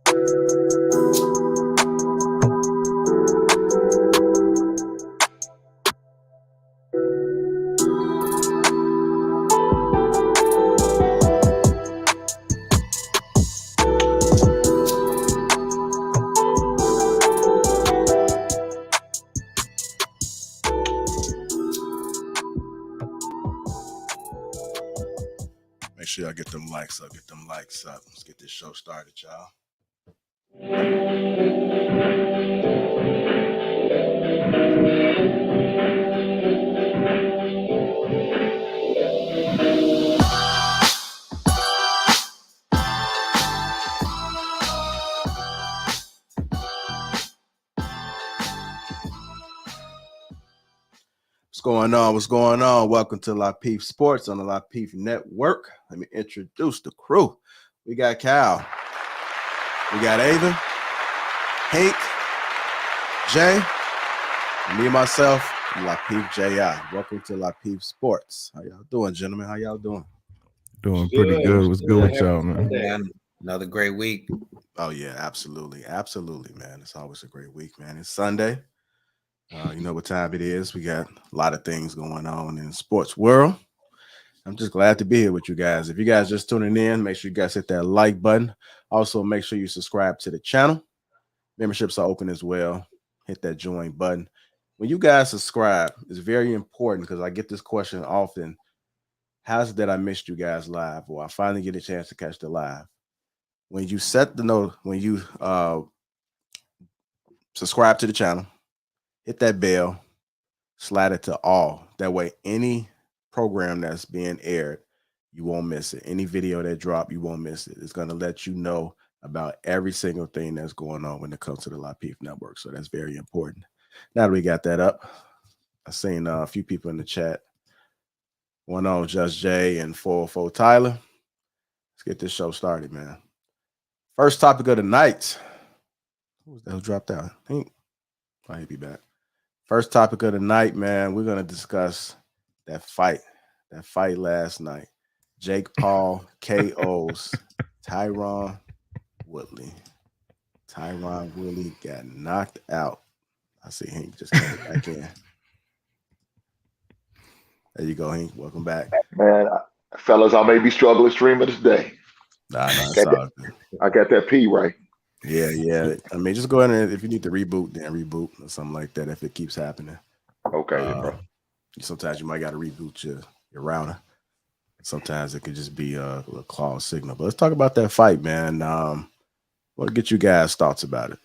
Make sure y'all get them likes up. Get them likes up. Let's get this show started, y'all. What's going on? What's going on? Welcome to Lapeef Sports on the Lapeef Network. Let me introduce the crew. We got Cal. We got Ava, Hank, Jay, and me and myself, Lapeef JR. Welcome to Lapeef Sports. How y'all doing, gentlemen? How y'all doing? Doing pretty good. What's good with y'all, man? Another great week. Oh, yeah, absolutely. Absolutely, man. It's always a great week, man. It's Sunday. You know what time it is. We got a lot of things going on in the sports world. I'm just glad to be here with you guys. If you guys just tuning in, make sure you guys hit that like button. Also, make sure you subscribe to the channel. Memberships are open as well. Hit that join button. When you guys subscribe, it's very important because I get this question often. How's it that I missed you guys live, or I finally get a chance to catch the live? When you set the note, when you subscribe to the channel, hit that bell, slide it to all. That way, any program that's being aired, you won't miss it. Any video that drop, you won't miss it. It's going to let you know about every single thing that's going on when it comes to the Lapeef Network. So that's very important. Now that we got that up, I've seen a few people in the chat. One on Just Jay and 404 Tyler. Let's get this show started, man. First topic of the night. Who was that who dropped out? I think might be back. First topic of the night, man. We're gonna discuss that fight last night. Jake Paul KOs Tyron Woodley. Tyron Woodley got knocked out. I see Hank just came back in. There you go, Hank. Welcome back. Man, fellas, I may be struggling streaming this day. Nah, it's all good. I got that P right. Yeah. I mean, just go ahead and if you need to reboot, then reboot or something like that if it keeps happening. Okay, bro. Sometimes you might got to reboot your router. Sometimes it could just be a little cloud signal. But let's talk about that fight, man. Want to get you guys' thoughts about it.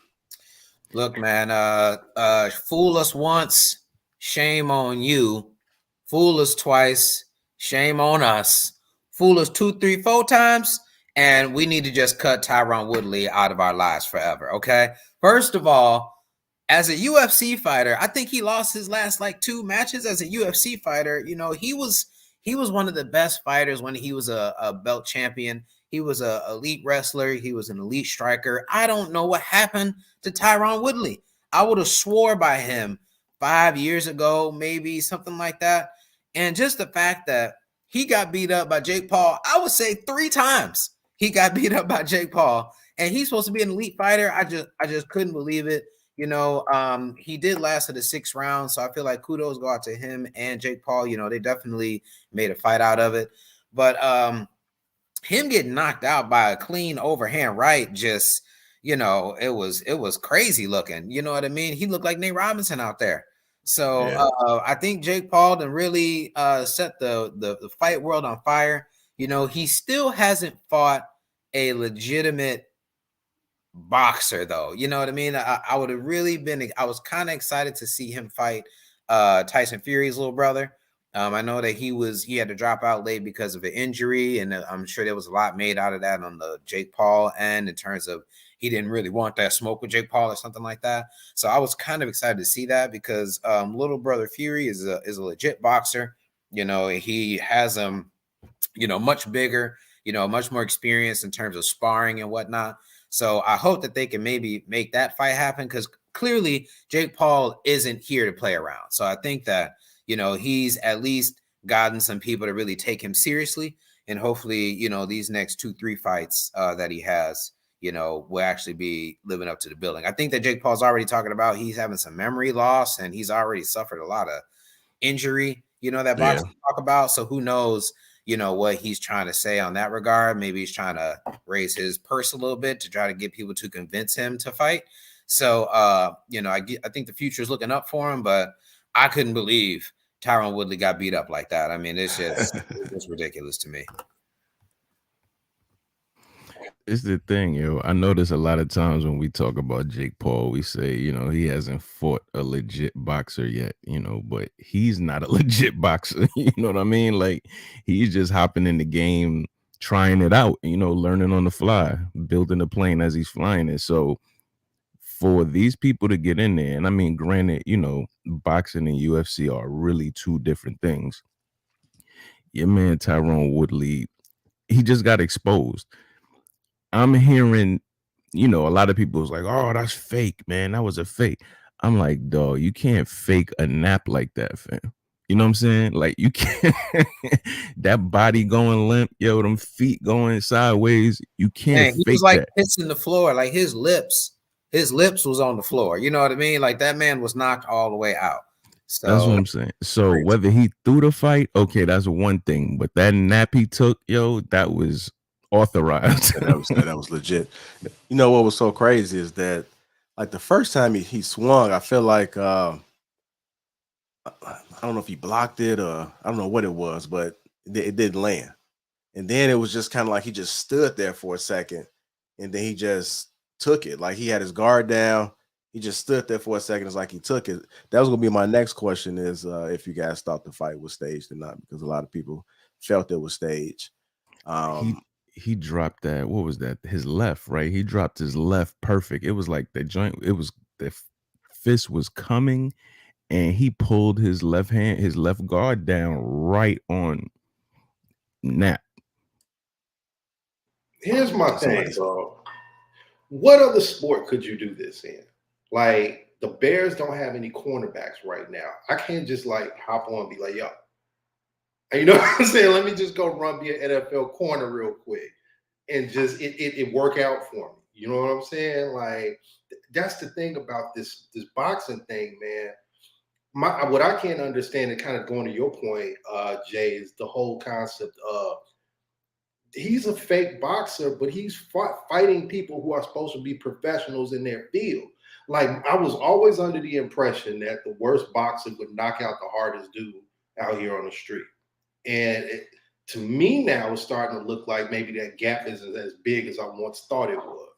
Look, man, fool us once, shame on you. Fool us twice, shame on us. Fool us 2, 3, 4 times, and we need to just cut Tyron Woodley out of our lives forever, okay? First of all, as a UFC fighter, I think he lost his last 2 matches as a UFC fighter. You know, he was one of the best fighters when he was a belt champion. He was an elite wrestler. He was an elite striker. I don't know what happened to Tyron Woodley. I would have swore by him 5 years ago, maybe something like that. And just the fact that he got beat up by Jake Paul, I would say 3 times he got beat up by Jake Paul. And he's supposed to be an elite fighter. I just couldn't believe it. You know, he did last to the 6th round. So I feel like kudos go out to him and Jake Paul. You know, they definitely made a fight out of it. But him getting knocked out by a clean overhand right, just, you know, it was crazy looking. You know what I mean? He looked like Nate Robinson out there. So yeah. I think Jake Paul done really set the fight world on fire. You know, he still hasn't fought a legitimate boxer, though. You know what I mean? I would have really been, I was kind of excited to see him fight Tyson Fury's little brother. I know that he had to drop out late because of an injury, and I'm sure there was a lot made out of that on the Jake Paul end in terms of he didn't really want that smoke with Jake Paul or something like that. So I was kind of excited to see that because little brother Fury is a legit boxer. You know, he has you know, much bigger, you know, much more experience in terms of sparring and whatnot. So I hope that they can maybe make that fight happen because clearly Jake Paul isn't here to play around. So I think that, you know, he's at least gotten some people to really take him seriously. And hopefully, you know, these next 2-3 fights that he has, will actually be living up to the billing. I think that Jake Paul's already talking about he's having some memory loss and he's already suffered a lot of injury, that boxers talk about. So who knows, what he's trying to say on that regard. Maybe he's trying to raise his purse a little bit to try to get people to convince him to fight. So, I think the future is looking up for him, but I couldn't believe Tyron Woodley got beat up like that. I mean, it's just ridiculous to me. It's the thing, I notice a lot of times when we talk about Jake Paul, we say, he hasn't fought a legit boxer yet, but he's not a legit boxer. You know what I mean? Like, he's just hopping in the game, trying it out, learning on the fly, building the plane as he's flying it. So for these people to get in there, and I mean, granted, boxing and UFC are really two different things. Your man Tyron Woodley, he just got exposed. I'm hearing, a lot of people was like, oh, that's fake, man. That was a fake. I'm like, dog, you can't fake a nap like that, fam. You know what I'm saying? Like, you can't, that body going limp, them feet going sideways. You can't fake that. He was like pissing the floor, like his lips was on the floor. You know what I mean? Like, that man was knocked all the way out. So that's what I'm saying. So whether he threw the fight, okay, that's one thing. But that nap he took, that was authorized. that was legit. You know what was so crazy is that, like, the first time he swung, I feel like I don't know if he blocked it or I don't know what it was, but it didn't land. And then it was just kind of like he just stood there for a second, and then he just took it. Like, he had his guard down. He just stood there for a second. It's like he took it. That was gonna be my next question: is if you guys thought the fight was staged or not, because a lot of people felt it was staged. He dropped that. What was that? His left, right? He dropped his left perfect. It was like the joint. It was the fist was coming, and he pulled his left guard down right on Nap. Here's my thing, bro. What other sport could you do this in? Like, the Bears don't have any cornerbacks right now. I can't just like hop on and be like, yo. And you know what I'm saying? Let me just go run be an NFL corner real quick and just it work out for me. You know what I'm saying? Like, that's the thing about this boxing thing, man. What I can't understand, and kind of going to your point, Jay, is the whole concept of he's a fake boxer, but he's fighting people who are supposed to be professionals in their field. Like, I was always under the impression that the worst boxer would knock out the hardest dude out here on the street. And to me now, it's starting to look like maybe that gap isn't as big as I once thought it was.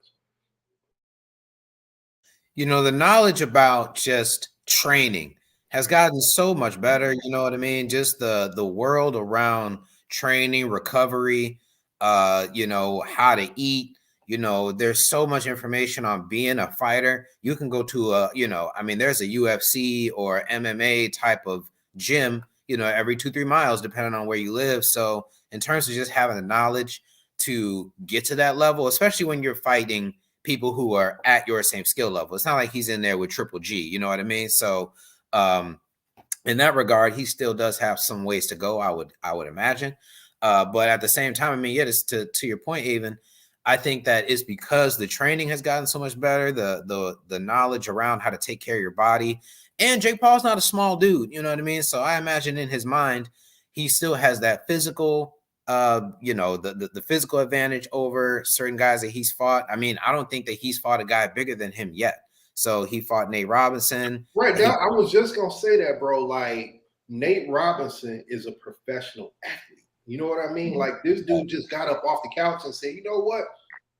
The knowledge about just training has gotten so much better. You know what I mean? Just the world around training, recovery, how to eat. There's so much information on being a fighter. You can go to there's a UFC or MMA type of gym, every 2-3 miles, depending on where you live. So in terms of just having the knowledge to get to that level, especially when you're fighting people who are at your same skill level, it's not like he's in there with Triple G, you know what I mean? So in that regard, he still does have some ways to go, I would imagine. But at the same time, just to your point, Avon, I think that it's because the training has gotten so much better, the knowledge around how to take care of your body. And Jake Paul's not a small dude, you know what I mean? So I imagine in his mind, he still has that physical, the physical advantage over certain guys that he's fought. I don't think that he's fought a guy bigger than him yet. So he fought Nate Robinson. Right. I was just going to say that, bro. Like, Nate Robinson is a professional athlete. You know what I mean? Like, this dude just got up off the couch and said, you know what?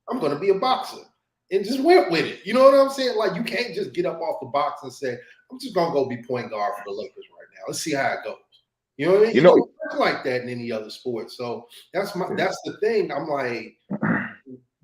I'm going to be a boxer. And just went with it. You know what I'm saying? Like, you can't just get up off the box and say, I'm just going to go be point guard for the Lakers right now. Let's see how it goes. You know what I mean? You don't work like that in any other sport. So that's the thing. I'm like,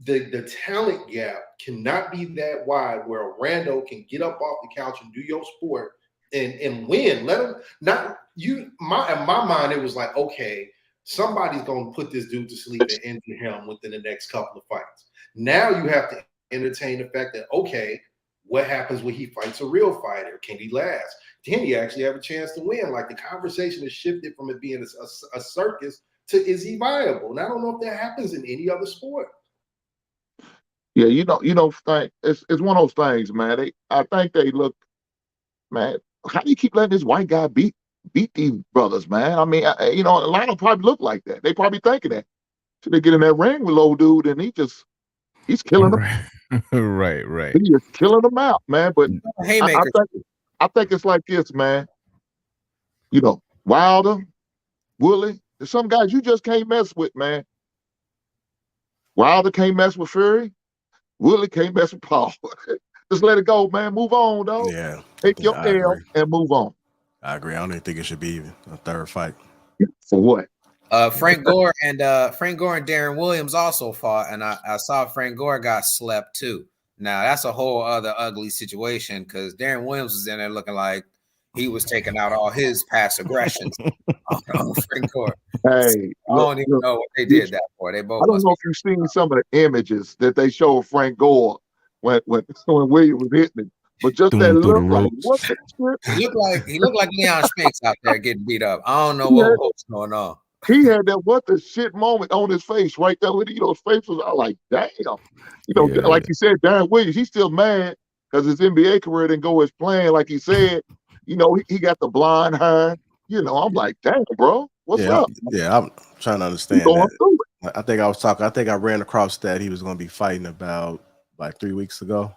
the talent gap cannot be that wide where a rando can get up off the couch and do your sport and win. Let him not you. In my mind, it was like, okay, somebody's going to put this dude to sleep and injure him within the next couple of fights. Now you have to entertain the fact that, okay, what happens when he fights a real fighter? Can he last? Can he actually have a chance to win? Like, the conversation has shifted from it being a circus to, is he viable? And I don't know if that happens in any other sport. Yeah, it's one of those things, man. I think they look, man. How do you keep letting this white guy beat these brothers, man? I mean, a lot of them probably look like that. They probably thinking that. So they get in that ring with old dude, and he's killing them. Right, right. He is killing them out, man. But I Haymaker. think it's like this, man. Wilder, Woodley, there's some guys you just can't mess with, man. Wilder can't mess with Fury. Woodley can't mess with Paul. Just let it go, man. Move on, dog. Yeah. Take your I L agree. and move on. I agree. I don't even think it should be even a third fight. For what? Frank Gore and Darren Williams also fought, and I saw Frank Gore got slept too. Now that's a whole other ugly situation because Darren Williams was in there looking like he was taking out all his past aggressions on Frank Gore. Hey, I don't even know what they did that for. They both. I don't know if you've seen some of the images that they show of Frank Gore when William was hitting him, but just that look like what the shit? He looked like Leon Spinks out there getting beat up. I don't know what's going on. He had that what the shit moment on his face right there. With his face was out like, damn. Like you said, Darren Williams, he's still mad because his NBA career didn't go as planned. Like he said, he got the blonde hair. I'm like, damn, bro, what's up? Yeah, I'm trying to understand that. I think I ran across that he was going to be fighting about like 3 weeks ago,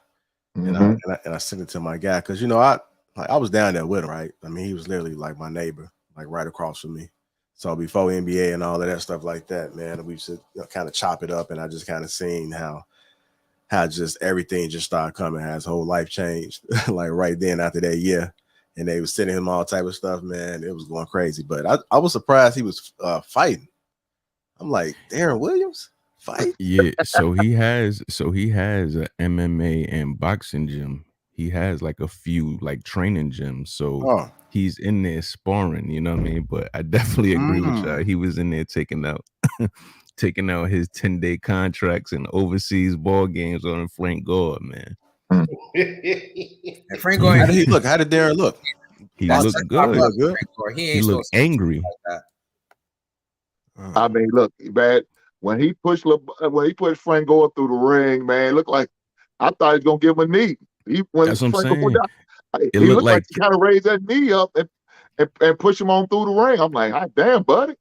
and I sent it to my guy because I was down there with him, right? I mean, he was literally like my neighbor, like right across from me. So before NBA and all of that stuff like that, man, we should kind of chop it up, and I just kind of seen how just everything just started coming, how his whole life changed, like right then after that year, and they was sending him all type of stuff, man. It was going crazy, but I was surprised he was fighting. I'm like, Darren Williams fight? Yeah, so he has a MMA and boxing gym. He has like a few like training gyms. So he's in there sparring, you know what I mean? But I definitely agree with y'all. He was in there taking out his 10-day contracts and overseas ball games on Frank Gore, man. And Frank Gore, how did he look? How did Darren look? He looked good. He looked angry. Like that. I mean, look, man, when he pushed Frank Gore through the ring, man, it looked like I thought he was gonna give him a knee. That's what I'm saying. He looked like he kind of raised that knee up and push him on through the ring. I'm like, "Hi, damn, buddy."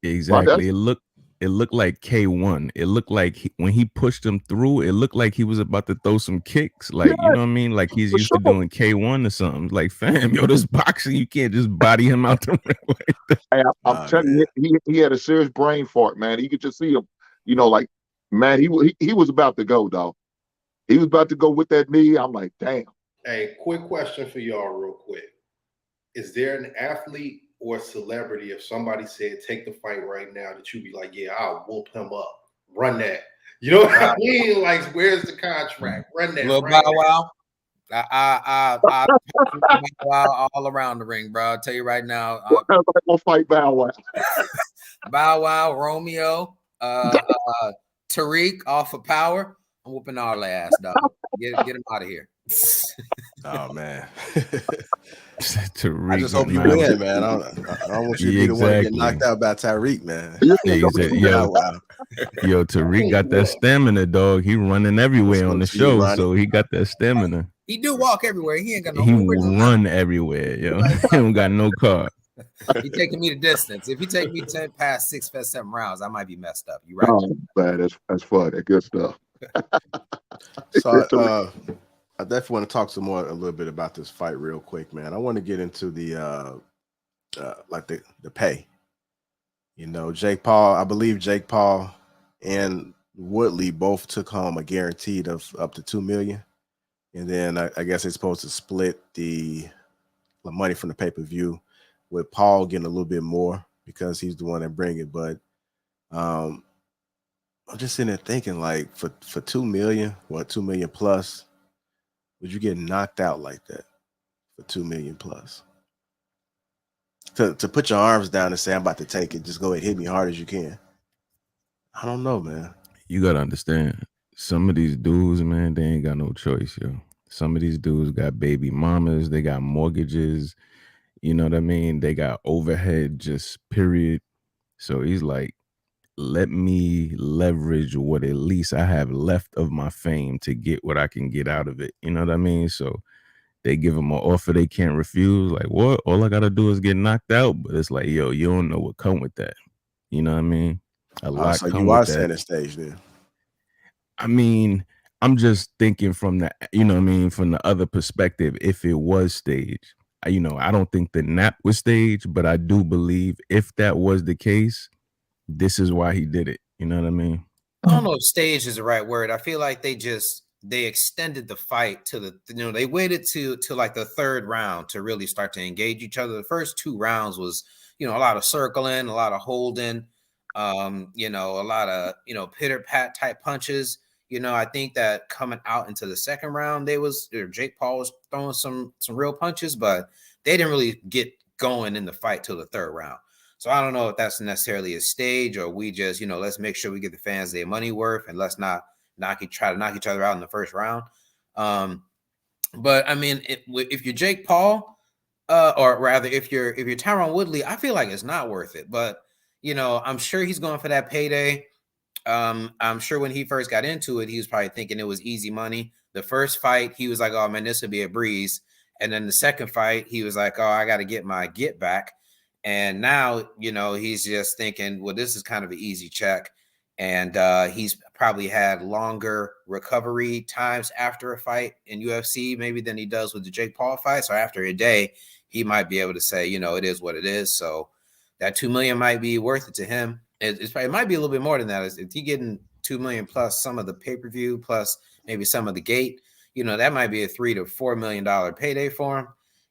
Exactly. It looked like K1. It looked like when he pushed him through, it looked like he was about to throw some kicks. Like, you know what I mean? Like he's used to doing K1 or something. Like, fam, this boxing, you can't just body him out the ring like that. Hey, I'm telling you, he had a serious brain fart, man. You could just see him, like, man, he was about to go, dog. He was about to go with that knee. I'm like, damn. Hey, quick question for y'all real quick. Is there an athlete or celebrity, if somebody said take the fight right now, that you'd be like, yeah, I'll whoop him up, run that? You know what I mean? Like, where's the contract? Run that. Little Bow Wow. I Bow Wow all around the ring, bro. I'll tell you right now. I'm gonna fight Bow Wow. Bow Wow, Romeo, Tariq off of Power. I'm whooping all their ass, dog. Get him out of here. Oh man. Tariq, I just hope you win, man. I don't want you to be the one to get knocked out by Tariq, man. Yo, Tariq got that stamina, dog. He running everywhere on the show, so he got that stamina. He do walk everywhere. He ain't got no. He run everywhere, yo. He don't got no car. He taking me the distance. If he take me 10 past 6, 7 rounds, I might be messed up. You right? Oh man, that's fun. That's good stuff. So I definitely want to talk some more a little bit about this fight real quick, man. I want to get into the like the pay. Jake Paul, I believe Jake Paul and Woodley both took home a guaranteed of up to $2 million. And then I guess they're supposed to split the money from the pay-per-view, with Paul getting a little bit more because he's the one that bring it. But I'm just sitting there thinking, like, for $2 million, what, $2 million plus, would you get knocked out like that for $2 million plus? To put your arms down and say, I'm about to take it, just go ahead, hit me hard as you can. I don't know, man. You gotta understand, some of these dudes, man, they ain't got no choice, yo. Some of these dudes got baby mamas, they got mortgages, you know what I mean? They got overhead, just period. So he's like, let me leverage what at least I have left of my fame to get what I can get out of it. You know what I mean? So they give them an offer they can't refuse. Like, what? All I gotta do is get knocked out. But it's like, yo, you don't know what come with that. You know what I mean? A lot So come you are with that. setting the stage there. I mean, I'm just thinking from the, you know what I mean, from the other perspective, if it was staged. You know, I don't think the nap was staged, but I do believe if that was the case, this is why he did it. You know what I mean? I don't know if stage is the right word. I feel like they extended the fight to the, you know, they waited to like the third round to really start to engage each other. The first 2 rounds was, you know, a lot of circling, a lot of holding, you know, a lot of, you know, pitter pat type punches. You know, I think that coming out into the second round, Jake Paul was throwing some real punches, but they didn't really get going in the fight till the third round. So I don't know if that's necessarily a stage, or we just, you know, let's make sure we get the fans their money worth, and let's not try to knock each other out in the first round. But I mean, if you're Jake Paul, or rather if you're Tyron Woodley, I feel like it's not worth it. But you know, I'm sure he's going for that payday. I'm sure when he first got into it, he was probably thinking it was easy money. The first fight, he was like, "Oh man, this would be a breeze." And then the second fight, he was like, "Oh, I got to get my get back." And now, you know, he's just thinking, well, this is kind of an easy check. And he's probably had longer recovery times after a fight in UFC, maybe than he does with the Jake Paul fight. So after a day, he might be able to say, you know, it is what it is. So that $2 million might be worth it to him. It might be a little bit more than that. If he getting $2 million plus some of the pay-per-view, plus maybe some of the gate, you know, that might be a $3 to $4 million payday for him.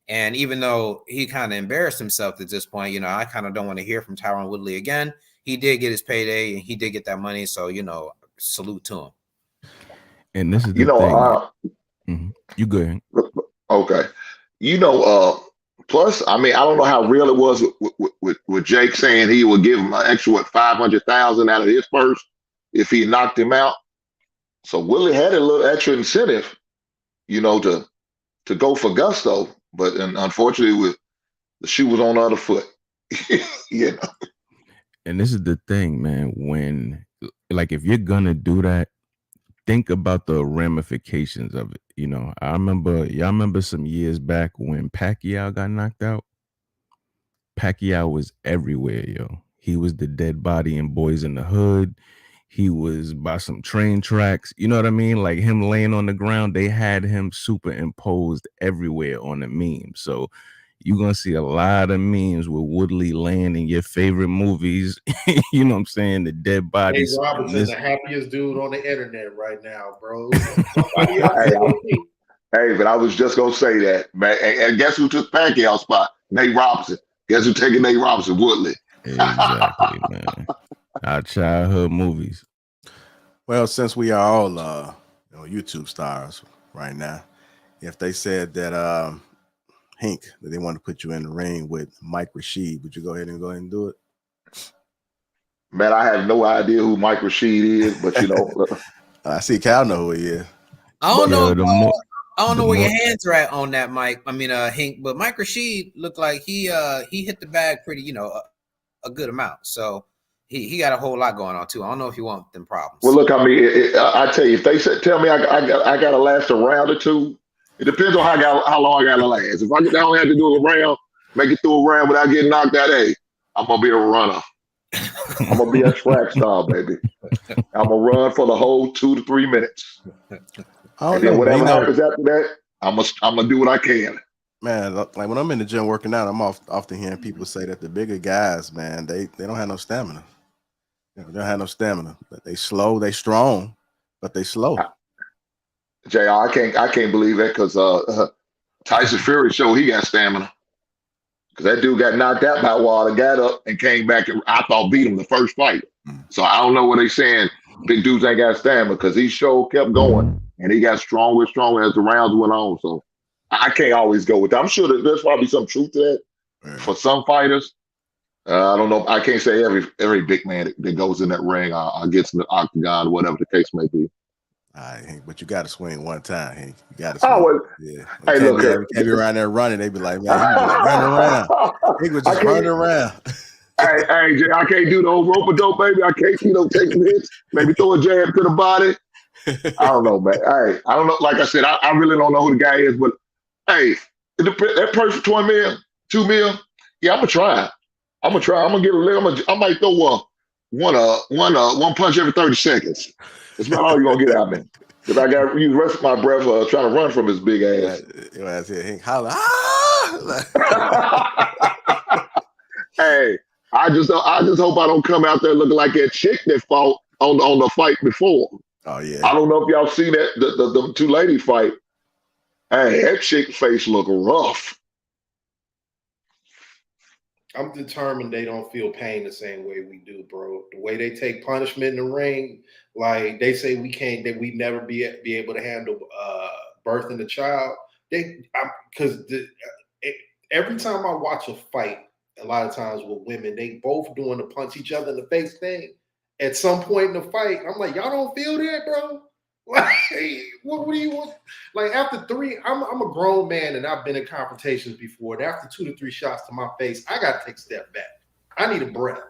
And even though he kind of embarrassed himself at this point, you know, I kind of don't want to hear from Tyron Woodley again. He did get his payday and he did get that money. So, you know, salute to him. And this is the You know, thing. You go ahead. Okay. You know, plus, I mean, I don't know how real it was with Jake saying he would give him an extra, $500,000 out of his purse if he knocked him out. So Willie had a little extra incentive, you know, to go for gusto. But unfortunately, the shoe was on the other foot. You know. And this is the thing, man. When, like, if you're gonna do that, think about the ramifications of it. You know, y'all remember some years back when Pacquiao got knocked out? Pacquiao was everywhere, yo. He was the dead body in Boys in the Hood. He was by some train tracks. You know what I mean? Like him laying on the ground, they had him superimposed everywhere on the meme. So you're going to see a lot of memes with Woodley laying in your favorite movies. You know what I'm saying? The dead bodies. Nate Robinson's the happiest dude on the internet right now, bro. Hey, but I was just going to say that, man. And guess who took Pacquiao's spot? Nate Robinson. Guess who taking Nate Robinson? Woodley. Exactly, man. Our childhood movies. Well, since we are all you know, YouTube stars right now, if they said that Hank, that they want to put you in the ring with Mike Rashid, would you go ahead and do it? Man, I have no idea who Mike Rashid is, but you know, I see Cal know who he is. I don't know. I don't know where more- your hands are at on that, Mike. I mean, Hank, but Mike Rashid looked like he hit the bag pretty, you know, a good amount. So he got a whole lot going on too. I don't know if you want them problems. well, look, I mean, I tell you, if they tell me I got to last a round or two, it depends on how long I got to last. If I don't have to do a round, make it through a round without getting knocked out, hey, I'm gonna be a runner. I'm gonna be a track star, baby. I'm gonna run for the whole 2 to 3 minutes. And then whatever happens after that, I'm gonna do what I can. Man, like when I'm in the gym working out, I'm often hearing people say that the bigger guys, man, they don't have no stamina. They don't have no stamina. But they slow, they strong, but they slow. JR, I can't believe that because Tyson Fury showed he got stamina. Because that dude got knocked out by Wilder, got up and came back and I thought beat him the first fight. So I don't know what they saying. Big dudes ain't got stamina because he kept going and he got stronger and stronger as the rounds went on. So I can't always go with that. I'm sure that there's probably some truth to that for some fighters. I don't know. I can't say every big man that goes in that ring gets in the octagon, whatever the case may be. All right, Hank, but you got to swing one time, Hank. You got to swing. Oh, well, yeah. Hey, can't look, be around there running. They be like, man, he was running around. He was just running around. Hey, Jay, I can't do the old rope a dope, baby. I can't, take some hits, maybe throw a jab to the body. I don't know, man. Hey, I don't know. Like I said, I really don't know who the guy is, but hey, that price for 20 mil, 2 mil, yeah, I'm gonna try. I'm gonna get a little. I might throw one punch every 30 seconds. That's about all you're gonna get out of me. Because I got to use the rest of my breath trying to run from his big ass. Your ass here, Hank, holla. Hey, I just hope I don't come out there looking like that chick that fought on the fight before. Oh yeah. I don't know if y'all seen that the two ladies fight. Hey, that chick face look rough. I'm determined they don't feel pain the same way we do, bro. The way they take punishment in the ring, like they say that we never be able to handle birthing a child. Every time I watch a fight, a lot of times with women, they both doing the punch each other in the face thing. At some point in the fight, I'm like, y'all don't feel that, bro? Like, what do you want? Like after 3, I'm a grown man and I've been in confrontations before. And after 2 to 3 shots to my face, I got to take a step back. I need a breath.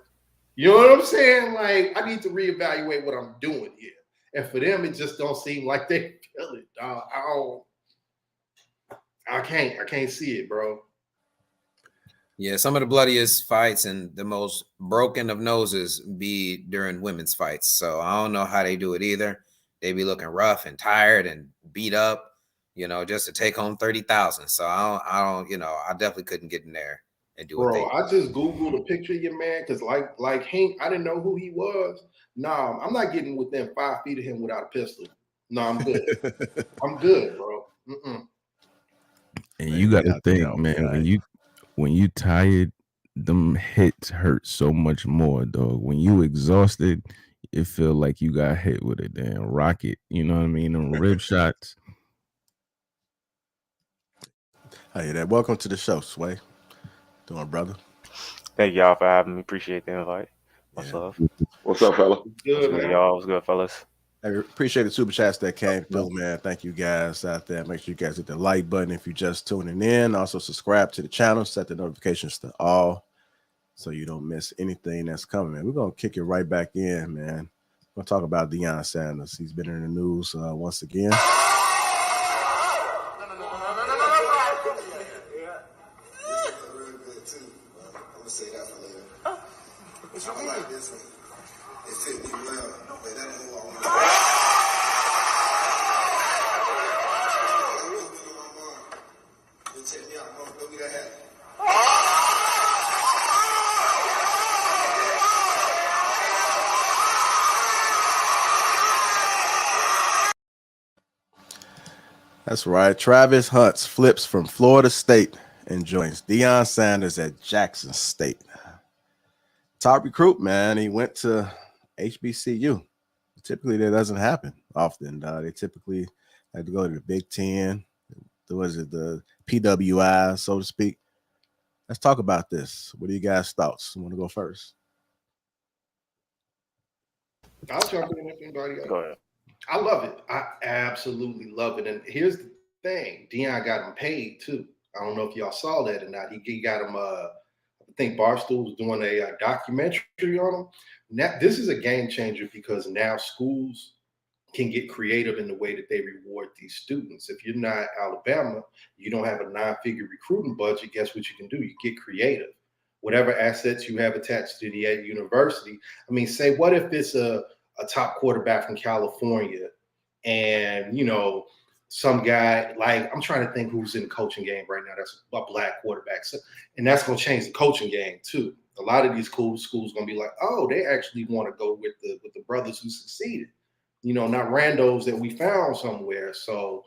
You know what I'm saying? Like I need to reevaluate what I'm doing here. And for them, it just don't seem like they feel it, dog. I can't see it, bro. Yeah, some of the bloodiest fights and the most broken of noses be during women's fights. So I don't know how they do it either. They be looking rough and tired and beat up, just to take home 30,000. So I don't, I definitely couldn't get in there and do it. Bro, I just Googled a picture of your man because like Hank, I didn't know who he was. Nah, I'm not getting within 5 feet of him without a pistol. No, I'm good. I'm good, bro. Mm-mm. And you got to think, man, when you tired, them hits hurt so much more, dog. When you exhausted, it feel like you got hit with a damn rocket. You know what I mean? Them rib shots. Hey, there. Welcome to the show, Sway. Doing, brother. Thank y'all for having me. Appreciate the invite. What's up? What's up, fella? Good, man. Y'all? What's good, fellas? I appreciate the super chats that came through, man. Thank you guys out there. Make sure you guys hit the like button if you're just tuning in. Also, subscribe to the channel. Set the notifications to all so you don't miss anything that's coming, man. We're going to kick it right back in, man. We're going to talk about Deion Sanders. He's been in the news once again. That's right. Travis Hunts flips from Florida State and joins Deion Sanders at Jackson State. Top recruit, man. He went to HBCU. Typically, that doesn't happen often. They typically have to go to the Big Ten. Was it the PWI, so to speak? Let's talk about this. What are you guys' thoughts? You want to go first? I'll jump in if anybody else. Go ahead. I love it. I absolutely love it. And here's the thing. Deion got him paid too. I don't know if y'all saw that or not. He got him, I think Barstool was doing a documentary on him. Now, this is a game changer because now schools can get creative in the way that they reward these students. If you're not Alabama, you don't have a 9-figure recruiting budget, guess what you can do? You get creative. Whatever assets you have attached to the university. I mean, say, what if it's a top quarterback from California and, some guy, like, I'm trying to think who's in the coaching game right now. That's a black quarterback. So, and that's going to change the coaching game too. A lot of these schools going to be like, oh, they actually want to go with the brothers who succeeded, not randos that we found somewhere. So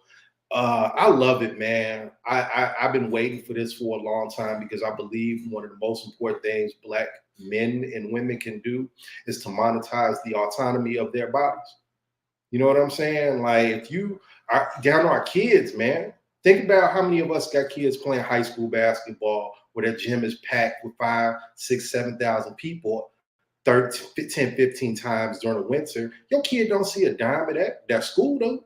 I love it, man. I've been waiting for this for a long time because I believe one of the most important things Black men and women can do is to monetize the autonomy of their bodies. You know what I'm saying? Like, if you are down to our kids, man, think about how many of us got kids playing high school basketball where that gym is packed with 5, 6, 7,000 people 10, 15 times during the winter. Your kid don't see a dime of that. That school do.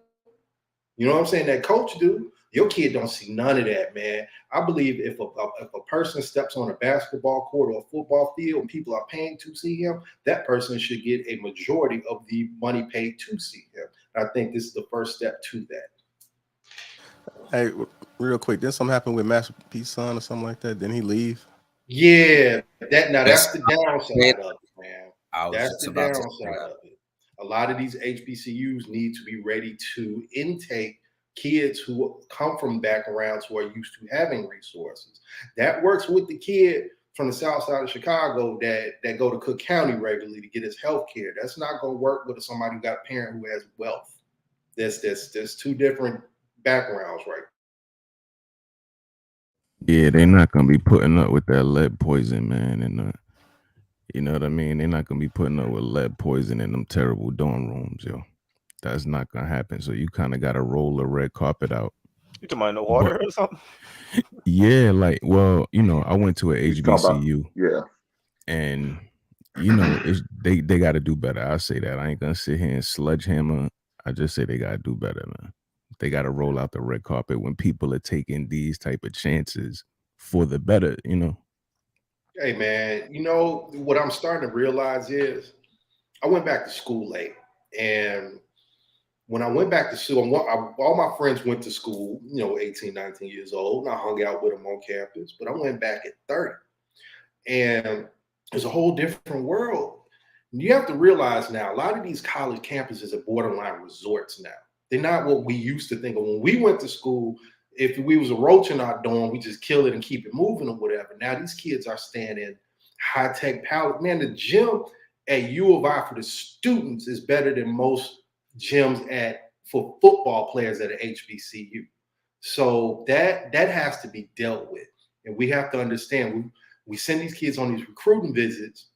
You know what I'm saying? That coach do. Your kid don't see none of that, man. I believe if a person steps on a basketball court or a football field and people are paying to see him, that person should get a majority of the money paid to see him. And I think this is the first step to that. Hey, real quick, did something happen with Master P's son or something like that? Didn't he leave? Yeah, that's the downside of it, man. I was That's just the about to say downside that. of it. A lot of these HBCUs need to be ready to intake kids who come from backgrounds who are used to having resources. That works with the kid from the south side of Chicago that go to Cook County regularly to get his health care. That's not going to work with somebody who got a parent who has wealth. There's two different backgrounds, right? Yeah, they're not gonna be putting up with that lead poison, man, and you know what I mean? They're not gonna be putting up with lead poison in them terrible dorm rooms, yo. That's not gonna happen. So you kind of gotta roll the red carpet out. You talking about in the water or something? Yeah, like, well, you know, I went to a He's talking about, HBCU, yeah. and you know, they got to do better. I say that. I ain't gonna sit here and sledgehammer. I just say they gotta do better, man. They gotta roll out the red carpet when people are taking these type of chances for the better, you know. Hey, man, you know, what I'm starting to realize is I went back to school late. And when I went back to school, all my friends went to school, 18, 19 years old, and I hung out with them on campus. But I went back at 30. And it's a whole different world. You have to realize now, a lot of these college campuses are borderline resorts now. They're not what we used to think of. When we went to school, if we was a roach in our dorm, we just kill it and keep it moving or whatever. Now these kids are staying in high-tech palace. Man, the gym at U of I for the students is better than most gyms for football players at an HBCU. So that has to be dealt with. And we have to understand, we send these kids on these recruiting visits.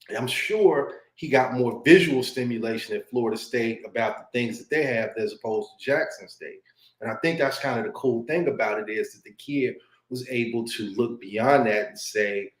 And I'm sure he got more visual stimulation at Florida State about the things that they have as opposed to Jackson State. And I think that's kind of the cool thing about it is that the kid was able to look beyond that and say,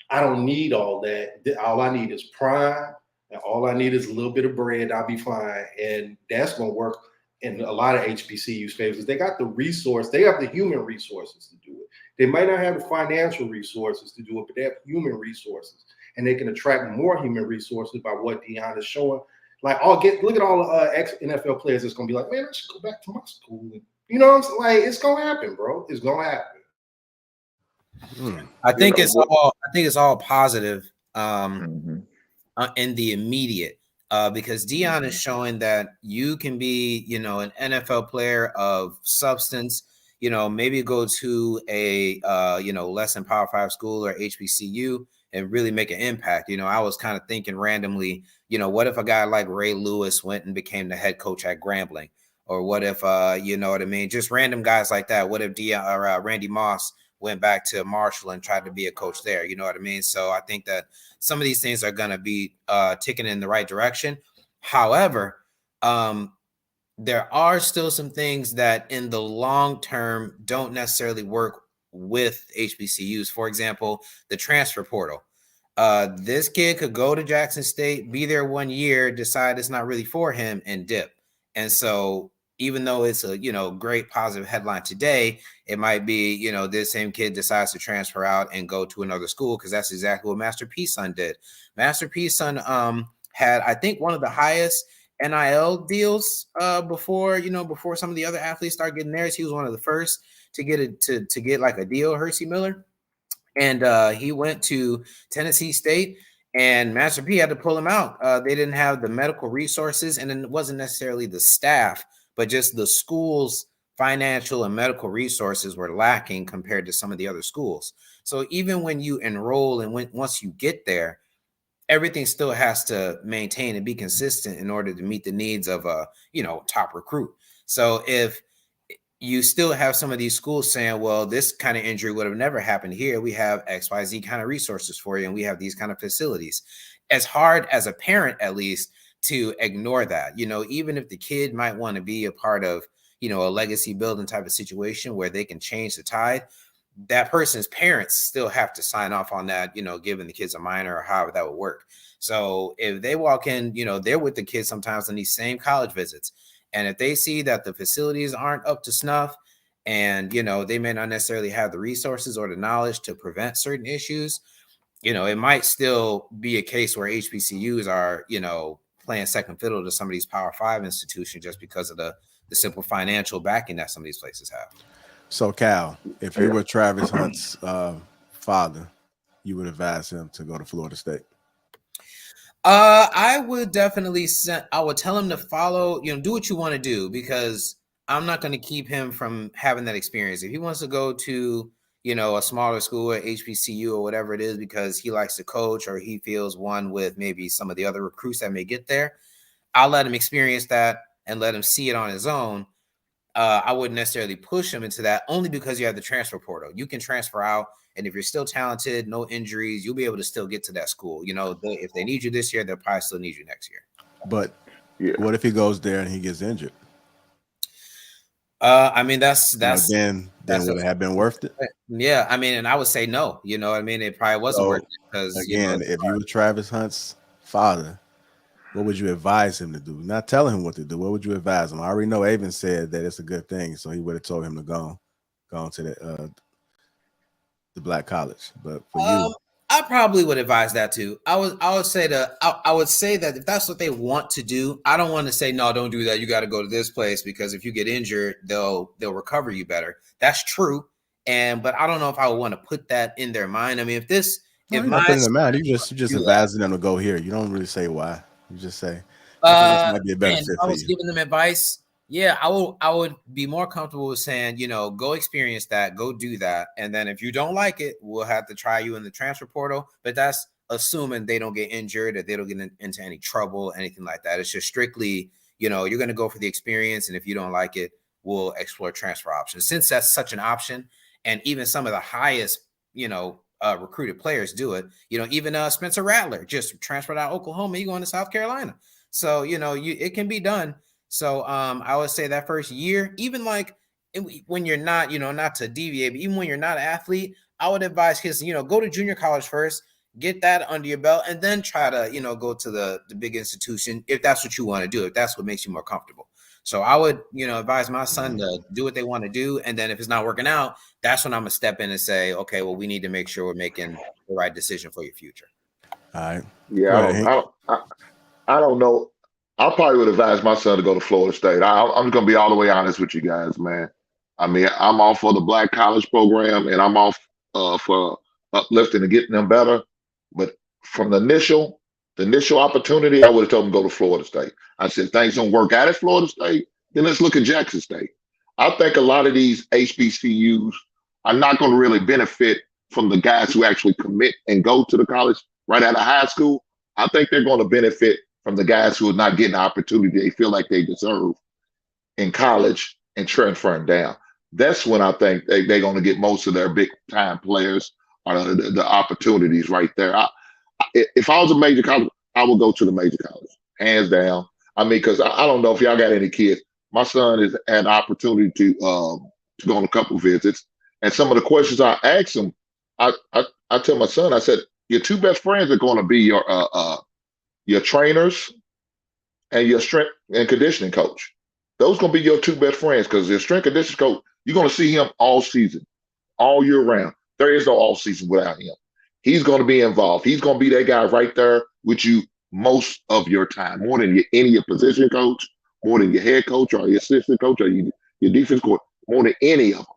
I don't need all that. All I need is prime, and all I need is a little bit of bread. I'll be fine. And that's going to work in a lot of HBCUs' favors. They got the resource. They have the human resources to do it. They might not have the financial resources to do it, but they have human resources. And they can attract more human resources by what Deion is showing. Like, look at all the ex-NFL players that's going to be like, man, I should go back to my school. You know what I'm saying? Like, it's going to happen, bro. It's going to happen. I think it's all positive in the immediate because Deion is showing that you can be, an NFL player of substance, maybe go to a less than Power 5 school or HBCU and really make an impact. I was kind of thinking randomly, what if a guy like Ray Lewis went and became the head coach at Grambling? Or what if, you know what I mean? Just random guys like that. What if Randy Moss went back to Marshall and tried to be a coach there? You know what I mean? So I think that some of these things are going to be ticking in the right direction. However, there are still some things that in the long term don't necessarily work with HBCUs. For example, the transfer portal. This kid could go to Jackson State, be there 1 year, decide it's not really for him, and dip. And so even though it's a, great positive headline today, it might be, this same kid decides to transfer out and go to another school because that's exactly what Master P's son did. Master P's son had, I think, one of the highest NIL deals before some of the other athletes start getting theirs. He was one of the first to get it to get like a deal, Hersey Miller. And he went to Tennessee State, and Master P had to pull him out. They didn't have the medical resources, and it wasn't necessarily the staff, but just the school's financial and medical resources were lacking compared to some of the other schools. So even when you enroll and once you get there, everything still has to maintain and be consistent in order to meet the needs of a, top recruit. So if you still have some of these schools saying, well, this kind of injury would have never happened here. We have XYZ kind of resources for you, and we have these kind of facilities. As hard as a parent, at least, to ignore that, even if the kid might want to be a part of, a legacy building type of situation where they can change the tide, that person's parents still have to sign off on that, giving the kids a minor or however that would work. So if they walk in, they're with the kids sometimes on these same college visits. And if they see that the facilities aren't up to snuff and they may not necessarily have the resources or the knowledge to prevent certain issues. It might still be a case where HBCUs are playing second fiddle to some of these Power 5 institutions just because of the simple financial backing that some of these places have. So Cal, if you were Travis Hunt's father, you would advise him to go to Florida State? I would definitely I would tell him to follow, do what you want to do, because I'm not going to keep him from having that experience. If he wants to go to, a smaller school at HBCU or whatever it is because he likes to coach or he feels one with maybe some of the other recruits that may get there, I'll let him experience that and let him see it on his own. I wouldn't necessarily push him into that, only because you have the transfer portal. You can transfer out, and if you're still talented, no injuries, you'll be able to still get to that school. If they need you this year, they'll probably still need you next year. But what if he goes there and he gets injured? I mean, that's then would it have been worth it? Yeah, I mean, and I would say no. It probably wasn't worth it because again, if you were Travis Hunt's father, what would you advise him to do? Not telling him what to do. What would you advise him? I already know Avon said that it's a good thing, so he would have told him to go to the black college. But for you, I probably would advise that too. I would say that if that's what they want to do, I don't want to say no, don't do that. You got to go to this place because if you get injured, they'll recover you better. That's true, but I don't know if I would want to put that in their mind. I mean, if you just advising them to go here. You don't really say why. You just say, this might be a better fit if I was giving them advice, I would be more comfortable with saying, go experience that, go do that. And then if you don't like it, we'll have to try you in the transfer portal. But that's assuming they don't get injured, or they don't get into any trouble, anything like that. It's just strictly, you're going to go for the experience. And if you don't like it, we'll explore transfer options. Since that's such an option, and even some of the highest, recruited players do it. Even Spencer Rattler just transferred out of Oklahoma. He going to South Carolina. So, it can be done. So I would say that first year, even like when you're not, not to deviate, but even when you're not an athlete, I would advise kids, go to junior college first, get that under your belt, and then try to, go to the big institution if that's what you want to do, if that's what makes you more comfortable. So I would, advise my son to do what they want to do. And then if it's not working out, that's when I'm going to step in and say, okay, well, we need to make sure we're making the right decision for your future. All right. Yeah, I don't know. I probably would advise my son to go to Florida State. I'm going to be all the way honest with you guys, man. I mean, I'm all for the black college program, and I'm all for uplifting and getting them better. But from the initial opportunity, I would have told him to go to Florida State. I said, things don't work out at Florida State, then let's look at Jackson State. I think a lot of these HBCUs are not going to really benefit from the guys who actually commit and go to the college right out of high school. I think they're going to benefit from the guys who are not getting the opportunity they feel like they deserve in college and transferring down. That's when I think they're going to get most of their big time players or the opportunities right there. If I was a major college, I would go to the major college, hands down. I mean, because I don't know if y'all got any kids. My son has had an opportunity to go on a couple visits, and some of the questions I asked him, I tell my son, I said, your two best friends are going to be your trainers and your strength and conditioning coach. Those going to be your two best friends, because your strength and conditioning coach, you're going to see him all season, all year round. There is no all season without him. He's going to be involved. He's going to be that guy right there with you most of your time, more than any of your position coach, more than your head coach or your assistant coach or your defense coach, more than any of them.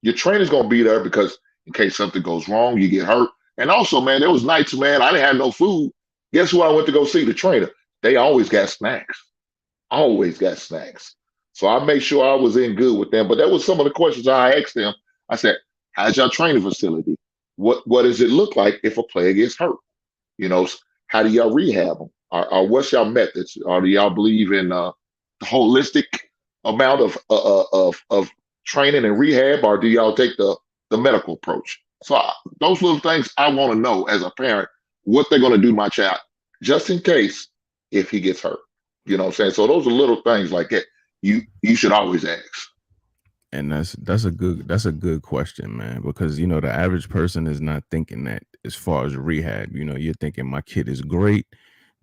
Your trainer's going to be there because in case something goes wrong, you get hurt. And also, man, there was nights, man, I didn't have no food. Guess who I went to go see? The trainer. They always got snacks. Always got snacks. So I made sure I was in good with them. But that was some of the questions I asked them. I said, how's your training facility? What does it look like if a player gets hurt? How do y'all rehab them? Or what's y'all methods? Or do y'all believe in the holistic amount of training and rehab, or do y'all take the medical approach? So those little things I want to know as a parent, what they're going to do to my child, just in case if he gets hurt. You know what I'm saying? So those are little things like that you should always ask. And that's a good question, man, because the average person is not thinking that as far as rehab. You're thinking my kid is great,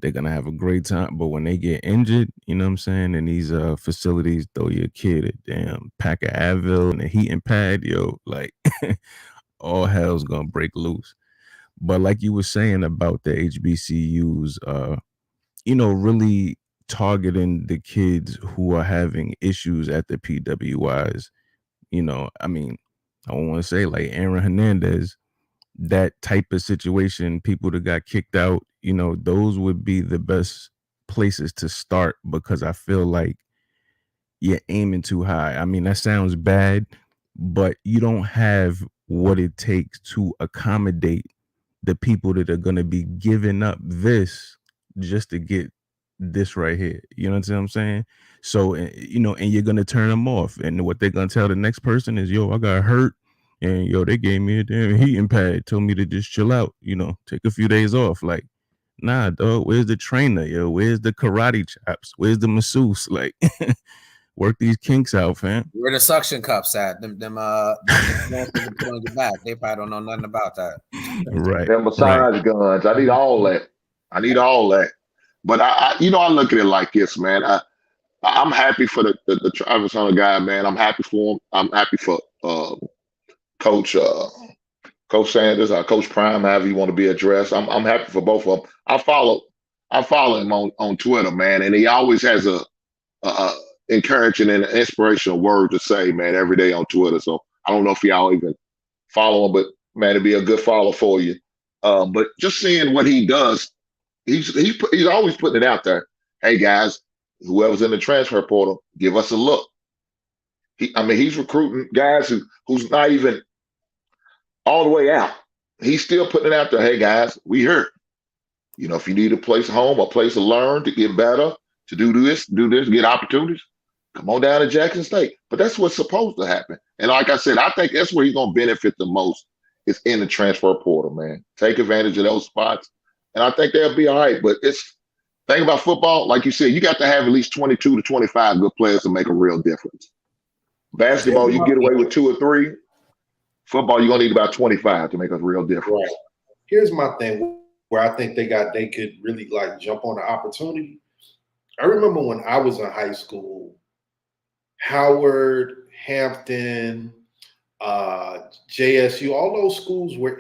they're gonna have a great time. But when they get injured, you know what I'm saying, in these facilities, throw your kid a damn pack of Advil and a heating pad, yo, like all hell's gonna break loose. But like you were saying about the HBCUs, you know, really targeting the kids who are having issues at the PWIs. You know, I mean, I want to say like Aaron Hernandez, that type of situation, people that got kicked out, you know, those would be the best places to start, because I feel like you're aiming too high. I mean, that sounds bad, but you don't have what it takes to accommodate the people that are going to be giving up this just to get this right here. You know what I'm saying? So, you know, and you're going to turn them off. And what they're going to tell the next person is, yo, I got hurt. And yo, they gave me a damn heating pad, told me to just chill out, you know, take a few days off. Like, nah, dog, where's the trainer? Yo, where's the karate chops? Where's the masseuse? Like, work these kinks out, fam. Where the suction cups at? Them ones that you put on your back. They probably don't know nothing about that. Right. Them massage guns. I need all that. I need all that. But I you know, I look at it like this, man. I'm happy for the Travis Hunter guy, man. I'm happy for him. I'm happy for Coach Sanders or Coach Prime, however you want to be addressed. I'm happy for both of them. I follow him on Twitter, man, and he always has a encouraging and inspirational word to say, man, every day on Twitter. So I don't know if y'all even follow him, but man, it'd be a good follow for you. But just seeing what he does, he's always putting it out there. Hey guys, whoever's in the transfer portal, give us a look. He's recruiting guys who's not even all the way out. He's still putting it out there. Hey guys, we here. You know, if you need a place of home, a place to learn, to get better, to do this, get opportunities, come on down to Jackson State. But that's what's supposed to happen. And like I said, I think that's where he's going to benefit the most, is in the transfer portal, man. Take advantage of those spots. And I think they'll be all right. But think about football, like you said, you got to have at least 22 to 25 good players to make a real difference. Basketball, you get away with 2 or 3. Football, you're going to need about 25 to make a real difference. Right. Here's my thing where I think they could really like jump on the opportunity. I remember when I was in high school, Howard, Hampton, JSU, all those schools were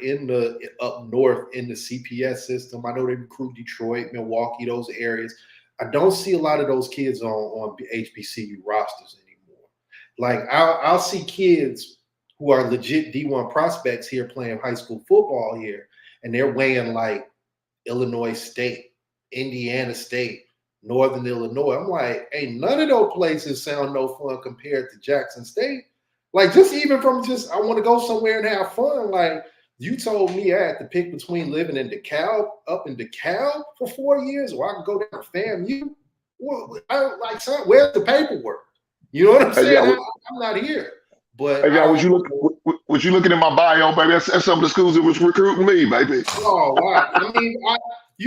up north in the CPS system. I know they recruit Detroit, Milwaukee, those areas. I don't see a lot of those kids on HBCU rosters anymore. Like I'll see kids who are legit D1 prospects here playing high school football here, and they're weighing like Illinois State, Indiana State, Northern Illinois. I'm like, hey, none of those places sound no fun compared to Jackson State. Like, just even from I want to go somewhere and have fun. Like, you told me I had to pick between living in up in DeKalb for 4 years, or I could go down to FAMU. Well, son, where's the paperwork? You know what I'm saying? I'm not here. But hey, was you looking at my bio, baby? That's some of the schools that was recruiting me, baby. Oh wow! I mean,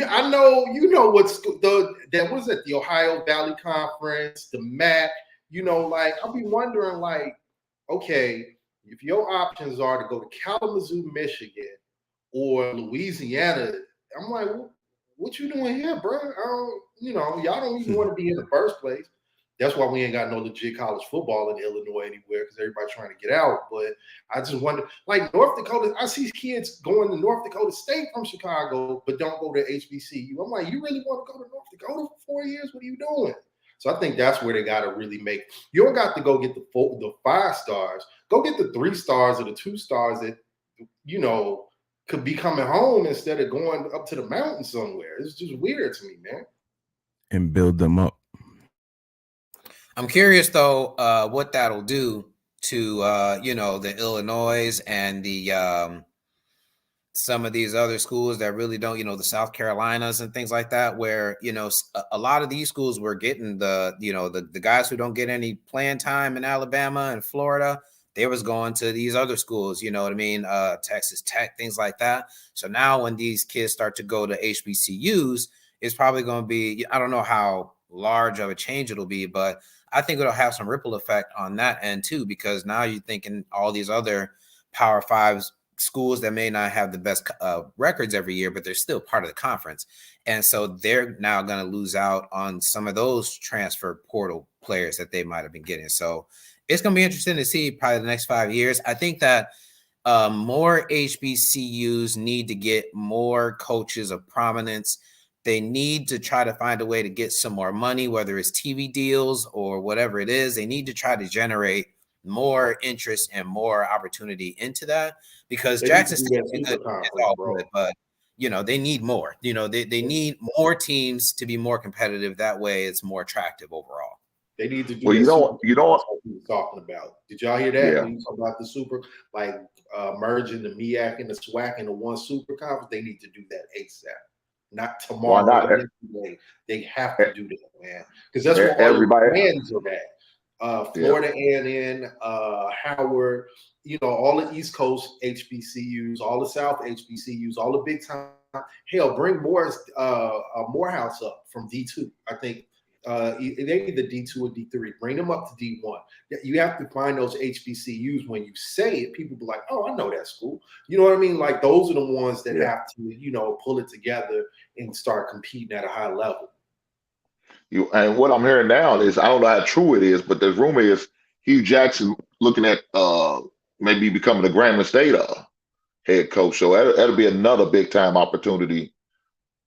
I know what's that was at the Ohio Valley Conference, the MAC. You know, like I'll be wondering, like, okay, if your options are to go to Kalamazoo, Michigan, or Louisiana, I'm like, what you doing here, bro? Y'all don't even want to be in the first place. That's why we ain't got no legit college football in Illinois anywhere, because everybody's trying to get out. But I just wonder, like North Dakota, I see kids going to North Dakota State from Chicago, but don't go to HBCU. I'm like, you really want to go to North Dakota for 4 years? What are you doing? So I think that's where they got to really make. You don't got to go get the 5 stars. Go get the 3 stars or the 2 stars that, could be coming home instead of going up to the mountain somewhere. It's just weird to me, man. And build them up. I'm curious though, what that'll do to the Illinois and the some of these other schools that really don't, the South Carolinas and things like that, where a lot of these schools were getting the guys who don't get any playing time in Alabama and Florida. They was going to these other schools, you know what I mean? Texas Tech, things like that. So now when these kids start to go to HBCUs, it's probably going to be, I don't know how large of a change it'll be, but I think it'll have some ripple effect on that end too, because now you're thinking all these other Power 5s schools that may not have the best records every year, but they're still part of the conference. And so they're now going to lose out on some of those transfer portal players that they might have been getting. So it's going to be interesting to see probably the next 5 years. I think that more HBCUs need to get more coaches of prominence. They need to try to find a way to get some more money, whether it's TV deals or whatever it is. They need to try to generate more interest and more opportunity into that, because Jackson State is all good, but they need more. They need more teams to be more competitive. That way, it's more attractive overall. They need to do. Well, you know what he was talking about. Did y'all hear that? Yeah. When you talk about the super, like merging the MEAC and the SWAC into one super conference, they need to do that ASAP. Not tomorrow. Why not? They have to do that, man, because that's what everybody fans are at. Florida A&N, Howard, all the East Coast HBCUs, all the South HBCUs, all the big time. Hell, bring Morehouse up from D2. I think they either D2 or D3. Bring them up to D1. You have to find those HBCUs. When you say it, people be like, "Oh, I know that school." You know what I mean? Like those are the ones that have to, pull it together and start competing at a high level. And what I'm hearing now is, I don't know how true it is, but the rumor is Hugh Jackson looking at maybe becoming the Grambling State head coach. So that'll be another big time opportunity,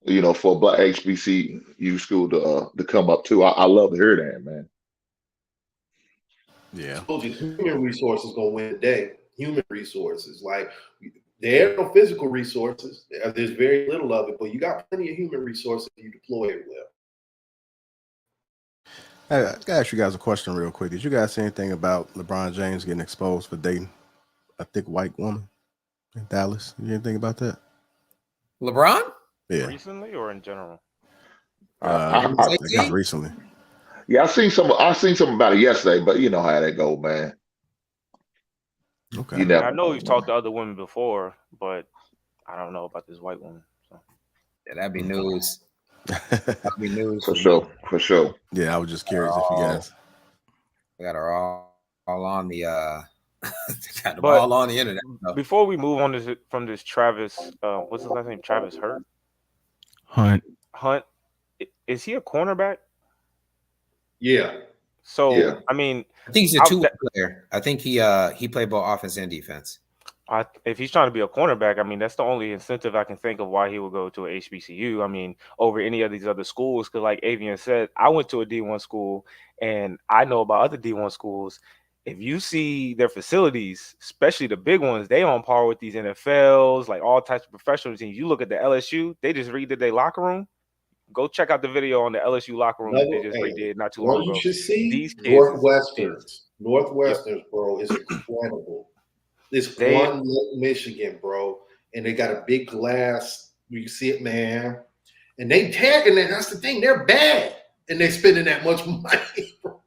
for a black HBCU school to come up too. I love to hear that, man. Yeah. Human resources gonna win the day. Human resources, like there are no physical resources. There's very little of it, but you got plenty of human resources if you deploy it well. Hey, I gotta ask you guys a question real quick. Did you guys see anything about LeBron James getting exposed for dating a thick white woman in Dallas? You anything about that? LeBron? Yeah. Recently or in general? I guess recently. Yeah, I seen something about it yesterday, but you know how that go, man. Okay. I know we've talked to other women before, but I don't know about this white woman. So. Yeah, that'd be news. That'd be news for sure. Yeah, I was just curious if you guys. We got her all on the all on the internet. Before we move on from this Travis, what's his last name? Travis Hunt. Is he a cornerback? Yeah. So I mean, I think he's a two-way player. I think he played both offense and defense. If he's trying to be a cornerback, I mean, that's the only incentive I can think of why he would go to a HBCU. I mean, over any of these other schools, because like Avian said, I went to a D1 school, and I know about other D1 schools. If you see their facilities, especially the big ones, they on par with these NFLs, like all types of professional teams. You look at the LSU, they just redid their locker room. Go check out the video on the LSU locker room that they just redid not too long ago. You should see these kids. Northwesterns, bro, is incredible. It's one Michigan, bro, and they got a big glass. You can see it, man. And they tagging it. That's the thing. They're bad, and they're spending that much money, bro.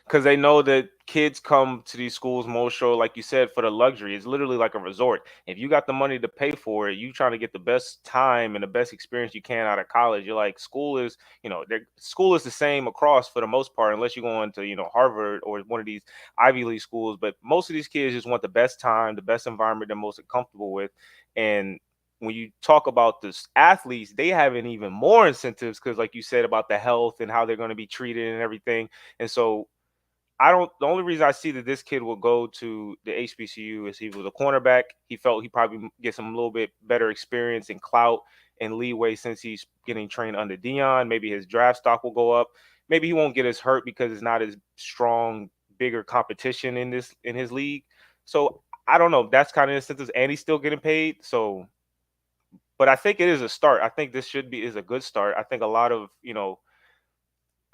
Because they know that kids come to these schools most show, like you said, for the luxury. It's literally like a resort. If you got the money to pay for it, you trying to get the best time and the best experience you can out of college. You're like, school is the same across for the most part, unless you're going to, Harvard or one of these Ivy League schools. But most of these kids just want the best time, the best environment they're most comfortable with. And when you talk about the athletes, they have even more incentives because, like you said, about the health and how they're going to be treated and everything. And so the only reason I see that this kid will go to the HBCU is he was a cornerback. He felt he probably get some little bit better experience and clout and leeway since he's getting trained under Deion. Maybe his draft stock will go up. Maybe he won't get as hurt because it's not as strong, bigger competition in his league. So I don't know. That's kind of incentives, and he's still getting paid. So, but I think it is a start. I think this is a good start. I think a lot of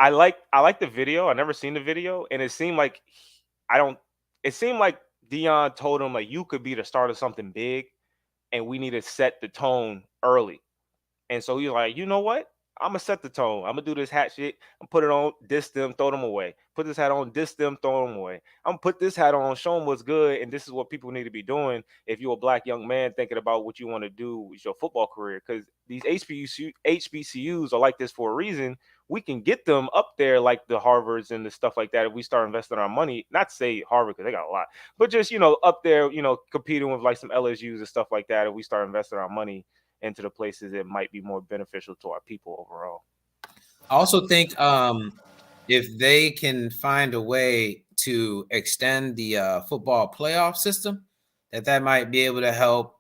I like the video. I never seen the video, and it seemed like Deion told him like you could be the start of something big, and we need to set the tone early. And so he's like, you know what? I'm gonna set the tone. I'm gonna do this hat shit. I'm put it on, diss them, throw them away. Put this hat on, diss them, throw them away. I'm gonna put this hat on, show them what's good, and this is what people need to be doing if you're a black young man thinking about what you want to do with your football career. Because these HBCUs are like this for a reason. We can get them up there like the Harvards and the stuff like that if we start investing our money. Not to say Harvard because they got a lot, but just up there, competing with like some LSUs and stuff like that. If we start investing our money into the places, it might be more beneficial to our people overall. I also think if they can find a way to extend the football playoff system, that might be able to help,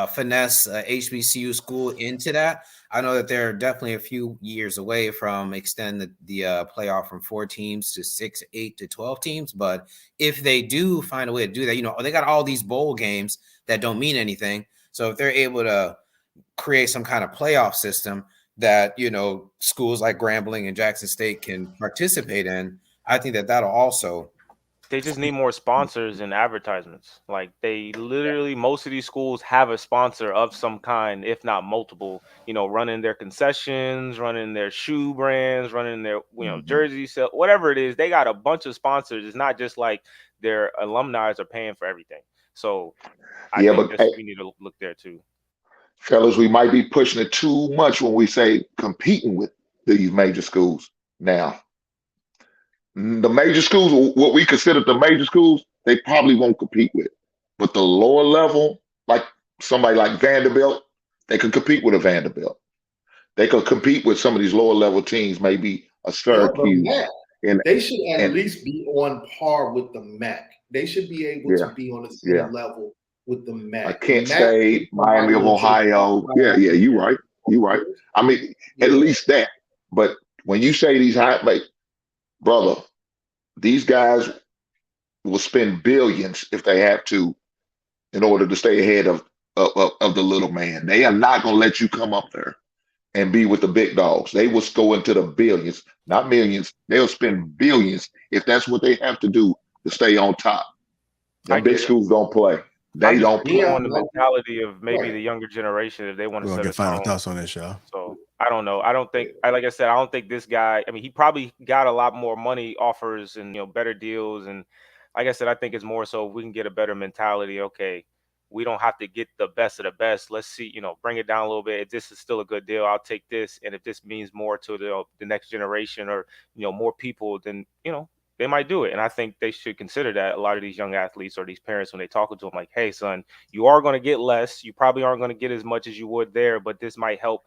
finesse HBCU school into that. I know that they're definitely a few years away from extend the playoff from 4 teams to 6, 8 to 12 teams. But if they do find a way to do that, they got all these bowl games that don't mean anything. So if they're able to create some kind of playoff system that, schools like Grambling and Jackson State can participate in, I think that that'll also. They just need more sponsors and advertisements. Like they literally, most of these schools have a sponsor of some kind, if not multiple, running their concessions, running their shoe brands, running their, jersey sale, whatever it is. They got a bunch of sponsors. It's not just like their alumni are paying for everything. So I think we need to look there too. Fellas, we might be pushing it too much when we say competing with these major schools now. The major schools, what we consider the major schools, they probably won't compete with. But the lower level, like somebody like Vanderbilt, they could compete with a Vanderbilt. They could compete with some of these lower level teams, maybe a Syracuse. They should at least be on par with the MAC. They should be able to be on the same level with the MAC. Like Kent State, Miami of Ohio. Yeah, you're right. You're right. I mean, at least that. But when you say these brother, these guys will spend billions if they have to in order to stay ahead of the little man. They are not going to let you come up there and be with the big dogs. They will go into the billions, not millions. They'll spend billions if that's what they have to do to stay on top. The big schools don't play. They don't play. On the mentality of maybe the younger generation if they want to set a final thoughts on this, y'all. So I don't know. I don't think, like I said, I don't think this guy. I mean, he probably got a lot more money offers and better deals. And like I said, I think it's more so if we can get a better mentality. Okay, we don't have to get the best of the best. Let's see, bring it down a little bit. If this is still a good deal, I'll take this. And if this means more to the next generation or more people, then they might do it. And I think they should consider that. A lot of these young athletes or these parents, when they talk to them, like, hey, son, you are going to get less. You probably aren't going to get as much as you would there, but this might help,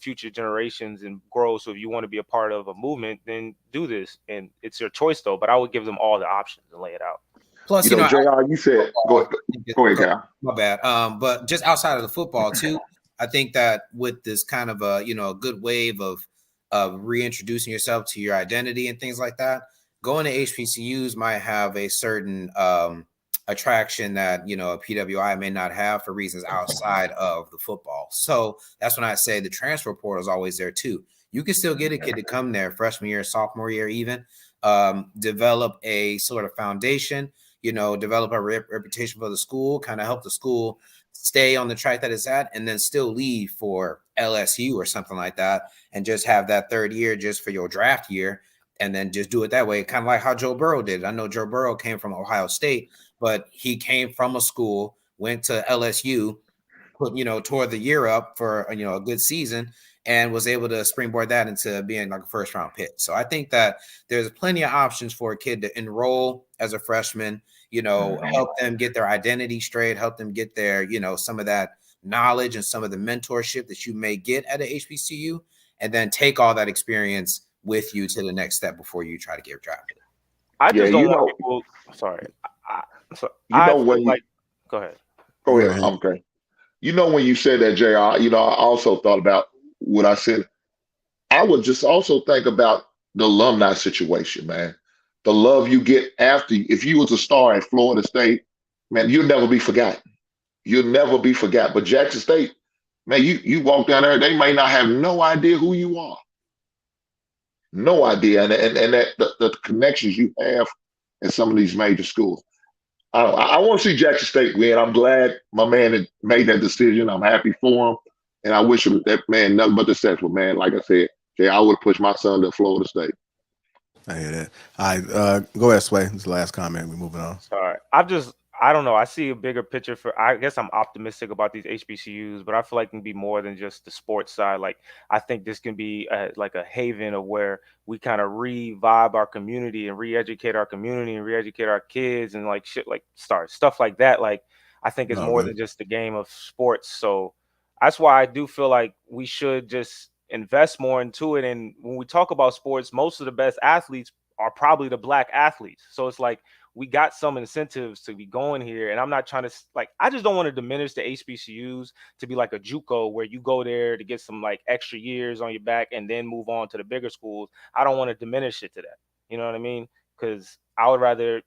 future generations and grow. So if you want to be a part of a movement, then do this. And it's your choice, though. But I would give them all the options and lay it out. Plus, JR, you said, go ahead, Kyle. My bad. But just outside of the football, too, I think that with this kind of a good wave of reintroducing yourself to your identity and things like that, going to HBCUs might have a certain attraction that, a PWI may not have for reasons outside of the football. So that's when I say the transfer portal is always there too. You can still get a kid to come there freshman year, sophomore year, even develop a sort of foundation, develop a reputation for the school, kind of help the school stay on the track that it's at, and then still leave for LSU or something like that, and just have that third year just for your draft year. And then just do it that way, kind of like how Joe Burrow did. I know Joe Burrow came from Ohio State, but he came from a school, went to LSU, tore the year up for a good season, and was able to springboard that into being like a first round pick. So I think that there's plenty of options for a kid to enroll as a freshman, help them get their identity straight, help them get their, some of that knowledge and some of the mentorship that you may get at a HBCU, and then take all that experience with you to the next step before you try to get drafted. I just don't want people. Sorry. Go ahead. Go ahead. Okay. When you said that, JR, I also thought about what I said. I would just also think about the alumni situation, man. The love you get after. If you was a star at Florida State, man, you'll never be forgotten. You'll never be forgotten. But Jackson State, man, you walk down there, they may not have no idea who you are. No idea, and that the connections you have at some of these major schools. I want to see Jackson State win. I'm glad my man had made that decision. I'm happy for him. And I wish him that man nothing but the successful, man. Like I said, Jay, I would have pushed my son to Florida State. I hear that. All right, go ahead, Sway. This is the last comment. We're moving on. All right. I don't know. I see a bigger picture I guess I'm optimistic about these HBCUs, but I feel like it can be more than just the sports side. Like, I think this can be like a haven of where we kind of revive our community and re-educate our community and re-educate our kids and like shit, like stuff like that. Like, I think it's more than just the game of sports. So that's why I do feel like we should just invest more into it. And when we talk about sports, most of the best athletes are probably the black athletes. So it's like, we got some incentives to be going here. And I'm not trying to I just don't want to diminish the HBCUs to be like a JUCO where you go there to get some like extra years on your back and then move on to the bigger schools. I don't want to diminish it to that. You know what I mean? Because I would rather,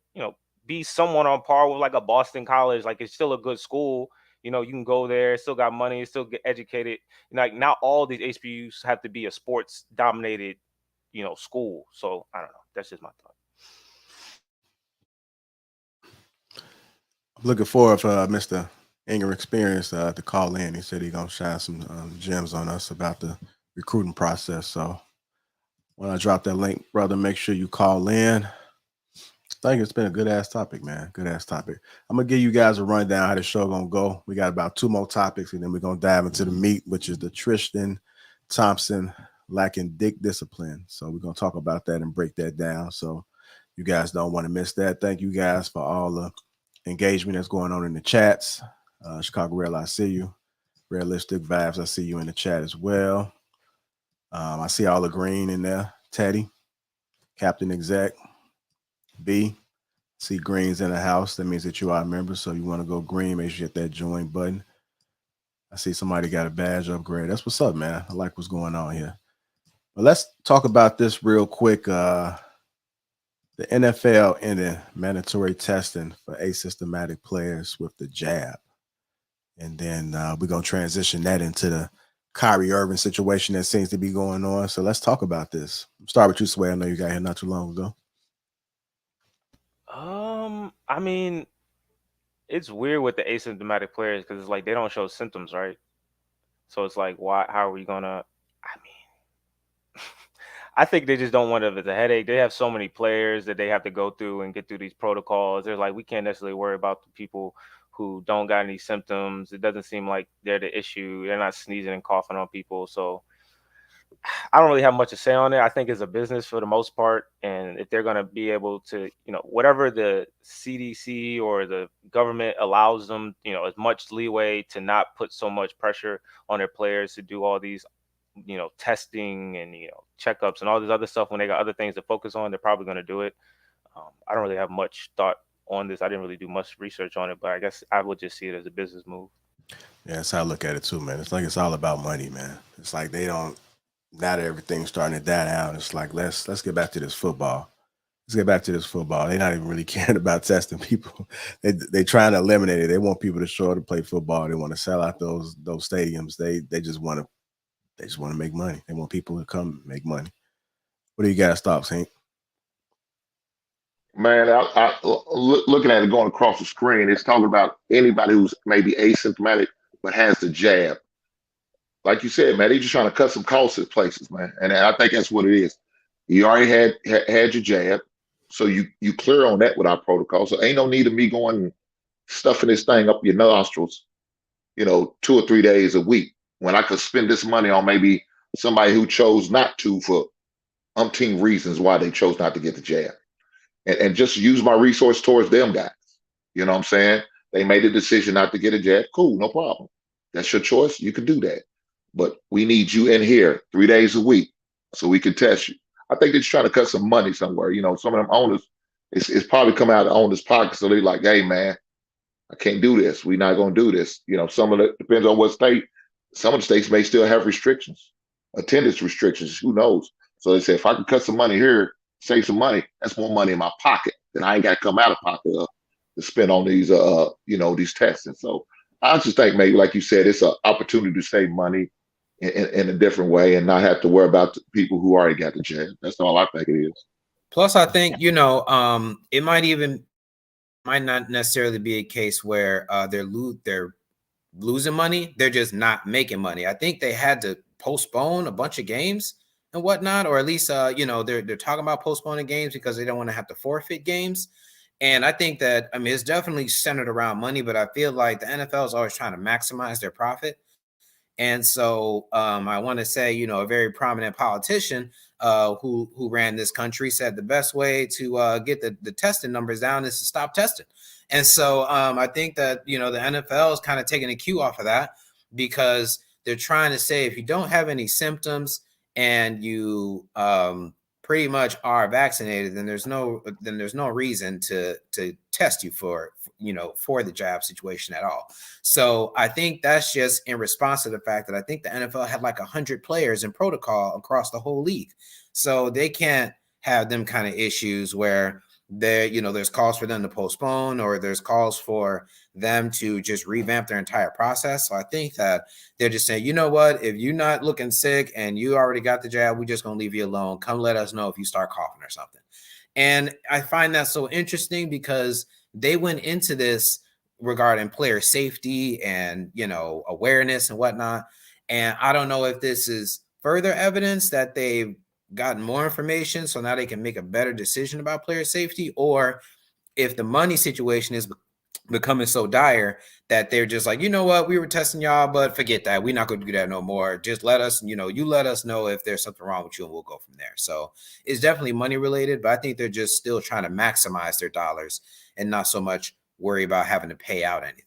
be someone on par with like a Boston College. Like, it's still a good school. You can go there, still got money, still get educated. Like, not all these HBCUs have to be a sports dominated, school. So I don't know. That's just my thought. Looking forward for Mr. Inger Experience to call in. He said he's going to shine some gems on us about the recruiting process. So when I drop that link, brother, make sure you call in. I think it's been a good-ass topic, man. Good-ass topic. I'm going to give you guys a rundown how the show going to go. We got about 2 more topics, and then we're going to dive into the meat, which is the Tristan Thompson lacking dick discipline. So we're going to talk about that and break that down. So you guys don't want to miss that. Thank you guys for all the engagement that's going on in the chats. Chicago Real, I see you. Realistic Vibes, I see you in the chat as well. I see all the green in there. Teddy, Captain Exec, B. See greens in the house. That means that you are a member. So you want to go green, make sure you hit that join button. I see somebody got a badge upgrade. That's what's up, man. I like what's going on here. But let's talk about this real quick. The NFL ended mandatory testing for asymptomatic players with the jab. And then we're going to transition that into the Kyrie Irving situation that seems to be going on. So let's talk about this. Start with you, Sway. I know you got here not too long ago. I mean, it's weird with the asymptomatic players because it's like they don't show symptoms, right? So it's like, why? How are we gonna? I mean, I think they just don't want it as a headache. They have so many players that they have to go through and get through these protocols. They're like, we can't necessarily worry about the people who don't got any symptoms. It doesn't seem like they're the issue. They're not sneezing and coughing on people. So I don't really have much to say on it. I think it's a business for the most part. And if they're going to be able to, whatever the CDC or the government allows them, as much leeway to not put so much pressure on their players to do all these, testing and, checkups and all this other stuff when they got other things to focus on, they're probably going to do it. I don't really have much thought on this. I didn't really do much research on it, but I guess I would just see it as a business move. Yeah, that's how I look at it too, man. It's like it's all about money, man. It's like now that everything's starting to die out, it's like let's get back to this football. Let's get back to this football. They're not even really caring about testing people. They trying to eliminate it. They want people to show up to play football. They want to sell out those stadiums. They just want to make money. They want people to come make money. What do you guys thoughts, Hank? Man, looking at it going across the screen, it's talking about anybody who's maybe asymptomatic but has the jab. Like you said, man, they're just trying to cut some costs at places, man. And I think that's what it is. You already had your jab, so you clear on that with our protocol. So ain't no need of me going and stuffing this thing up your nostrils, 2 or 3 days a week when I could spend this money on maybe somebody who chose not to for umpteen reasons why they chose not to get the jab. And just use my resource towards them guys. You know what I'm saying? They made a decision not to get a jab. Cool, no problem. That's your choice. You can do that. But we need you in here 3 days a week so we can test you. I think they're just trying to cut some money somewhere. Some of them owners, it's probably come out of the owners' pockets. So they're like, hey, man, I can't do this. We're not going to do this. Some of it depends on what state. Some of the states may still have restrictions, attendance restrictions. Who knows? So they say, if I can cut some money here, save some money, that's more money in my pocket than I ain't got to come out of pocket to spend on these, these tests. And so I just think maybe, like you said, it's an opportunity to save money in a different way and not have to worry about the people who already got the jab. That's all I think it is. Plus, I think, it might not necessarily be a case where they're losing money. They're just not making money. I think they had to postpone a bunch of games and whatnot, or at least, you know, they're talking about postponing games because they don't want to have to forfeit games. And I think that, I mean, it's definitely centered around money, but I feel like the NFL is always trying to maximize their profit. And so I want to say, you know, a very prominent politician who ran this country said the best way to get the testing numbers down is to stop testing. And so I think that, you know, the NFL is kind of taking a cue off of that, because they're trying to say if you don't have any symptoms and you pretty much are vaccinated, then there's no reason to test you for, you know, for the jab situation at all. So I think that's just in response to the fact that I think the NFL had like 100 players in protocol across the whole league. So they can't have them kind of issues where there, you know, there's calls for them to postpone, or there's calls for them to just revamp their entire process. So I think that they're just saying, you know what, if you're not looking sick and you already got the jab, we're just going to leave you alone. Come let us know if you start coughing or something. And I find that so interesting because they went into this regarding player safety and, you know, awareness and whatnot. And I don't know if this is further evidence that they've gotten more information so now they can make a better decision about player safety, or if the money situation is becoming so dire that they're just like, you know what, we were testing y'all, but forget that. We're not going to do that no more. Just let us, you know, you let us know if there's something wrong with you and we'll go from there. So it's definitely money related, but I think they're just still trying to maximize their dollars and not so much worry about having to pay out anything.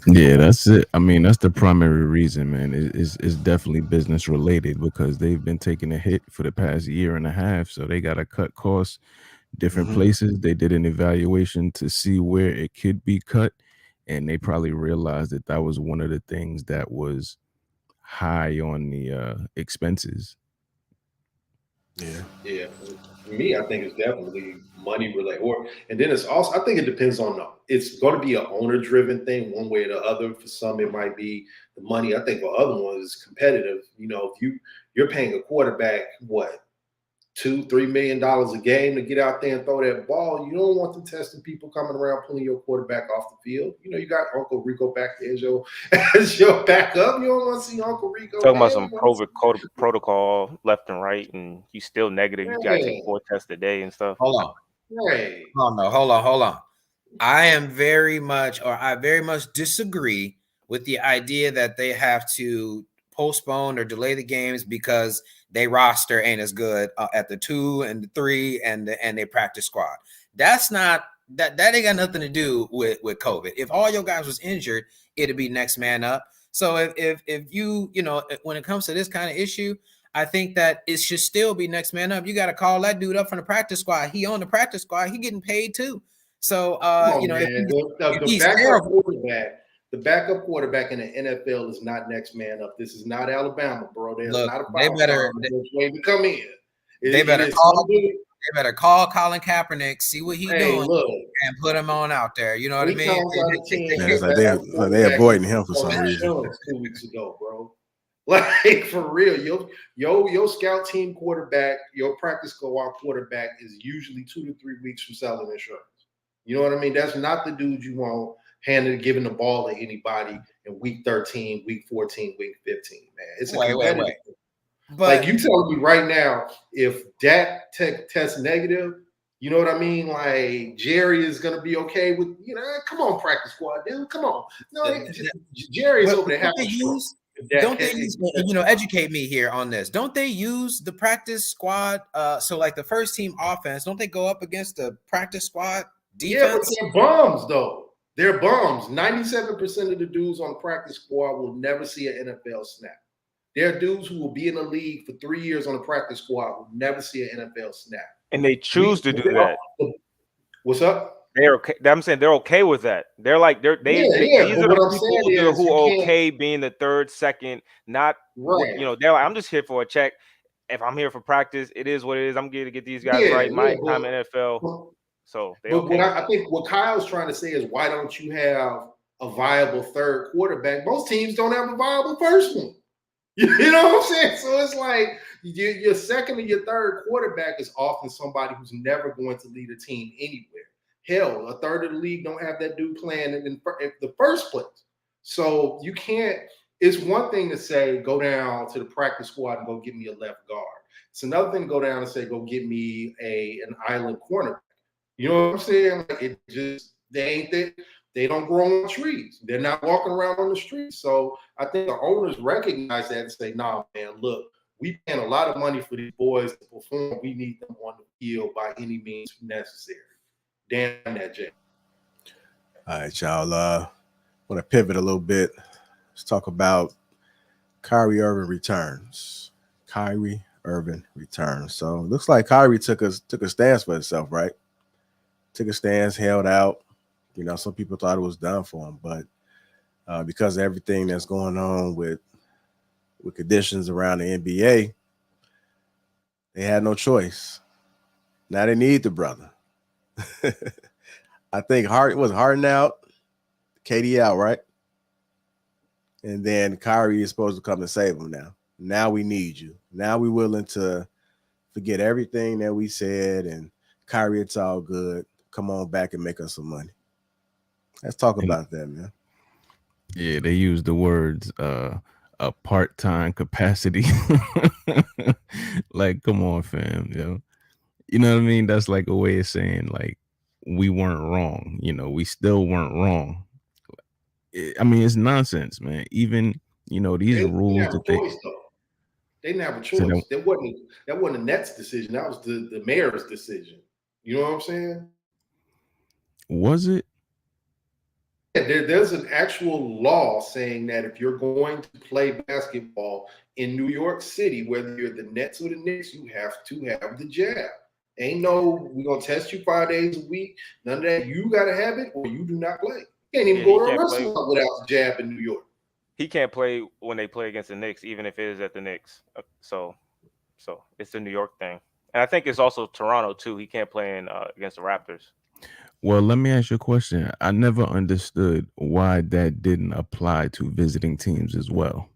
Yeah, that's it. I mean, that's the primary reason, man. It's definitely business related because they've been taking a hit for the past year and a half. So they got to cut costs different places. They did an evaluation to see where it could be cut. And they probably realized that that was one of the things that was high on the expenses. Yeah. For me, I think it's definitely money related. And then it's also, I think it depends on it's going to be an owner driven thing one way or the other. For some, it might be the money. I think for other ones, it's competitive. You know, if you're paying a quarterback, what, $2-3 million a game to get out there and throw that ball, you don't want them testing people coming around pulling your quarterback off the field. You know, you got Uncle Rico back there as your backup. You don't want to see Uncle Rico. Talking about some COVID protocol left and right, and you still negative. You gotta take 4 tests a day and stuff. Hold on. Hold on. I very much disagree with the idea that they have to postpone or delay the games because they roster ain't as good at the 2 and the 3 and they practice squad. That's not that ain't got nothing to do with COVID. If all your guys was injured, it'd be next man up. So if you know, when it comes to this kind of issue, I think that it should still be next man up. You got to call that dude up from the practice squad. He on the practice squad. He getting paid too. So you know, the backup quarterback in the NFL is not next man up. This is not Alabama, bro. There's not a problem. They come in. They better call Colin Kaepernick, see what he's doing, and put him on out there. You know what I mean? It's like they're avoiding him for some reason. 2 weeks ago, bro. Like for real, your scout team quarterback, your practice squad quarterback is usually 2 to 3 weeks from selling insurance. You know what I mean? That's not the dude you want giving the ball to anybody in week 13, week 14, week 15, man. It's a competitive. But like you telling me right now, if Dak tests negative, you know what I mean? Like Jerry is gonna be okay with, you know, come on, practice squad, dude. Come on. No, Jerry's over there having don't they use, you know, educate me here on this. Don't they use the practice squad? So like the first team offense, don't they go up against the practice squad defense? Yeah, but they're bums though. They're bums. 97% of the dudes on the practice squad will never see an NFL snap. There are dudes who will be in the league for 3 years on the practice squad will never see an NFL snap. And they choose to do that. What's up? They're okay. I'm saying they're okay with that. They're like these are the people who are okay being the third, second, not you know, they're like, I'm just here for a check. If I'm here for practice, it is what it is. I'm here to get these guys right. My time in NFL. So I think what Kyle's trying to say is, why don't you have a viable third quarterback? Most teams don't have a viable first one. You know what I'm saying? So it's like your second and your third quarterback is often somebody who's never going to lead a team anywhere. Hell, a third of the league don't have that dude playing in the first place. So you can't. It's one thing to say, go down to the practice squad and go get me a left guard. It's another thing to go down and say, go get me an island cornerback. You know what I'm saying? Like, it just, they ain't that. They don't grow on trees. They're not walking around on the streets. So I think the owners recognize that and say, nah, man, look, we paying a lot of money for these boys to perform. We need them on the field by any means necessary. Damn that, Jay. All right, y'all. Want to pivot a little bit. Let's talk about Kyrie Irving returns. Kyrie Irving returns. So it looks like Kyrie took a stance for himself, right? Took a stance, held out. You know, some people thought it was done for him, but because of everything that's going on with conditions around the NBA, they had no choice. Now they need the brother. I think Harden out, KD out, right? And then Kyrie is supposed to come and save him now. Now we need you. Now we're willing to forget everything that we said, and Kyrie, it's all good. Come on back and make us some money. Let's talk about that, man. Yeah, they use the words a part-time capacity. Like, come on, fam, yo. You know what I mean? That's like a way of saying, like, we weren't wrong. You know, we still weren't wrong. I mean, it's nonsense, man. Even, you know, these rules that they didn't have a choice. That wasn't the Nets' decision. That was the mayor's decision. You know what I'm saying? Was it? There's an actual law saying that if you're going to play basketball in New York City, whether you're the Nets or the Knicks, you have to have the jab. Ain't no, we're going to test you 5 days a week. None of that. You got to have it or you do not play. You can't even go to a restaurant without the jab in New York. He can't play when they play against the Knicks, even if it is at the Knicks. So it's a New York thing. And I think it's also Toronto, too. He can't play against the Raptors. Well, let me ask you a question. I never understood why that didn't apply to visiting teams as well.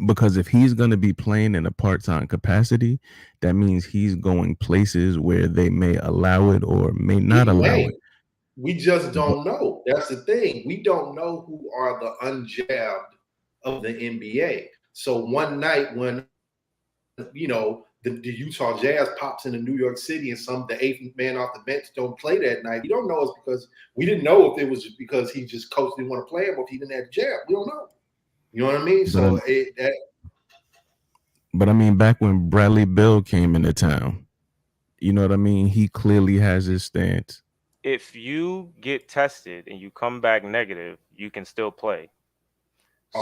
Because if he's going to be playing in a part-time capacity, that means he's going places where they may allow it or may not allow it. We just don't know. That's the thing. We don't know who are the unjabbed of the NBA. So one night when, you know, the Utah Jazz pops into New York City and the eighth man off the bench don't play that night, we don't know it's because we didn't know if it was because he just coach didn't want to play him or if he didn't have jab. We don't know. You know what I mean? But I mean, back when Bradley Beal came into town, you know what I mean? He clearly has his stance. If you get tested and you come back negative, you can still play.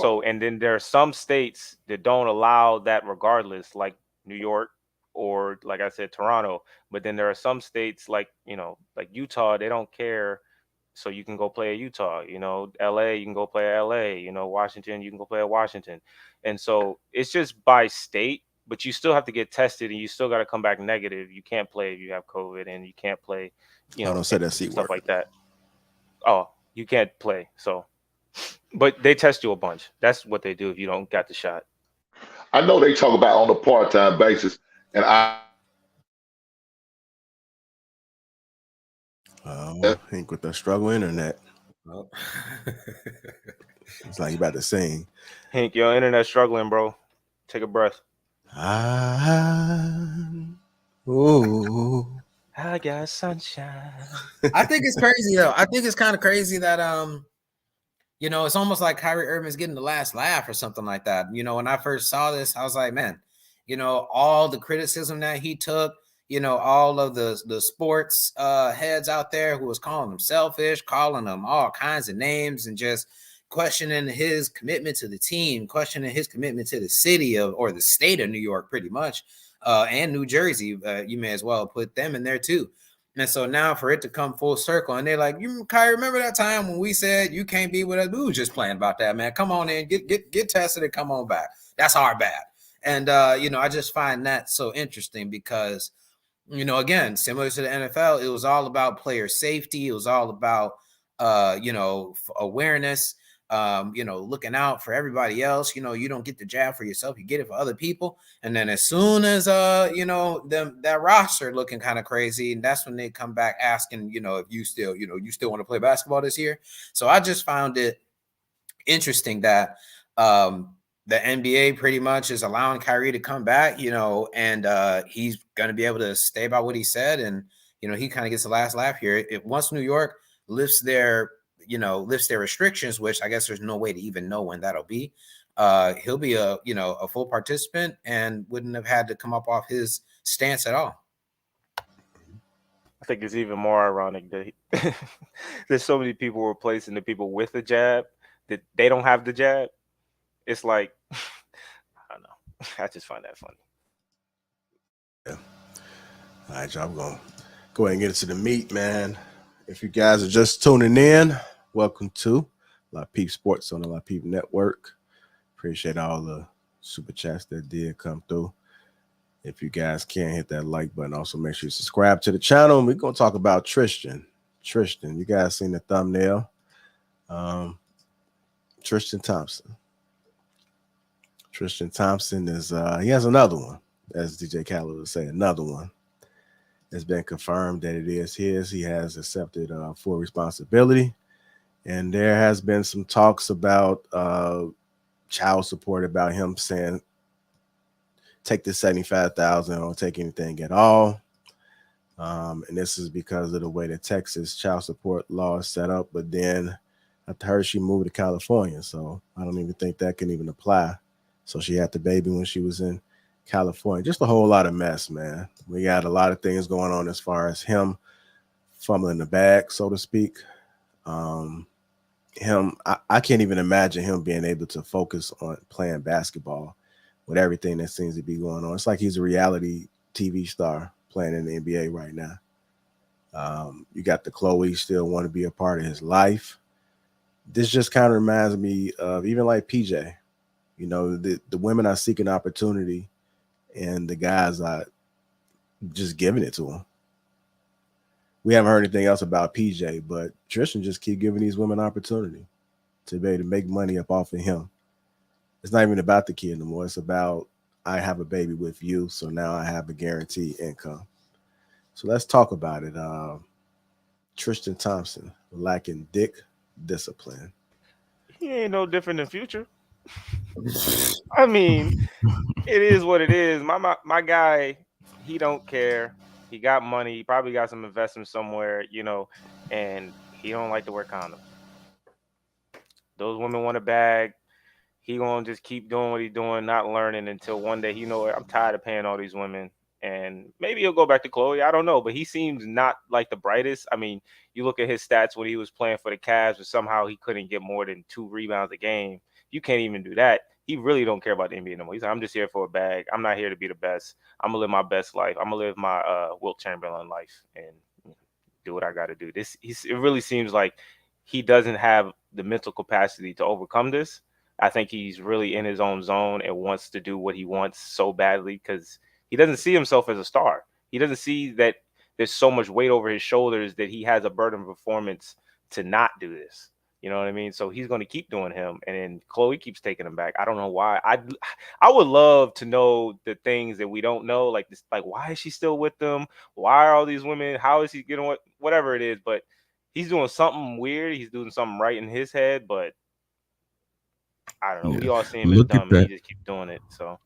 So, and then there are some states that don't allow that regardless, like New York or, like I said, Toronto. But then there are some states like, you know, like Utah, they don't care. So you can go play at Utah, you know, LA, you can go play at LA, you know, Washington, you can go play at Washington. And so it's just by state, but you still have to get tested and you still got to come back negative. You can't play if you have COVID and you can't play, you know, don't say that stuff like that. Oh, you can't play. So, but they test you a bunch. That's what they do if you don't got the shot. I know they talk about on a part-time basis, and I think with the struggle internet. It's like you about to sing. Hank, your internet struggling, bro. Take a breath. I got sunshine. I think it's crazy though. I think it's kind of crazy that you know, it's almost like Kyrie Irving is getting the last laugh or something like that. You know, when I first saw this, I was like, man, you know, all the criticism that he took, you know, all of the sports heads out there who was calling him selfish, calling him all kinds of names and just questioning his commitment to the team, questioning his commitment to the city or the state of New York, pretty much, and New Jersey. You may as well put them in there too. And so now for it to come full circle, and they're like, Kyrie, remember that time when we said you can't be with us? We were just playing about that, man. Come on in, get tested and come on back. That's our bad. And you know, I just find that so interesting because, you know, again, similar to the NFL, it was all about player safety. It was all about you know, awareness. looking out for everybody else. You don't get the jab for yourself, you get it for other people. And then as soon as that roster looking kind of crazy, and that's when they come back asking, if you still want to play basketball this year. So I just found it interesting that the NBA pretty much is allowing Kyrie to come back, and he's going to be able to stay by what he said. And, he kind of gets the last laugh here. If once New York lifts their restrictions, which I guess there's no way to even know when that'll be, he'll be a full participant and wouldn't have had to come up off his stance at all. I think it's even more ironic that there's so many people replacing the people with the jab that they don't have the jab. It's like, I don't know. I just find that funny. Yeah. All right, y'all. I'm going to go ahead and get into the meat, man. If you guys are just tuning in, welcome to Lapeef Sports on the Lapeef Network. Appreciate all the super chats that did come through. If you guys can, hit that like button. Also, make sure you subscribe to the channel. We're going to talk about Tristan. You guys seen the thumbnail. Tristan Thompson. Tristan Thompson is he has another one, as DJ Khaled would say, another one. It's been confirmed that it is his. He has accepted full responsibility, and there has been some talks about child support, about him saying, "Take the $75,000, don't take anything at all." And this is because of the way the Texas child support law is set up. But then I heard she moved to California, so I don't even think that can even apply. So she had the baby when she was in California. Just a whole lot of mess, man. We got a lot of things going on as far as him fumbling the bag, so to speak. I can't even imagine him being able to focus on playing basketball with everything that seems to be going on. It's like he's a reality TV star playing in the NBA right now. You got the Chloe still want to be a part of his life. This just kind of reminds me of even like PJ. The women are seeking opportunity, and the guys are just giving it to them. We haven't heard anything else about PJ, but Tristan just keep giving these women opportunity to be able to make money up off of him. It's not even about the kid anymore. It's about, I have a baby with you, so now I have a guaranteed income. So let's talk about it. Tristan Thompson lacking dick discipline. He ain't no different than Future. I mean, it is what it is. My guy, he don't care. He got money. He probably got some investment somewhere, and he don't like to wear condoms. Those women want a bag. He gonna just keep doing what he's doing, not learning until one day I'm tired of paying all these women, and maybe he'll go back to Chloe. I don't know, but he seems not like the brightest. I mean, you look at his stats when he was playing for the Cavs, but somehow he couldn't get more than 2 rebounds a game. You can't even do that. He really don't care about the NBA no more. He's like, I'm just here for a bag. I'm not here to be the best. I'm gonna live my best life. I'm gonna live my Wilt Chamberlain life and do what I got to do. It really seems like he doesn't have the mental capacity to overcome this. I think he's really in his own zone and wants to do what he wants so badly because he doesn't see himself as a star. He doesn't see that there's so much weight over his shoulders that he has a burden of performance to not do this. You know what I mean? So he's going to keep doing him. And then Chloe keeps taking him back. I don't know why. I would love to know the things that we don't know. Like this, like why is she still with them? Why are all these women? How is he getting whatever it is? But he's doing something weird. He's doing something right in his head. But I don't know. We all see him as dumb, and he just keeps doing it. So,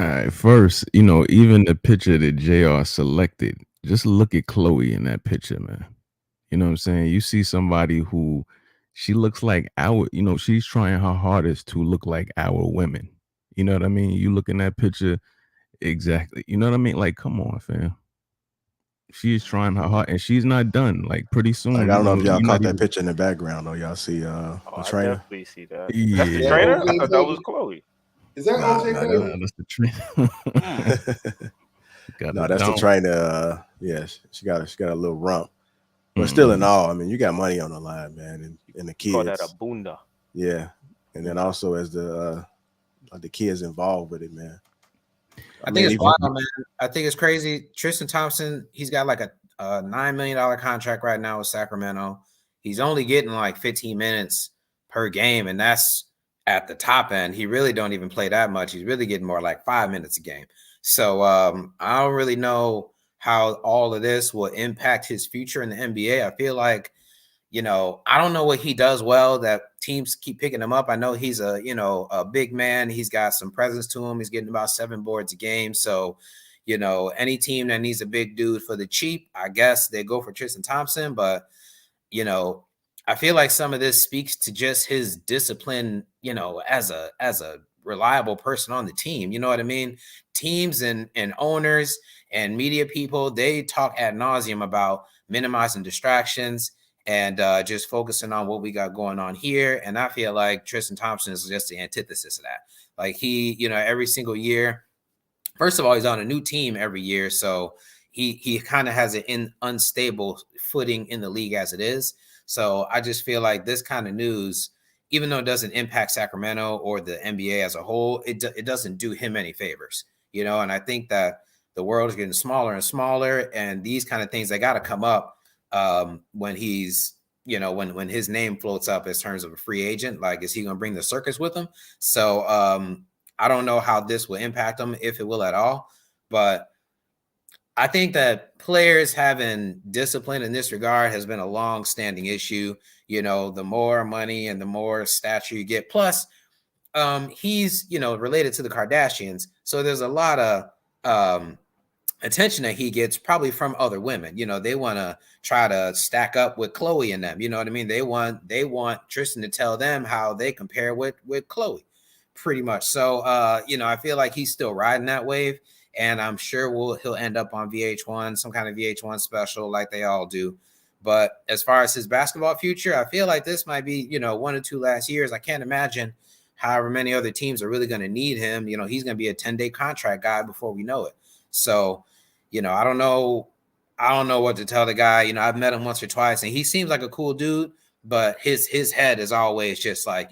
all right. First, even the picture that JR selected, just look at Chloe in that picture, man. You know what I'm saying? You see somebody who she looks like she's trying her hardest to look like our women. You know what I mean? You look in that picture, exactly. You know what I mean? Like, come on, fam. She is trying her hard, and she's not done. Like, pretty soon. Like, I don't know if y'all caught that picture in the background, though. Y'all see the trainer? I definitely see that. Yeah. That's the trainer? I thought that was Chloe. Is that OJ Davis? That's the trainer. No, that's the trainer. Yeah, she got a little rump. But still in all, I mean, you got money on the line, man, and the kids. Call that a bunda. Yeah, and then also as the kids involved with it, man. I think it's wild, man. I think it's crazy. Tristan Thompson, he's got like a $9 million contract right now with Sacramento. He's only getting like 15 minutes per game, and that's at the top end. He really don't even play that much. He's really getting more like 5 minutes a game. So I don't really know how all of this will impact his future in the NBA. I feel like, I don't know what he does well that teams keep picking him up. I know he's a big man. He's got some presence to him. He's getting about 7 boards a game. So, any team that needs a big dude for the cheap, I guess they go for Tristan Thompson. But, I feel like some of this speaks to just his discipline, as a reliable person on the team. You know what I mean? Teams and owners and media people, they talk ad nauseum about minimizing distractions and just focusing on what we got going on here. And I feel like Tristan Thompson is just the antithesis of that. Like he, every single year, first of all, he's on a new team every year. So he kind of has an unstable footing in the league as it is. So I just feel like this kind of news, even though it doesn't impact Sacramento or the NBA as a whole, it doesn't do him any favors, and I think that the world is getting smaller and smaller, and these kind of things, they got to come up when he's, when his name floats up in terms of a free agent. Like, is he going to bring the circus with him? So I don't know how this will impact him, if it will at all, but I think that players having discipline in this regard has been a long-standing issue. The more money and the more stature you get. Plus, he's, related to the Kardashians. So there's a lot of attention that he gets probably from other women. They want to try to stack up with Khloe and them. You know what I mean? They want Tristan to tell them how they compare with Khloe, pretty much. So, I feel like he's still riding that wave. And I'm sure he'll end up on VH1, some kind of VH1 special like they all do. But as far as his basketball future, I feel like this might be, 1 or 2 last years. I can't imagine however many other teams are really going to need him. He's going to be a 10-day contract guy before we know it. So, I don't know what to tell the guy. I've met him once or twice, and he seems like a cool dude, but his head is always just like,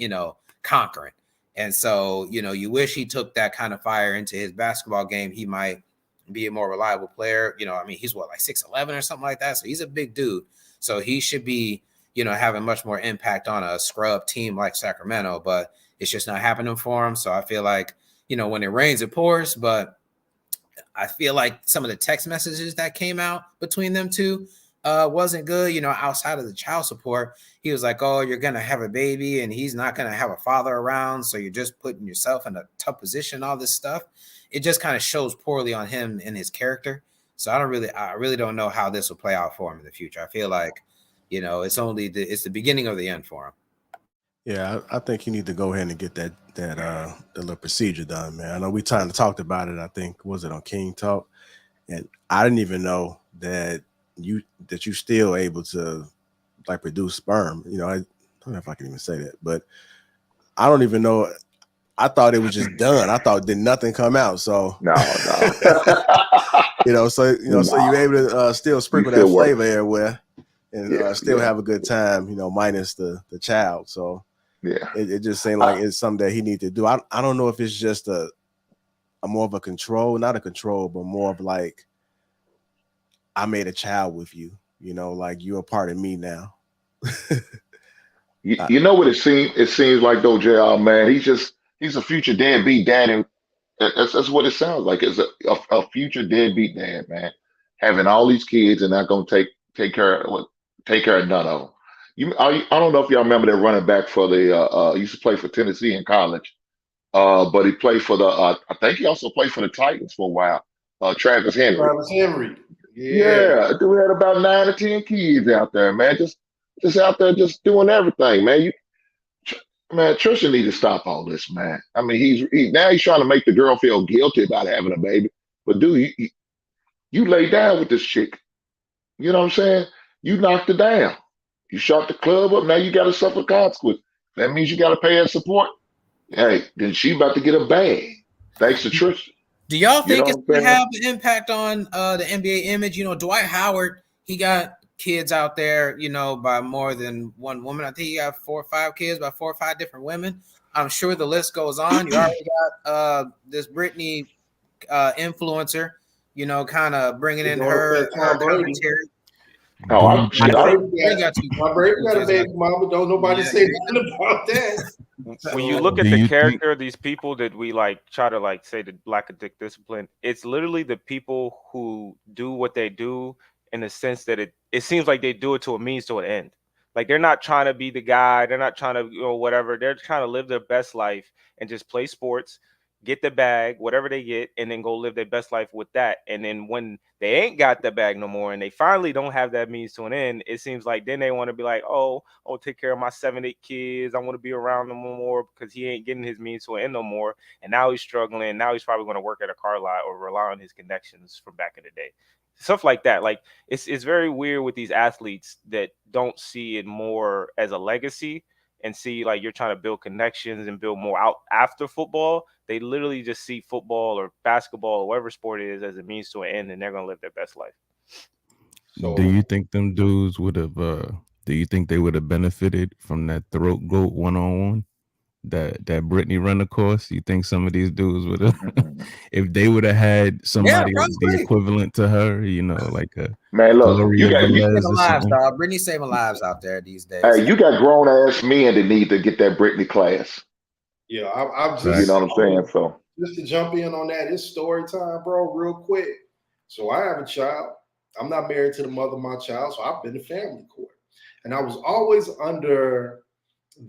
conquering. And so, you wish he took that kind of fire into his basketball game. He might be a more reliable player. He's like 6'11" or something like that. So he's a big dude. So he should be, having much more impact on a scrub team like Sacramento, but it's just not happening for him. So I feel like, when it rains, it pours. But I feel like some of the text messages that came out between them two wasn't good. Outside of the child support, he was like, oh, you're going to have a baby and he's not going to have a father around. So you're just putting yourself in a tough position, all this stuff. It just kind of shows poorly on him and his character. So I really don't know how this will play out for him in the future. I feel like, it's the beginning of the end for him. Yeah, I think you need to go ahead and get that the little procedure done, man. I know we kind of talked about it. I think, was it on King Talk? And I didn't even know that you still able to like produce sperm. I don't know if I can even say that, but I don't even know. I thought it was just done. I thought did nothing come out. So No. so you're able to still sprinkle that flavor everywhere and still have a good time. Minus the child. So yeah, it just seemed like it's something that he need to do. I don't know if it's just a more of a control, not a control, but more of like, I made a child with you, like you're a part of me now. you know what it seems? It seems like though, JR, man, he's a future deadbeat dad, and that's what it sounds like. It's a future deadbeat dad, man, having all these kids and not gonna take care of none of them. I don't know if y'all remember that running back for the used to play for Tennessee in college, but he played for the I think he also played for the Titans for a while. Travis Henry. Travis Henry. Yeah, dude had about 9 or 10 kids out there, man. Just out there, just doing everything, man. Tristan need to stop all this, man. He's trying to make the girl feel guilty about having a baby, but dude, you lay down with this chick. You know what I'm saying? You knocked her down. You shot the club up. Now you got to suffer consequences. That means you got to pay her support. Hey, then she about to get a bag, thanks to Tristan. Do y'all think it's going to have an impact on the NBA image? Dwight Howard, he got kids out there, by more than one woman. I think he got 4 or 5 kids by 4 or 5 different women. I'm sure the list goes on. You already got this Britney influencer, kind of bringing in her commentary. Oh, Do you shit, My think- baby got a baby mama. Don't nobody say nothing about that. When you So, look at Do the you character of these people that we like try to like say the lack of discipline, it's literally the people who do what they do in the sense that it seems like they do it to a means to an end. Like they're not trying to be the guy, they're not trying to whatever. They're trying to live their best life and just play sports, get the bag, whatever they get, and then go live their best life with that. And then when they ain't got the bag no more and they finally don't have that means to an end, it seems like then they want to be like, oh, take care of my 7-8 kids. I want to be around them more because he ain't getting his means to an end no more. And now he's struggling. Now he's probably going to work at a car lot or rely on his connections from back in the day. Stuff like that. Like it's very weird with these athletes that don't see it more as a legacy and see like you're trying to build connections and build more out after football. They literally just see football or basketball or whatever sport it is as a means to an end, and they're going to live their best life. so do you think them dudes would have? Do you think they would have benefited from that throat goat 1-on-1? That Brittany run the course? You think some of these dudes would have, if they would have had somebody the probably. equivalent to her, like a man, look, Gloria you Velez Saving or lives, something? dog. Brittany's saving lives out there these days. hey, you got grown ass men that need to get that Brittany class. yeah, I'm just You know what I'm saying? So just to jump in on that, it's story time, bro, real quick. So I have a child. I'm not married to the mother of my child, so I've been to family court. And I was always under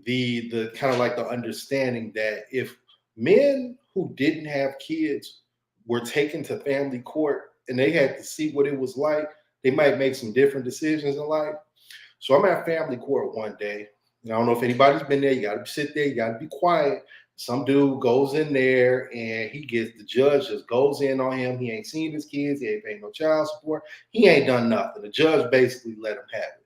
the kind of like the understanding that if men who didn't have kids were taken to family court and they had to see what it was like, they might make some different decisions in life. So I'm at family court one day. And I don't know if anybody's been there. You got to sit there. You got to be quiet. Some dude goes in there and the judge just goes in on him. He ain't seen his kids. He ain't paying no child support. He ain't done nothing. The judge basically let him have it.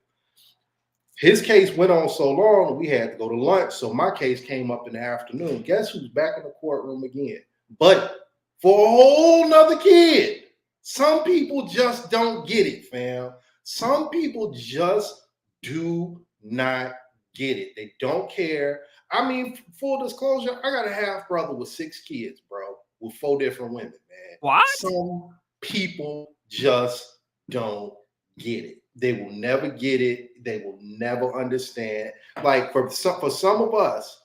His case went on so long, we had to go to lunch. So my case came up in the afternoon. Guess who's back in the courtroom again? But for a whole nother kid. Some people just don't get it, fam. Some people just do not get it. They don't care. I mean, full disclosure, I got a half brother with 6 kids, bro, with 4 different women, man. What? Some people just don't get it. They will never get it. They will never understand. Like for some of us,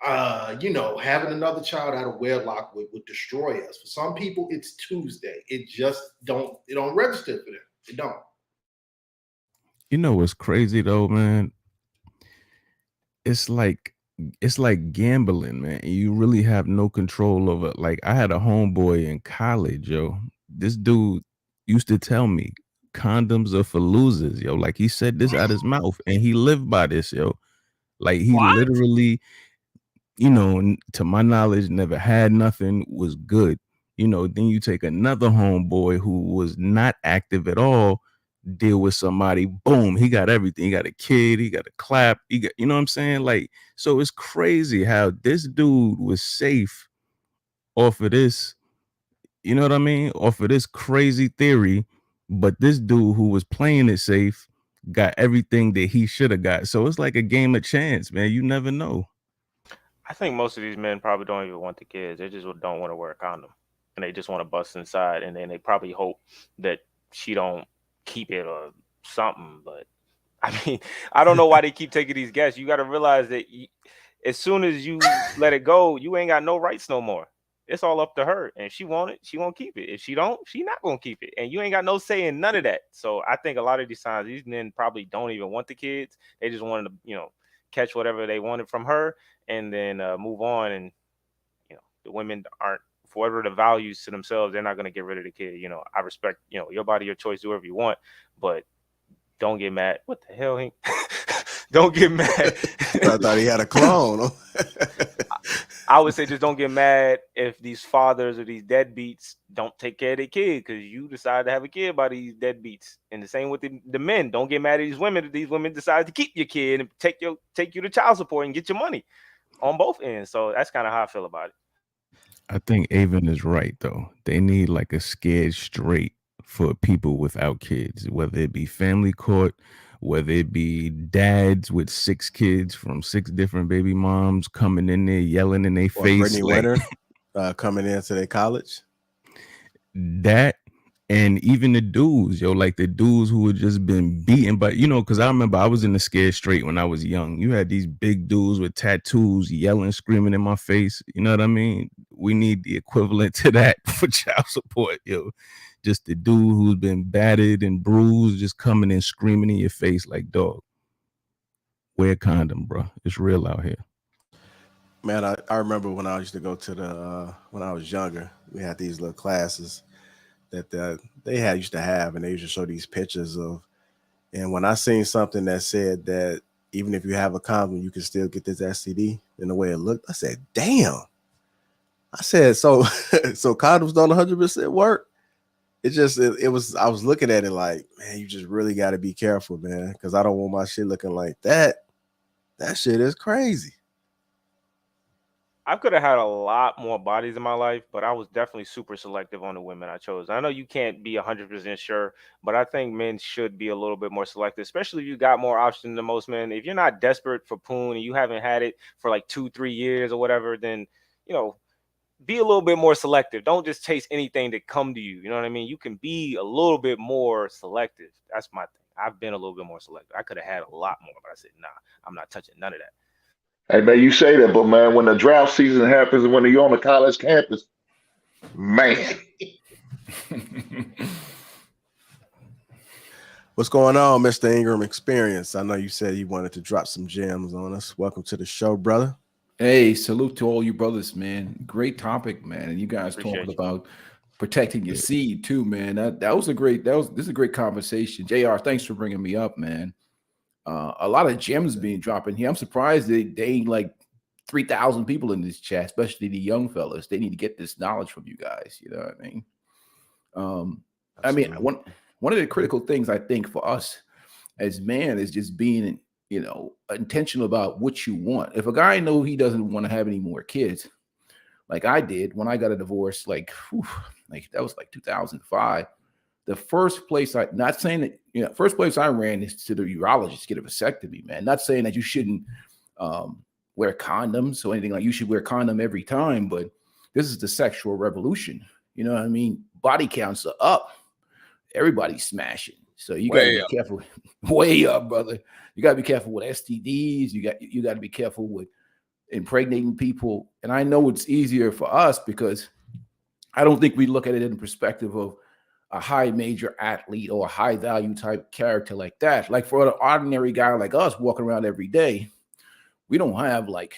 having another child out of wedlock would destroy us. For some people, it's Tuesday. It don't register for them. It don't. You know what's crazy though, man? It's like gambling, man. You really have no control over. Like I had a homeboy in college, yo. This dude used to tell me condoms are for losers, yo. Like he said this out his mouth, and he lived by this, yo. Like he What? literally, to my knowledge, never had nothing, was good. Then you take another homeboy who was not active at all, deal with somebody, boom, he got everything. He got a kid, he got a clap, he got, you know what I'm saying? Like, so it's crazy how this dude was safe off of this, you know what I mean? Off of this crazy theory, but this dude who was playing it safe got everything that he should have got. So it's like a game of chance, man. You never know. I think most of these men probably don't even want the kids. They just don't want to wear a condom, and they just want to bust inside, and then they probably hope that she don't keep it or something. But I mean, I don't know why they keep taking these guests. You got to realize that as soon as you let it go, you ain't got no rights no more. It's all up to her, and if she want it, she won't keep it. If she don't, she not gonna keep it, and you ain't got no say in none of that. So I think a lot of these times, these men probably don't even want the kids. They just wanted to, catch whatever they wanted from her, and then move on. And the women aren't, for whatever the values to themselves, they're not gonna get rid of the kid. I respect, your body, your choice, do whatever you want, but don't get mad. What the hell, Hank? Don't get mad. I thought he had a clone. I would say just don't get mad if these fathers or these deadbeats don't take care of their kid because you decide to have a kid by these deadbeats. And the same with the men. Don't get mad at these women if these women decide to keep your kid and take you to child support and get your money on both ends. So that's kind of how I feel about it. I think Avon is right, though. They need like a scared straight for people without kids, whether it be family court, whether it be dads with 6 kids from 6 different baby moms coming in there yelling in their face. Brittany Winter coming into their college. That, And even the dudes, yo, like the dudes who had just been beaten by, you know, because I remember I was in the Scared Straight when I was young. You had these big dudes with tattoos yelling, screaming in my face. You know what I mean? We need the equivalent to that for child support, yo. Just the dude who's been battered and bruised, just coming in screaming in your face like, dog, wear a condom, bro. It's real out here. Man, I remember when I used to go to the when I was younger, we had these little classes that they used to have, and they used to show these pictures of. And when I seen something that said that even if you have a condom, you can still get this STD, in the way it looked, I said, "Damn!" I said, "So, so condoms don't 100% work." It just it was. I was looking at it like, man, you just really got to be careful, man, because I don't want my shit looking like that. That shit is crazy. I could have had a lot more bodies in my life, but I was definitely super selective on the women I chose. I know you can't be 100% sure, but I think men should be a little bit more selective, especially if you got more options than most men. If you're not desperate for poon and you haven't had it for like 2-3 years or whatever, then, you know, be a little bit more selective. Don't just chase anything that come to you. You know what I mean? You can be a little bit more selective. That's my thing. I've been a little bit more selective. I could have had a lot more, but I said, nah, I'm not touching none of that. Hey man, you say that, but man, when the draft season happens and when you're on the college campus, man. What's going on, Mr. Ingram Experience? I know you said you wanted to drop some gems on us. Welcome to the show, brother. Hey, salute to all you brothers, man. Great topic, man. And you guys Appreciate talking you. about protecting your seed too, man. This is a great conversation. JR, thanks for bringing me up, man. A lot of gems being dropped in here. I'm surprised they ain't like 3,000 people in this chat, especially the young fellas. They need to get this knowledge from you guys. You know what I mean? One of the critical things I think for us as man is just being, you know, intentional about what you want. If a guy know he doesn't want to have any more kids, like I did when I got a divorce, like that was like 2005. The first place first place I ran is to the urologist to get a vasectomy, man. Not saying that you shouldn't wear condoms or anything, like you should wear a condom every time, but this is the sexual revolution. You know what I mean? Body counts are up. Everybody's smashing. So you got to be careful. Way up, brother. You got to be careful with STDs. You got to be careful with impregnating people. And I know it's easier for us because I don't think we look at it in the perspective of a high major athlete or a high value type character like that. Like for an ordinary guy like us walking around every day, we don't have like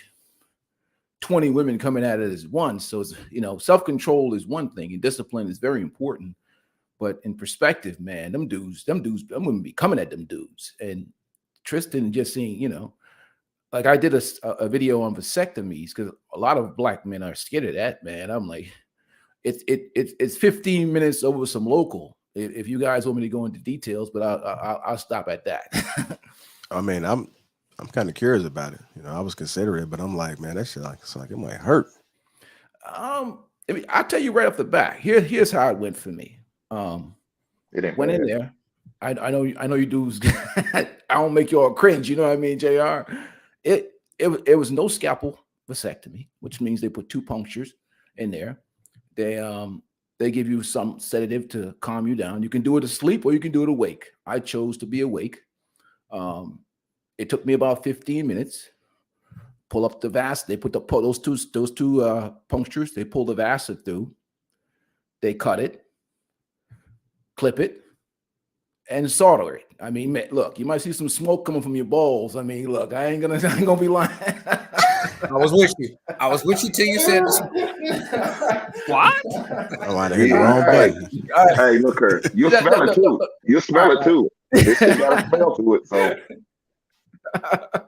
20 women coming at it as one. So it's, you know, self-control is one thing and discipline is very important. But in perspective, man, them dudes, I'm gonna be coming at them dudes. And Tristan just seeing, you know, like I did a video on vasectomies because a lot of black men are scared of that, man. I'm like, it's 15 minutes over some local. If you guys want me to go into details, but I'll stop at that. I mean, I'm kind of curious about it. You know, I was considering it, but I'm like, man, that shit it's like it might hurt. I mean, I'll tell you right off the bat. Here's how it went for me. Went in there. I know you dudes. I don't make you all cringe. You know what I mean, JR? It was no scalpel vasectomy, which means they put 2 punctures in there. They give you some sedative to calm you down. You can do it asleep or you can do it awake. I chose to be awake. It took me about 15 minutes. Pull up the vas. They put those two punctures. They pull the vasa through. They cut it, clip it, and solder it. I mean, look, you might see some smoke coming from your balls. I mean, look, I ain't gonna be lying. I was with you till you said this. What? Oh, I hit the wrong button. Hey, look here. You smell it too. You smell it too. This thing got a smell to it. So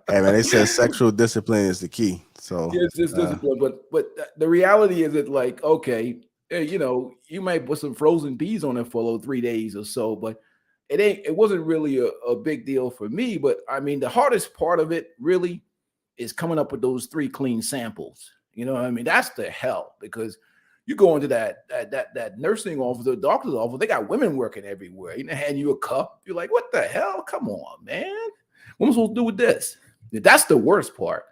Hey man, they said sexual discipline is the key. So it's discipline, but the reality is that, like, okay, you know, you might put some frozen peas on it for 3 days or so, but it wasn't really a big deal for me. But I mean, the hardest part of it really is coming up with those 3 clean samples. You know what I mean? That's the hell, because you go into that nursing office, the doctor's office, they got women working everywhere. You know, hand you a cup, you're like, what the hell? Come on, man. What am I supposed to do with this? That's the worst part.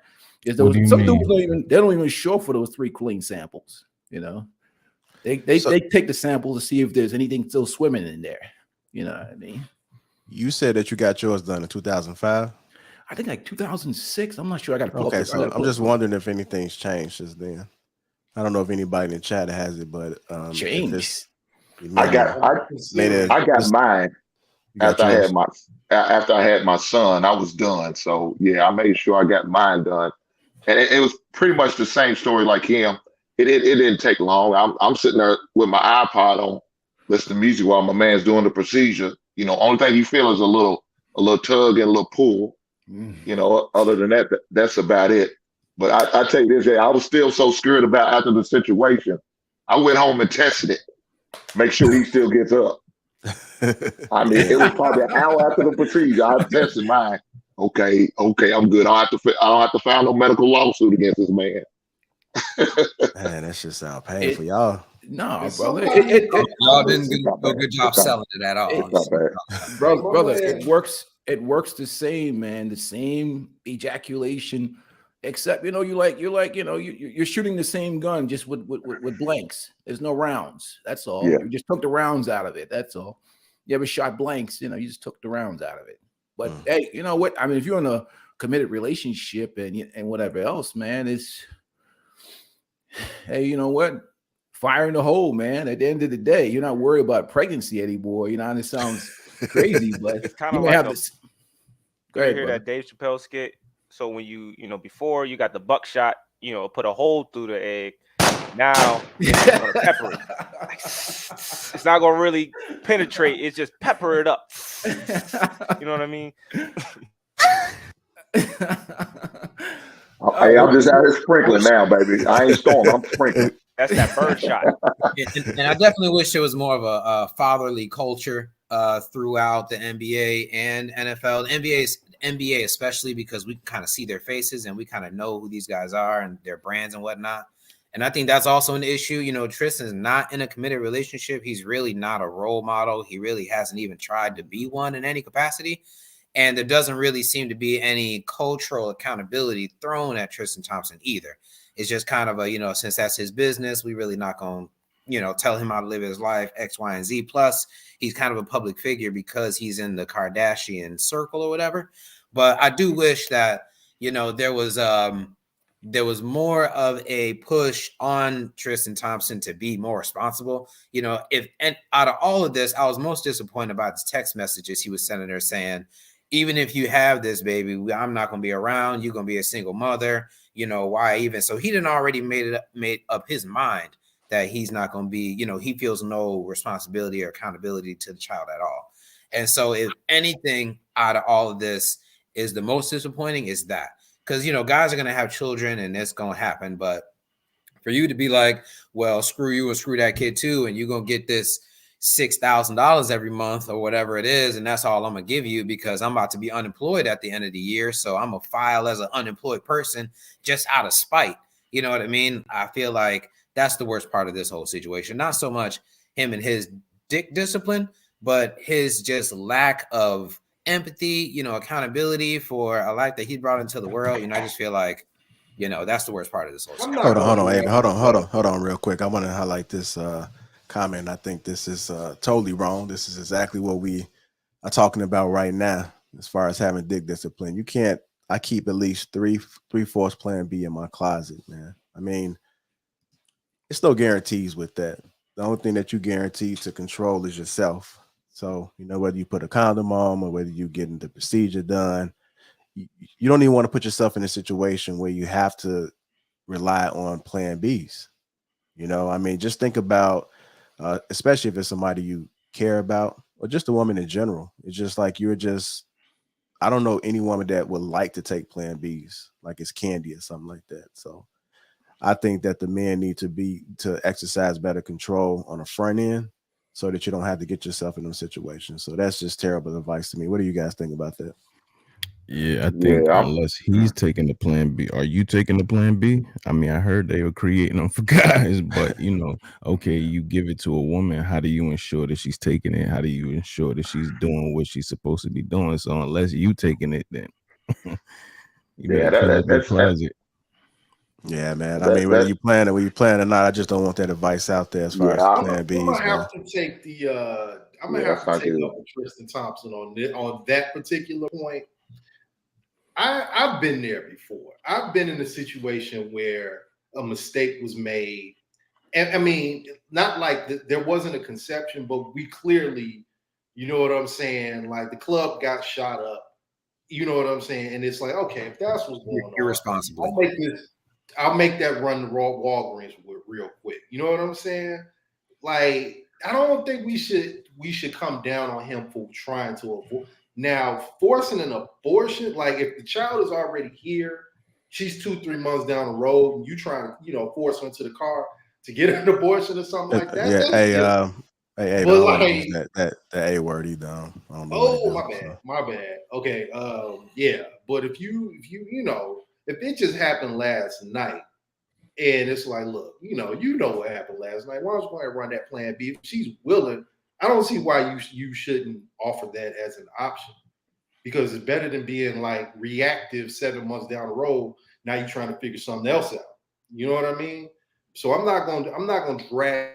Is some dudes don't even show for those 3 clean samples, you know. They take the sample to see if there's anything still swimming in there. You know what I mean? You said that you got yours done in 2005. I think like 2006. I'm not sure. I got to pull Okay, up. so I'm just wondering if anything's changed since then. I don't know if anybody in the chat has it, but change. I got mine after I had my son. I was done. So yeah, I made sure I got mine done, and it was pretty much the same story like him. It didn't take long. I'm sitting there with my iPod on, listening to music while my man's doing the procedure. You know, only thing you feel is a little tug and a little pull. You know, other than that, that's about it. But I tell you this, I was still so scared about after the situation. I went home and tested it, make sure he still gets up. I mean, it was probably an hour after the procedure. I tested mine. Okay, I'm good. I don't have to file no medical lawsuit against this man. Man, that shit sound painful, y'all. No, brother. Y'all didn't do a good job selling it at all. Brother, it works. It works the same, man. The same ejaculation, except you're shooting the same gun just with blanks. There's no rounds. That's all. Yeah. You just took the rounds out of it. That's all. You ever shot blanks? You just took the rounds out of it. But hey, you know what? I mean, if you're in a committed relationship and whatever else, man, hey, you know what? Fire in the hole, man. At the end of the day, you're not worried about pregnancy anymore. You know, and it sounds crazy, but it's kind of like this. Go ahead, hear that Dave Chappelle skit? So when you before you got the buckshot, put a hole through the egg. Now it's gonna pepper it. It's not gonna really penetrate. It's just pepper it up. You know what I mean? Hey, I'm just out here sprinkling now, baby. I ain't storming. I'm sprinkling. That's that bird shot. And I definitely wish there was more of a fatherly culture throughout the NBA and NFL. The NBA especially, because we can kind of see their faces and we kind of know who these guys are and their brands and whatnot. And I think that's also an issue. Tristan's not in a committed relationship. He's really not a role model. He really hasn't even tried to be one in any capacity. And there doesn't really seem to be any cultural accountability thrown at Tristan Thompson either. It's just kind of a, since that's his business, we really not going to, tell him how to live his life, X, Y, and Z. Plus, he's kind of a public figure because he's in the Kardashian circle or whatever. But I do wish that, there was more of a push on Tristan Thompson to be more responsible. And out of all of this, I was most disappointed about the text messages he was sending her saying, even if you have this baby, I'm not going to be around. You're going to be a single mother. Why even? So he didn't already made up his mind that he's not going to be, he feels no responsibility or accountability to the child at all. And so if anything out of all of this is the most disappointing is that. Because, guys are going to have children and it's going to happen. But for you to be like, well, screw you and screw that kid too, and you're going to get this $6,000 every month or whatever it is, and that's all I'm going to give you because I'm about to be unemployed at the end of the year. So I'm going to file as an unemployed person just out of spite. You know what I mean? I feel like that's the worst part of this whole situation. Not so much him and his dick discipline, but his just lack of empathy, accountability for a life that he brought into the world. I just feel like, that's the worst part of this whole situation. Hold on real quick. I want to highlight this comment. I think this is totally wrong. This is exactly what we are talking about right now as far as having dick discipline. I keep at least three-fourths plan B in my closet, man. I mean, it's no guarantees with that. The only thing that you guarantee to control is yourself. So, whether you put a condom on or whether you getting the procedure done, you don't even want to put yourself in a situation where you have to rely on plan Bs. I mean, just think about, especially if it's somebody you care about or just a woman in general. It's just like I don't know any woman that would like to take plan Bs, like it's candy or something like that. So I think that the men need to exercise better control on the front end so that you don't have to get yourself in those situations. So that's just terrible advice to me. What do you guys think about that? Yeah, I think unless he's taking the plan B, are you taking the plan B? I mean, I heard they were creating them for guys, but okay, you give it to a woman. How do you ensure that she's taking it? How do you ensure that she's doing what she's supposed to be doing? So unless you taking it, then you better clean up your closet. Yeah, man. I That mean, whether you plan or not, I just don't want that advice out there as far Yeah, as I'm plan B's, gonna man. have to take the I'm gonna Yeah, have that's to not take good. up with Tristan Thompson on that particular point. I've been there before. I've been in a situation where a mistake was made. And I mean, not like there wasn't a conception, but we clearly, you know what I'm saying? Like the club got shot up. You know what I'm saying? And it's like, okay, if that's what's going on, Irresponsibly. I'll make that run to Walgreens real quick. You know what I'm saying? Like, I don't think we should come down on him for trying to avoid. Now, forcing an abortion, like if the child is already here, she's 2-3 months down the road, and you trying to, force her into the car to get an abortion or something like that. Yeah, That's hey, different. hey, But don't want to like, use that A word either. I don't know what he oh, doing. my bad. Okay, yeah. But if you if it just happened last night, and it's like, look, you know what happened last night. Why don't you go ahead and run that plan B? If she's willing, I don't see why you shouldn't offer that as an option, because it's better than being like reactive 7 months down the road. Now you're trying to figure something else out. You know what I mean? So I'm not going to drag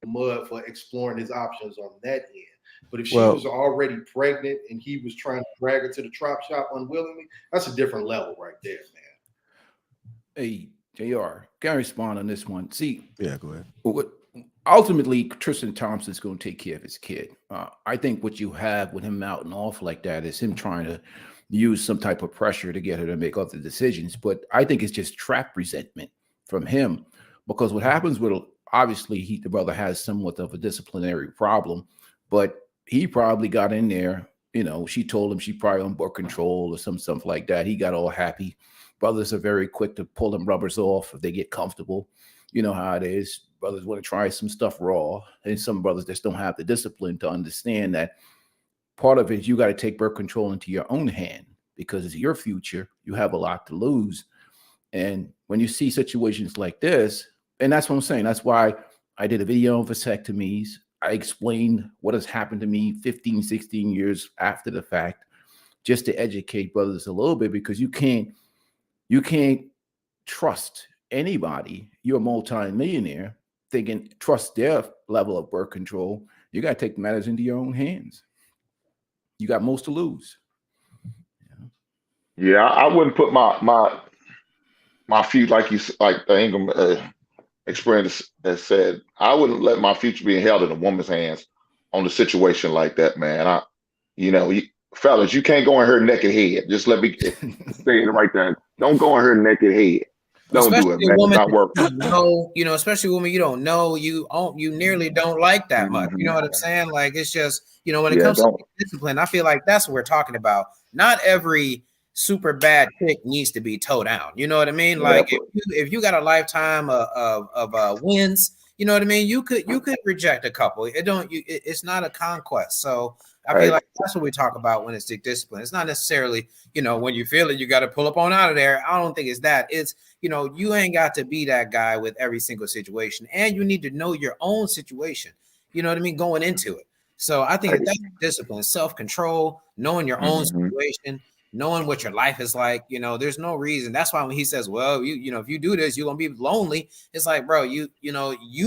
the mud for exploring his options on that end. But if she was already pregnant and he was trying to drag her to the chop shop unwillingly, that's a different level right there, man. Hey, JR, can I respond on this one? See, yeah, go ahead. Ultimately, Tristan Thompson's going to take care of his kid. I think what you have with him out and off like that is him trying to use some type of pressure to get her to make other decisions. But I think it's just trap resentment from him, because what happens with, obviously, the brother has somewhat of a disciplinary problem, but he probably got in there. She told him she probably on birth control or something like that. He got all happy. Brothers are very quick to pull them rubbers off if they get comfortable. You know how it is. Brothers want to try some stuff raw, and some brothers just don't have the discipline to understand that part of it is you got to take birth control into your own hand, because it's your future. You have a lot to lose. And when you see situations like this, and that's what I'm saying, that's why I did a video on vasectomies. I explained what has happened to me 15, 16 years after the fact, just to educate brothers a little bit, because you can't trust anybody. You're a multi-millionaire thinking trust their level of birth control. You got to take matters into your own hands. You got most to lose. Yeah, I wouldn't put my future, like the Ingram experience has said. I wouldn't let my future be held in a woman's hands on a situation like that, man. Fellas, you can't go in her naked head. Just let me say it right there. Don't go in her naked head. Don't do it, man. It's not working. Especially a woman you don't know, you nearly don't like that much. You know what I'm saying? Like, it's just, when it comes to discipline, I feel like that's what we're talking about. Not every super bad chick needs to be towed down. You know what I mean? Like, if you got a lifetime of wins, you know what I mean? You could reject a couple. It's not a conquest. So I feel like that's what we talk about when it's discipline. It's not necessarily, when you feel it, you got to pull up on out of there. I don't think it's that. It's, you ain't got to be that guy with every single situation, and you need to know your own situation. You know what I mean? Going into it. So I think that's discipline, self-control, knowing your own situation, knowing what your life is like. There's no reason. That's why when he says, well, if you do this, you're going to be lonely. It's like, bro, you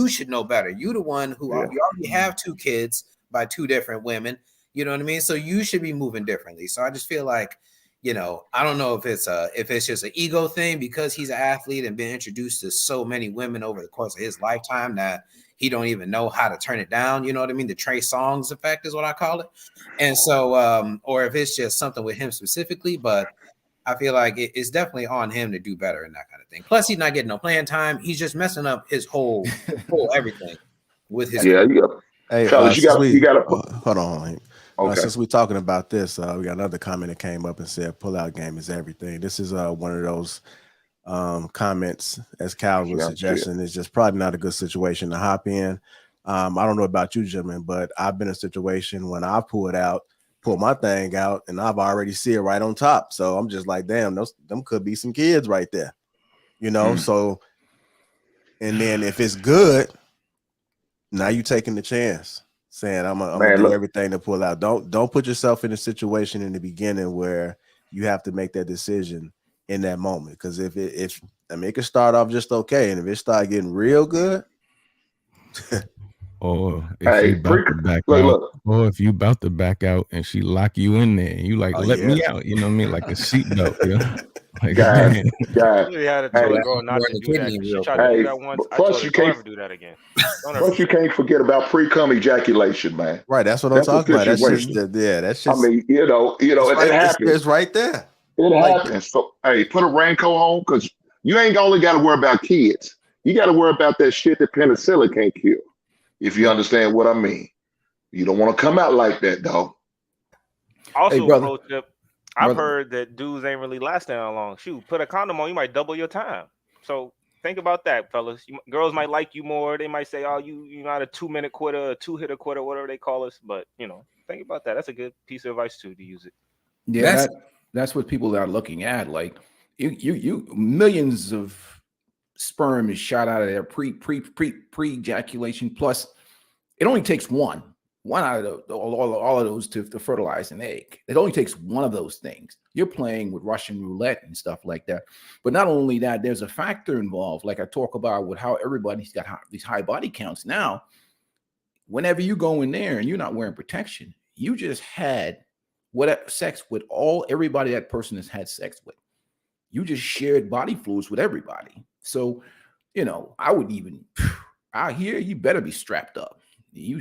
should know better. You the one who you already have 2 kids by 2 different women. You know what I mean? So you should be moving differently. So I just feel like, I don't know if it's just an ego thing, because he's an athlete and been introduced to so many women over the course of his lifetime that he don't even know how to turn it down. You know what I mean? The Trey Songz effect is what I call it. And so, or if it's just something with him specifically, but I feel like it's definitely on him to do better and that kind of thing. Plus, he's not getting no playing time. He's just messing up his whole everything with his. Yeah, Hey, fellas, you got to hold on. Okay. Since we're talking about this, we got another comment that came up and said, "Pull-out game is everything." This is one of those comments, as Cal was suggesting. It's just probably not a good situation to hop in. I don't know about you, gentlemen, but I've been in a situation when I pull my thing out, and I've already see it right on top. So I'm just like, damn, them could be some kids right there, So, and then if it's good, now you taking the chance, saying I'm gonna do everything to pull out. Don't put yourself in a situation in the beginning where you have to make that decision in that moment. Because if it can start off just okay, and if it start getting real good, or if Hey, you about to back look, out, look. or if you about to back out and she lock you in there, and you like, Oh, let me yeah. out. You know what I mean? Like a seatbelt, yeah. Like, Guys, damn. guys. Really had to Hey, tell a Yeah, girl not more to in the do that. kidney 'Cause she real tried quick. to do hey. that once. I Plus, told her, you don't can't. ever do that again. Don't ever Plus, you do that. can't forget about pre-cum ejaculation, man. right. That's what I'm That's a talking about. That's just situation. that's I just mean, it's it right. happens. It's right there. It Like, happens. So, hey, put a raincoat on because you ain't only got to worry about kids. You got to worry about that shit that penicillin can't kill. If you understand what I mean, you don't want to come out like that, dog. Also, Hey, brother. pro tip, I've Brother. heard that dudes ain't really lasting that long. Shoot, put a condom on, you might double your time. So think about that, fellas. Girls might like you more. They might say, "Oh, you're not a 2-minute quitter, a 2-hitter quitter, whatever they call us." But think about that. That's a good piece of advice too, to use it. Yeah, that's what people are looking at. Like you millions of sperm is shot out of there pre ejaculation. Plus, it only takes one out of all of those to fertilize an egg. It only takes one of those things. You're playing with Russian roulette and stuff like that. But not only that, there's a factor involved. Like I talk about with how everybody's got these high body counts now. Whenever you go in there and you're not wearing protection, you just had sex with everybody that person has had sex with. You just shared body fluids with everybody. So, I would even out here, you better be strapped up. You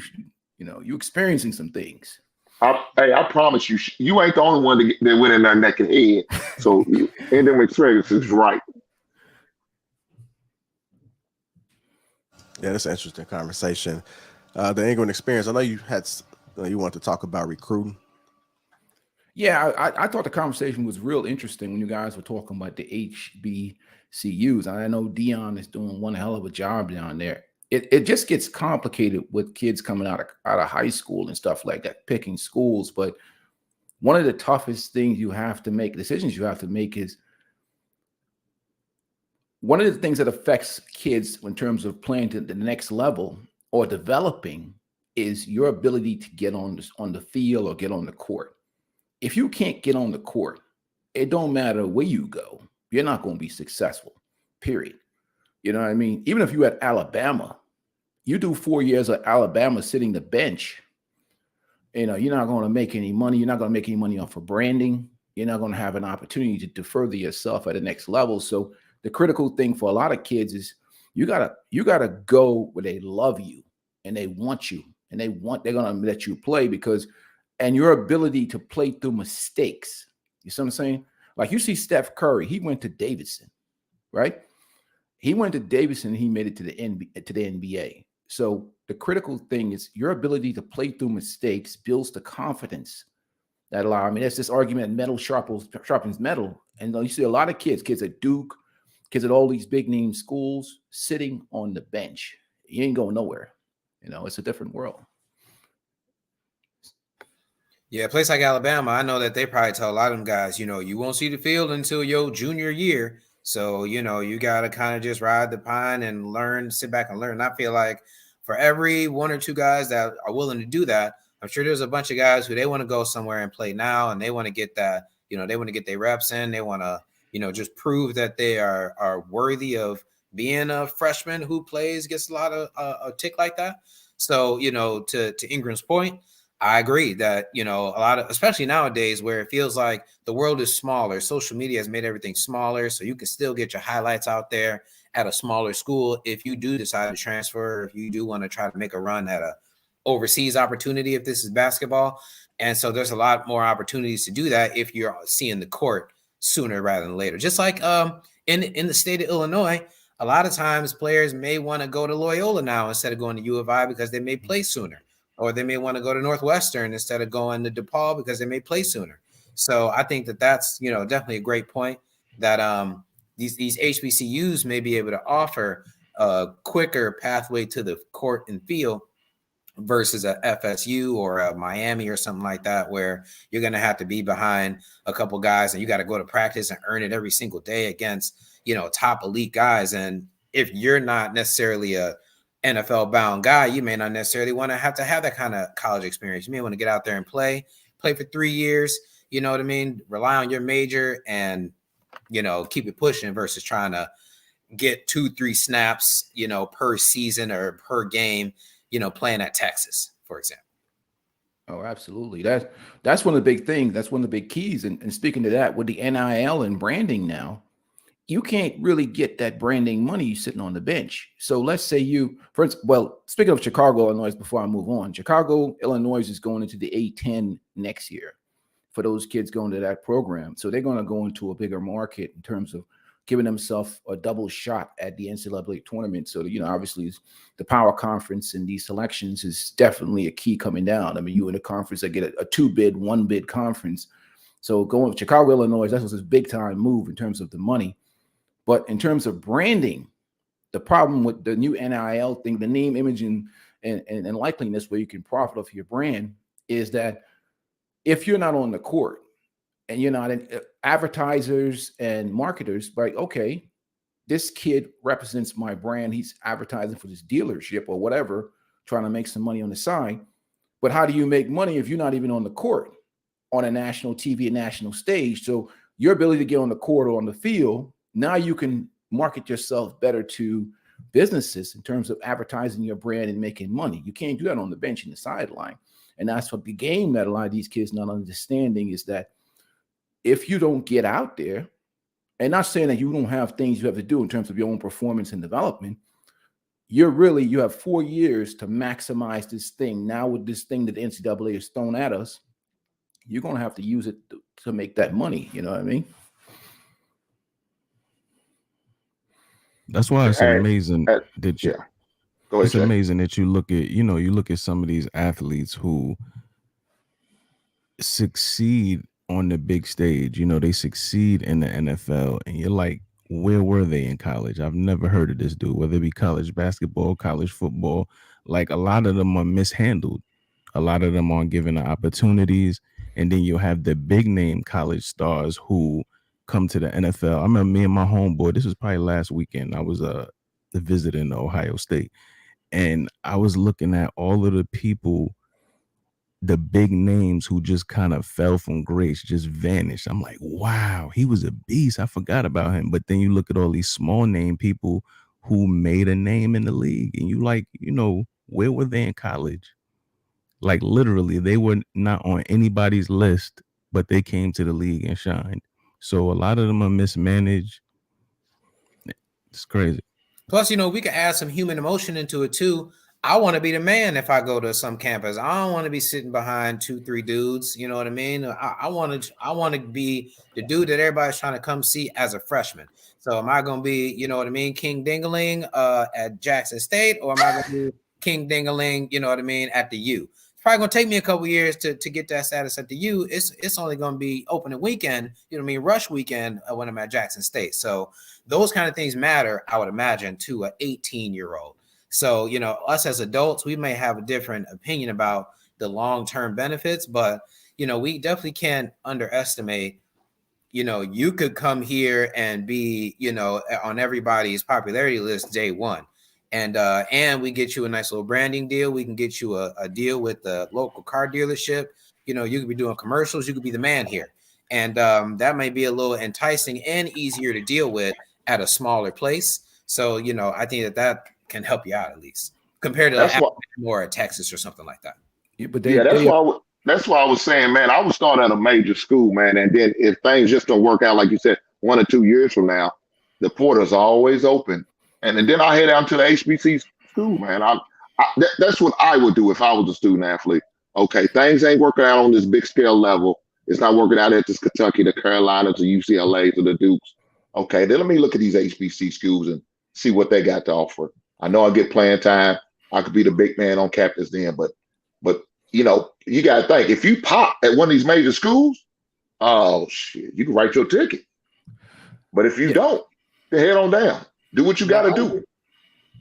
experiencing some things. I promise you, you ain't the only one that went in there neck and head. So, and them experiences, right? yeah, that's an interesting conversation. The England experience. I know you had you want to talk about recruiting. Yeah, I thought the conversation was real interesting when you guys were talking about the HBCUs. I know Deion is doing one hell of a job down there. It just gets complicated with kids coming out of high school and stuff like that, picking schools. But one of the toughest things decisions you have to make is one of the things that affects kids in terms of playing to the next level or developing is your ability to get on the field or get on the court. If you can't get on the court, it don't matter where you go. You're not going to be successful, period. You know what I mean? Even if you're at Alabama, you do 4 years of Alabama sitting the bench, you're not going to make any money. You're not going to make any money off of branding. You're not going to have an opportunity to further yourself at the next level. So the critical thing for a lot of kids is you gotta go where they love you and they want you and they're going to let you play and your ability to play through mistakes. You see what I'm saying? Like you see Steph Curry, he went to Davidson, right? He went to Davidson and he made it to the NBA. So the critical thing is your ability to play through mistakes builds the confidence that allow. I mean, that's this argument: metal sharpens metal. And you see a lot of kids at Duke, kids at all these big name schools sitting on the bench. You ain't going nowhere. It's a different world. Yeah, a place like Alabama, I know that they probably tell a lot of them guys, you won't see the field until your junior year. So, you got to kind of just ride the pine and sit back and learn. And I feel like for every one or two guys that are willing to do that, I'm sure there's a bunch of guys who they want to go somewhere and play now, and they want to get that, they want to get their reps in. They want to, just prove that they are worthy of being a freshman who gets a lot of a tick like that. So, to Ingram's point, I agree that, a lot of, especially nowadays where it feels like the world is smaller, social media has made everything smaller. So you can still get your highlights out there at a smaller school. If you do decide to transfer, if you do want to try to make a run at a overseas opportunity, if this is basketball. And so there's a lot more opportunities to do that if you're seeing the court sooner rather than later. Just like in the state of Illinois, a lot of times players may want to go to Loyola now instead of going to U of I because they may play sooner. Or they may want to go to Northwestern instead of going to DePaul because they may play sooner. So I think that's definitely a great point that these HBCUs may be able to offer a quicker pathway to the court and field versus a FSU or a Miami or something like that, where you're going to have to be behind a couple guys and you got to go to practice and earn it every single day against top elite guys. And if you're not necessarily a NFL bound guy, you may not necessarily want to have that kind of college experience. You may want to get out there and play for 3 years, you know what I mean? Rely on your major and keep it pushing versus trying to get 2-3 snaps, per season or per game, playing at Texas, for example. Oh, absolutely. That's one of the big things. That's one of the big keys. And speaking to that, with the NIL and branding now, you can't really get that branding money sitting on the bench. So let's say speaking of Chicago, Illinois, before I move on, Chicago, Illinois is going into the A10 next year for those kids going to that program. So they're going to go into a bigger market in terms of giving themselves a double shot at the NCAA tournament. So, obviously the power conference and these selections is definitely a key coming down. I mean, you in a conference that get a 2-bid, 1-bid conference. So going with Chicago, Illinois, that was a big time move in terms of the money. But in terms of branding, the problem with the new NIL thing, the name, image, and likeliness where you can profit off your brand is that if you're not on the court and you're not advertisers and marketers, like, okay, this kid represents my brand. He's advertising for this dealership or whatever, trying to make some money on the side. But how do you make money if you're not even on the court on a national TV, a national stage? So your ability to get on the court or on the field, now you can market yourself better to businesses in terms of advertising your brand and making money. You can't do that on the bench and the sideline. And that's what the game that a lot of these kids not understanding is that if you don't get out there, and not saying that you don't have things you have to do in terms of your own performance and development, you have 4 years to maximize this thing. Now with this thing that the NCAA has thrown at us, you're going to have to use it to make that money. You know what I mean? That's why it's amazing that you. Go ahead, it's amazing that you look at some of these athletes who succeed on the big stage. They succeed in the NFL, and you're like, where were they in college? I've never heard of this dude, whether it be college basketball, college football. Like, a lot of them are mishandled. A lot of them aren't given the opportunities. And then you'll have the big name college stars who come to the NFL. I remember me and my homeboy, this was probably last weekend. I was visiting Ohio State, and I was looking at all of the people, the big names who just kind of fell from grace, just vanished. I'm like, wow, he was a beast. I forgot about him. But then you look at all these small name people who made a name in the league, and you like, where were they in college? Like, literally, they were not on anybody's list, but they came to the league and shined. So a lot of them are mismanaged. It's crazy. Plus, we can add some human emotion into it too. I want to be the man if I go to some campus. I don't want to be sitting behind 2-3 dudes. You know what I mean? I want to be the dude that everybody's trying to come see as a freshman. So am I going to be, King Dingaling at Jackson State, or am I going to be King Dingaling, at the U? It's probably going to take me a couple years to get that status at the U. It's only going to be opening weekend, rush weekend when I'm at Jackson State. So those kind of things matter, I would imagine, to an 18-year-old. So, us as adults, we may have a different opinion about the long-term benefits, but, we definitely can't underestimate, you could come here and be, on everybody's popularity list day one. And we get you a nice little branding deal. We can get you a deal with the local car dealership. You could be doing commercials. You could be the man here. And that may be a little enticing and easier to deal with at a smaller place. So, I think that can help you out at least compared to more at Texas or something like that. Yeah, but that's why I was saying, man, I would start at a major school, man, and then if things just don't work out, like you said, 1 or 2 years from now, the portal's always open, and then I head out to the HBC school, man. That's what I would do if I was a student athlete. Okay, things ain't working out on this big scale level. It's not working out at this Kentucky, the Carolinas, the UCLA's, or the Dukes. Okay, then let me look at these HBC schools and see what they got to offer. I know I get playing time. I could be the big man on campus then, but you got to think, if you pop at one of these major schools, oh shit, you can write your ticket. But if you don't, then head on down. Do what you got to do.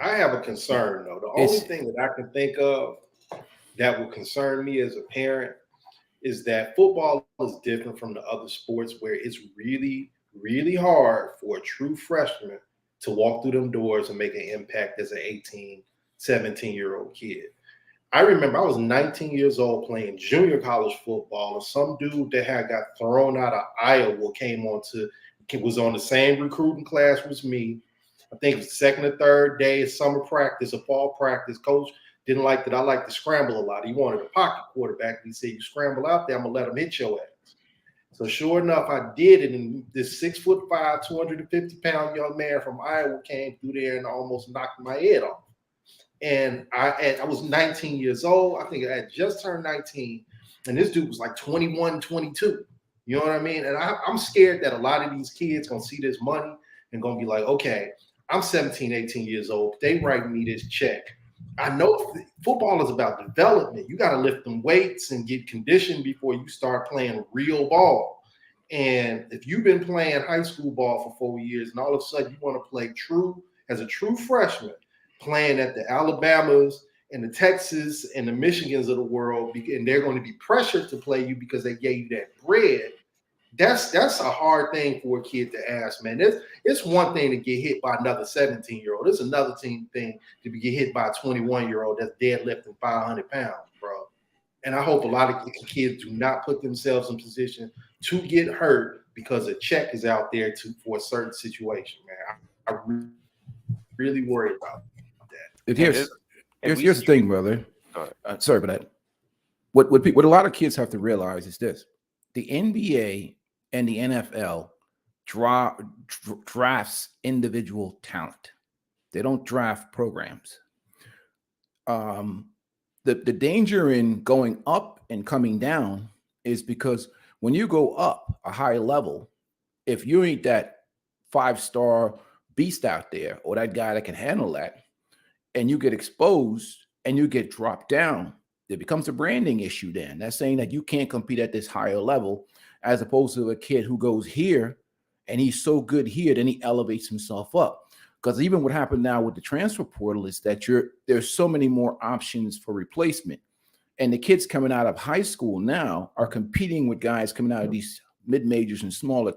I have a concern though. The only thing that I can think of that would concern me as a parent is that football is different from the other sports where it's really, really hard for a true freshman to walk through them doors and make an impact as an 18, 17-year-old kid. I remember I was 19 years old playing junior college football, and some dude that had got thrown out of Iowa came on to was on the same recruiting class as me. I think it was the second or third day of summer practice or fall practice. Coach didn't like that I like to scramble a lot. He wanted a pocket quarterback. He said, you scramble out there, I'm going to let him hit your ass. So sure enough, I did it. And this 6'5", 250-pound young man from Iowa came through there and almost knocked my head off. And I was 19 years old. I think I had just turned 19. And this dude was like 21, 22. You know what I mean? And I'm scared that a lot of these kids going to see this money and going to be like, okay, I'm 17, 18 years old. They write me this check. I know football is about development. You got to lift them weights and get conditioned before you start playing real ball. And if you've been playing high school ball for 4 years and all of a sudden you want to play as a true freshman, playing at the Alabamas and the Texas and the Michigans of the world, and they're going to be pressured to play you because they gave you that bread. That's a hard thing for a kid to ask, man. It's one thing to get hit by another 17-year-old. It's another thing to get hit by a 21-year-old that's deadlifting 500 pounds, bro. And I hope a lot of kids do not put themselves in position to get hurt because a check is out there for a certain situation, man. I really worry about that. Here's the thing, brother. Sorry about that. What a lot of kids have to realize is this: the NBA and the NFL drafts individual talent. They don't draft programs. The danger in going up and coming down is because when you go up a high level, if you ain't that 5-star beast out there or that guy that can handle that, and you get exposed and you get dropped down, it becomes a branding issue then. That's saying that you can't compete at this higher level, as opposed to a kid who goes here and he's so good here, then he elevates himself up. Because even what happened now with the transfer portal is that there's so many more options for replacement. And the kids coming out of high school now are competing with guys coming out of these mid-majors and smaller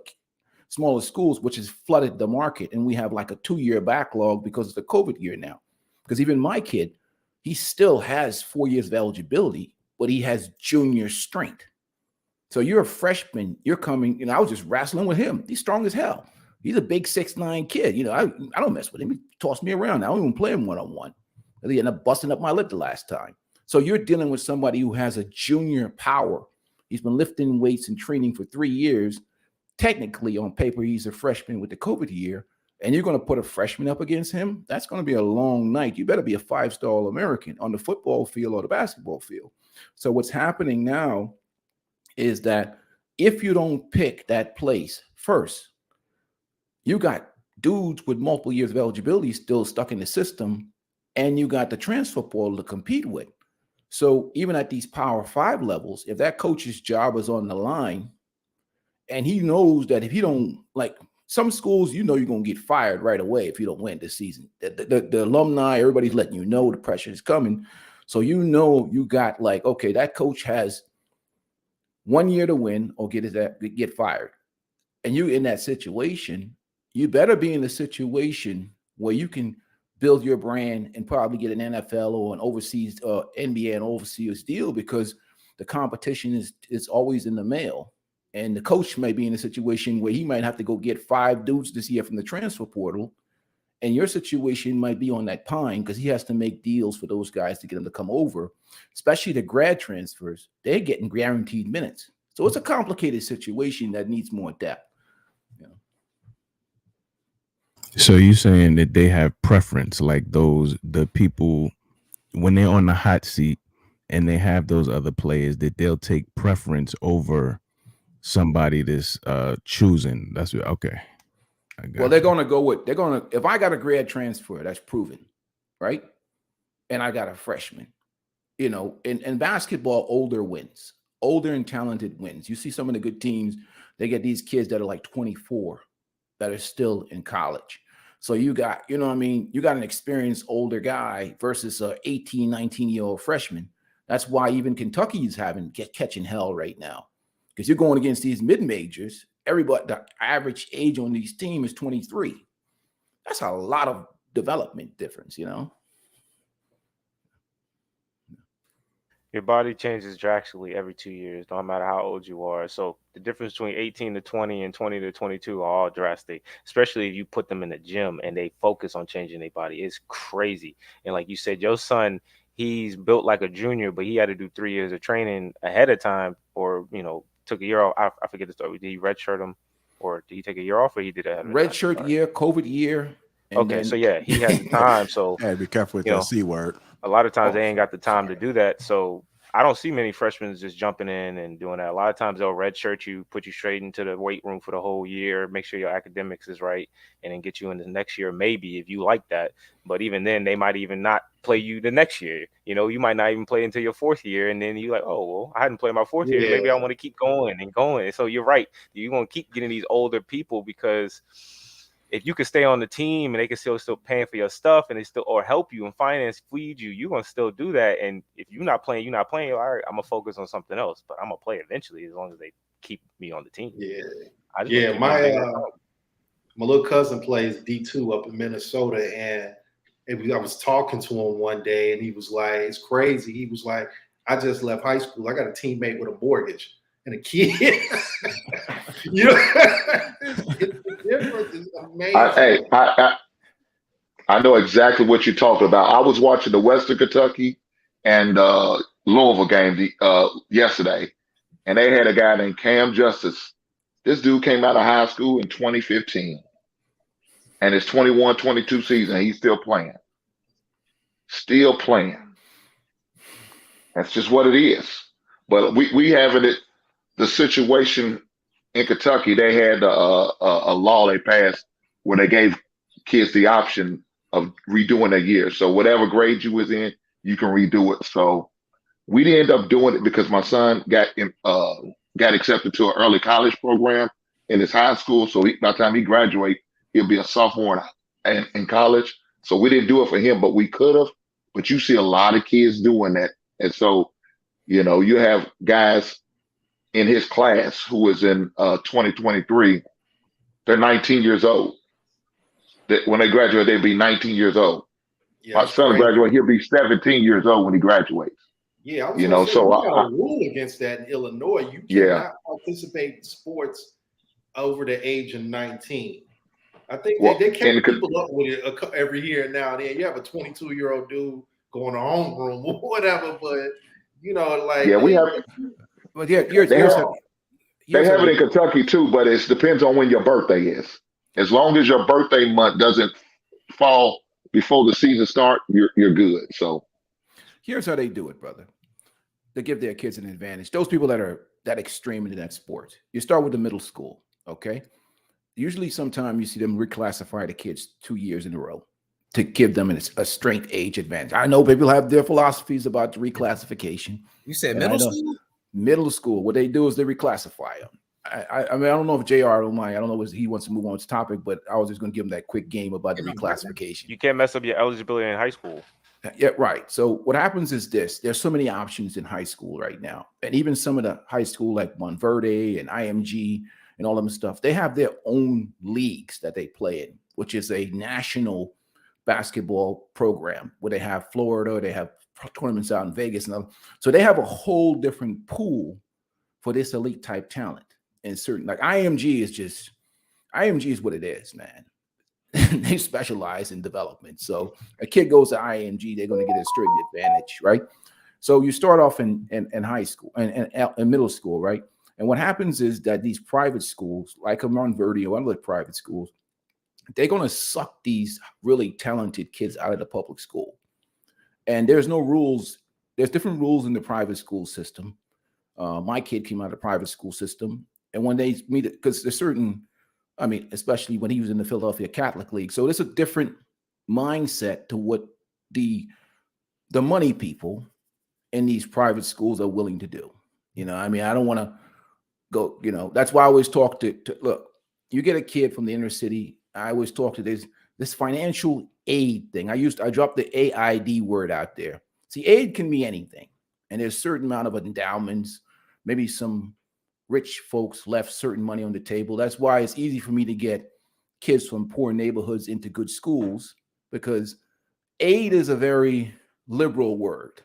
schools, which has flooded the market. And we have like a 2-year backlog because of the COVID year now. Because even my kid, he still has 4 years of eligibility, but he has junior strength. So you're a freshman, you're coming, I was just wrestling with him. He's strong as hell. He's a big 6'9" kid. I don't mess with him. He tossed me around. I don't even play him one-on-one. He ended up busting up my lip the last time. So you're dealing with somebody who has a junior power. He's been lifting weights and training for 3 years. Technically, on paper, he's a freshman with the COVID year. And you're going to put a freshman up against him? That's going to be a long night. You better be a 5-star All-American on the football field or the basketball field. So what's happening now is that if you don't pick that place first, you got dudes with multiple years of eligibility still stuck in the system, and you got the transfer portal to compete with. So even at these Power 5 levels, if that coach's job is on the line, and he knows that if he don't, like some schools, you're going to get fired right away if you don't win this season. The alumni, everybody's letting you know the pressure is coming. So you got like, okay, that coach has 1 year to win or get fired. And you in that situation, you better be in a situation where you can build your brand and probably get an NFL or an overseas NBA and overseas deal, because the competition is always in the mail. And the coach may be in a situation where he might have to go get 5 dudes this year from the transfer portal. And your situation might be on that pine because he has to make deals for those guys to get them to come over, especially the grad transfers. They're getting guaranteed minutes. So it's a complicated situation that needs more depth. So you're saying that they have preference, like the people, when they're on the hot seat and they have those other players, that they'll take preference over somebody that's choosing. That's okay. Well, they're going to if I got a grad transfer, that's proven, right? And I got a freshman, in basketball, older and talented wins. You see some of the good teams, they get these kids that are like 24 that are still in college. So you got, you got an experienced older guy versus a 18, 19-year-old freshman. That's why even Kentucky's catching hell right now, because you're going against these mid-majors. Everybody, the average age on these teams is 23. That's a lot of development difference, Your body changes drastically every 2 years, no matter how old you are. So the difference between 18 to 20 and 20 to 22 are all drastic, especially if you put them in the gym and they focus on changing their body. It's crazy. And like you said, your son, he's built like a junior, but he had to do 3 years of training ahead of time, or, took a year off. I forget the story. Did he redshirt him, or did he take a year off, or he did it ahead of Red time? shirt Sorry. year, COVID year. And Okay, then, so yeah, he had the time. So Hey, be careful with you that know, C word. a lot of times they Oh, ain't got the time to do that. So I don't see many freshmen just jumping in and doing that. A lot of times they'll redshirt you, put you straight into the weight room for the whole year, make sure your academics is right, and then get you in the next year, maybe, if you like that. But even then, they might even not play you the next year. You might not even play until your fourth year, and then you like, oh, well, I hadn't played my fourth year. Maybe I want to keep going and going. So you're right. You're going to keep getting these older people, because if you can stay on the team and they can still paying for your stuff, and they still, or help you and finance, feed you, you're gonna still do that. And if you're not playing. All right, I'm gonna focus on something else, but I'm gonna play eventually, as long as they keep me on the team. Yeah, I just yeah. keep me big. My little cousin plays D2 up in Minnesota, and I was talking to him one day, and he was like, "It's crazy." He was like, "I just left high school. I got a teammate with a mortgage and a kid." The difference is amazing. I know exactly what you're talking about. I was watching the Western Kentucky and Louisville game yesterday, and they had a guy named Cam Justice. This dude came out of high school in 2015, and it's 21-22 season. He's still playing. Still playing. That's just what it is. But we having it. The situation in Kentucky, they had a law they passed where they gave kids the option of redoing a year. So whatever grade you was in, you can redo it. So we didn't end up doing it because my son got accepted to an early college program in his high school. So by the time he graduates, he'll be a sophomore in college. So we didn't do it for him, but we could have. But you see a lot of kids doing that. And so, you have guys in his class who is in 2023, they're 19 years old. When they graduate, they'll be 19 years old. Yeah, My son graduates, he'll be 17 years old when he graduates. Yeah, I was gonna say, so we got a rule against that in Illinois. You cannot participate in sports over the age of 19. I think they catch people up with it every year now and then. You have a 22-year-old dude going to homeroom or whatever, but we have. But yeah, they have it in Kentucky too, but it depends on when your birthday is. As long as your birthday month doesn't fall before the season start, you're good. So here's how they do it, brother. They give their kids an advantage. Those people that are that extreme into that sport. You start with the middle school, okay? Usually, sometimes you see them reclassify the kids 2 years in a row to give them a strength age advantage. I know people have their philosophies about the reclassification. You said middle school? Middle school. What they do is they reclassify them. I mean, I don't know if JR don't mind. I don't know if he wants to move on to topic, but I was just going to give him that quick game about the reclassification. You can't mess up your eligibility in high school. Yeah, right. So what happens is this. There's so many options in high school right now. And even some of the high school like Montverde and IMG and all of them stuff, they have their own leagues that they play in, which is a national basketball program where they have Florida, they have tournaments out in Vegas. And so they have a whole different pool for this elite type talent. And certain, like IMG is what it is, man. They specialize in development. So a kid goes to IMG, they're going to get a certain advantage, right? So you start off in high school and in middle school, right? And what happens is that these private schools, like Montverde or other private schools, they're going to suck these really talented kids out of the public school. And there's no rules. There's different rules in the private school system. My kid came out of the private school system. And when they meet it, because there's certain, I mean, especially when he was in the Philadelphia Catholic League. So there's a different mindset to what the money people in these private schools are willing to do. I mean, I don't want to go, that's why I always talk to look, you get a kid from the inner city. I always talk to this financial aid thing. I dropped the AID word out there. See, aid can be anything. And there's a certain amount of endowments, maybe some rich folks left certain money on the table. That's why it's easy for me to get kids from poor neighborhoods into good schools, because aid is a very liberal word.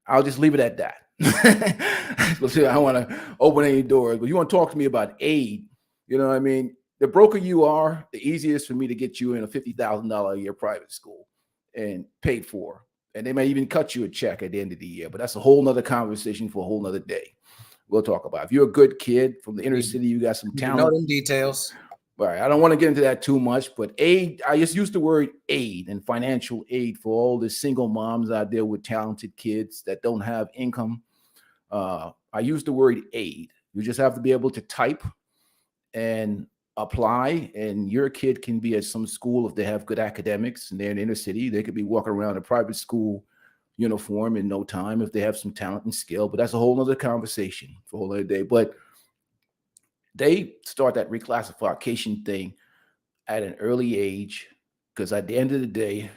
I'll just leave it at that. I don't want to open any doors, but you want to talk to me about aid. You know what I mean? The broker you are, the easiest for me to get you in a $50,000 a year private school and paid for. And they may even cut you a check at the end of the year, but that's a whole nother conversation for a whole nother day. We'll talk about it. If you're a good kid from the inner city, you got some talent. You know them details. All right, I don't want to get into that too much, but aid, I just use the word aid and financial aid for all the single moms out there with talented kids that don't have income. I use the word aid. You just have to be able to type and apply, and your kid can be at some school if they have good academics and they're in the inner city. They could be walking around a private school uniform in no time if they have some talent and skill, but that's a whole other conversation for a whole other day. But they start that reclassification thing at an early age because at the end of the day,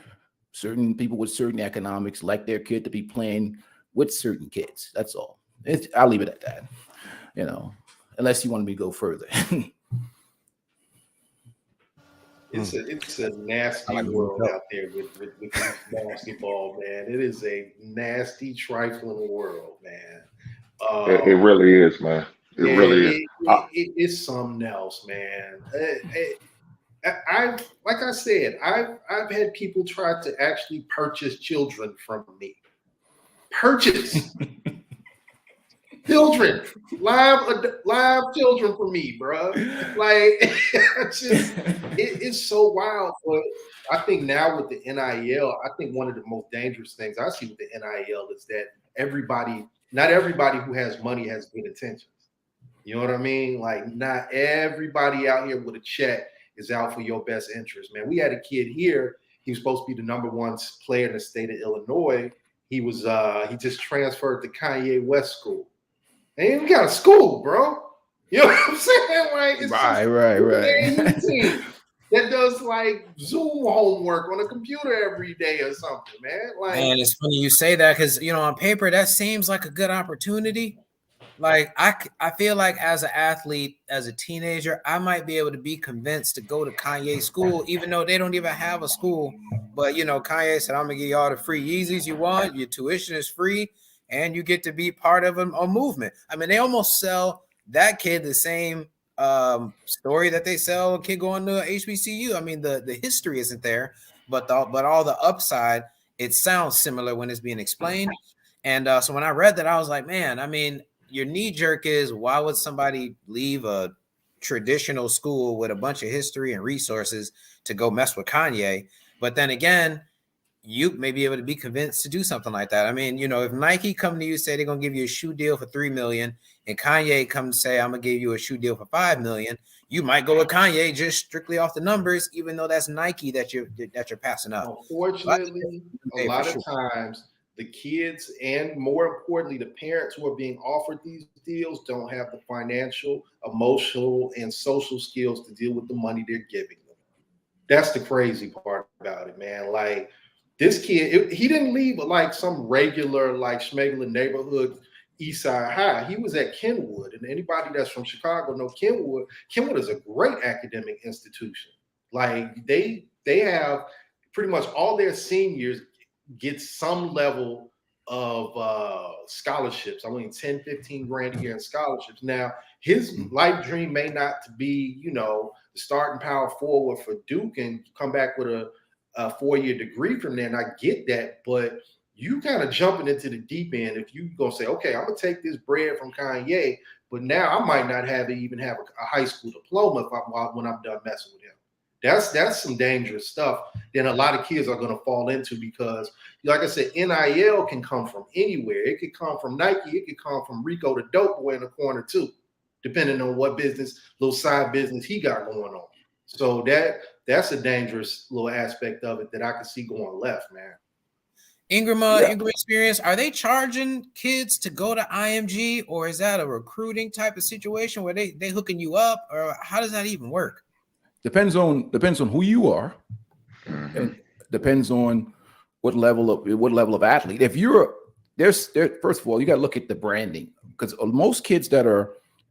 certain people with certain economics like their kid to be playing with certain kids. That's all. I'll leave it at that, unless you want me to go further. It's a nasty world out there with basketball, man. It is a nasty, trifling world, man. It really is, man. It really is. It's something else, man. Like I said, I've had people try to actually purchase children from me. Purchase children, live children from me, bro. Like it's so wild. But I think now with the NIL, I think one of the most dangerous things I see with the NIL is that not everybody who has money has good intentions. You know what I mean? Like not everybody out here with a check is out for your best interest, man. We had a kid here. He was supposed to be the #1 player in the state of Illinois. He just transferred to Kanye West school. They ain't got a school, bro. You know what I'm saying? Like, it's right. That does like Zoom homework on a computer every day or something, man. Like, man, it's funny you say that because on paper that seems like a good opportunity. Like I feel like as an athlete, as a teenager, I might be able to be convinced to go to Kanye's school, even though they don't even have a school. But Kanye said, "I'm gonna give you all the free Yeezys you want. Your tuition is free, and you get to be part of a movement." I mean, they almost sell that kid the same story that they sell a kid going to HBCU. I mean, the history isn't there, but all the upside, it sounds similar when it's being explained. And so when I read that, I was like, man, I mean, your knee jerk is, why would somebody leave a traditional school with a bunch of history and resources to go mess with Kanye? But then again, you may be able to be convinced to do something like that. I mean, if Nike come to you, say they're going to give you a shoe deal for $3 million, and Kanye comes and say, I'm going to give you a shoe deal for $5 million, you might go with Kanye just strictly off the numbers, even though that's Nike that you're passing up. Unfortunately, a lot of times the kids and more importantly, the parents who are being offered these deals don't have the financial, emotional, and social skills to deal with the money they're giving them. That's the crazy part about it, man. Like this kid, he didn't leave like some regular, like schmegular neighborhood East Side High. He was at Kenwood, and anybody that's from Chicago know Kenwood. Kenwood is a great academic institution. Like they have pretty much all their seniors get some level of scholarships. I mean, 10, 15 grand a year in scholarships. Now, his life dream may not be, the starting power forward for Duke and come back with a 4-year degree from there. And I get that, but you kind of jumping into the deep end if you gonna say, okay, I'm gonna take this bread from Kanye, but now I might not even have a high school diploma when I'm done messing with him. That's some dangerous stuff that a lot of kids are going to fall into because, like I said, NIL can come from anywhere. It could come from Nike. It could come from Rico the dope boy in the corner too, depending on what little side business he got going on. So that's a dangerous little aspect of it that I can see going left, man. Ingram experience, are they charging kids to go to IMG, or is that a recruiting type of situation where they hooking you up, or how does that even work? Depends on who you are, and depends on what level of athlete. If you're there's first of all, you got to look at the branding, because most kids that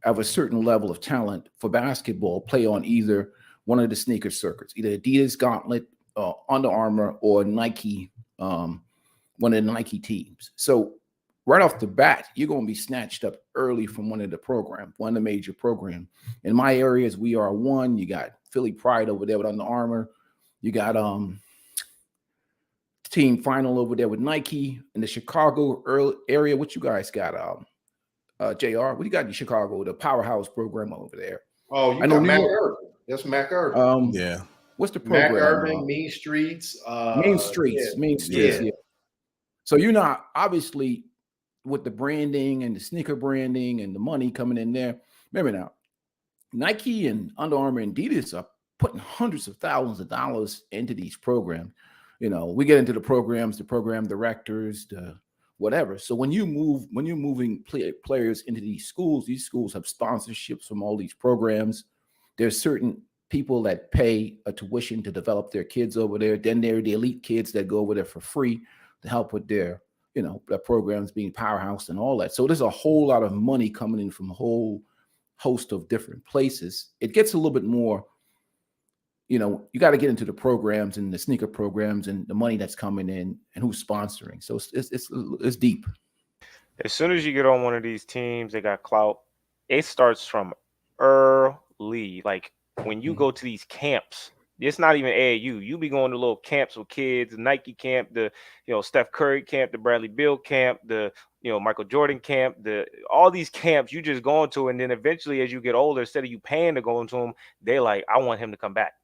have a certain level of talent for basketball play on either one of the sneaker circuits, either Adidas Gauntlet, Under Armour, or Nike, one of the Nike teams. So right off the bat, you're going to be snatched up early from one of the major program. In my areas, we are one. You got Philly Pride over there with Under Armour. You got team final over there with Nike. In the Chicago area, what you guys got? JR, what do you got in Chicago? The powerhouse program over there. Oh, you got Mac Irving. That's Mac Irving. Yeah. What's the program? Mac Irving, Mean Streets. Mean Streets. Yeah. So you're not obviously with the branding and the sneaker branding and the money coming in there. Remember now, Nike and Under Armour and Adidas are putting hundreds of thousands of dollars into these programs. You know, we get into the programs, the program directors, the whatever. So when you're moving players into these schools have sponsorships from all these programs. There's certain people that pay a tuition to develop their kids over there. Then there are the elite kids that go over there for free to help with their, you know, their programs being powerhouse and all that. So there's a whole lot of money coming in from a whole host of different places. It gets a little bit more, you know, you got to get into the programs and the sneaker programs and the money that's coming in and who's sponsoring. So it's deep. As soon as you get on one of these teams, they got clout. It starts from early. Like when you go to these camps, it's not even AAU. You be going to little camps with kids, Nike camp, the Steph Curry camp, the Bradley Beal camp, the Michael Jordan camp, all these camps you just go into, and then eventually as you get older, instead of you paying to go into them, they like, I want him to come back.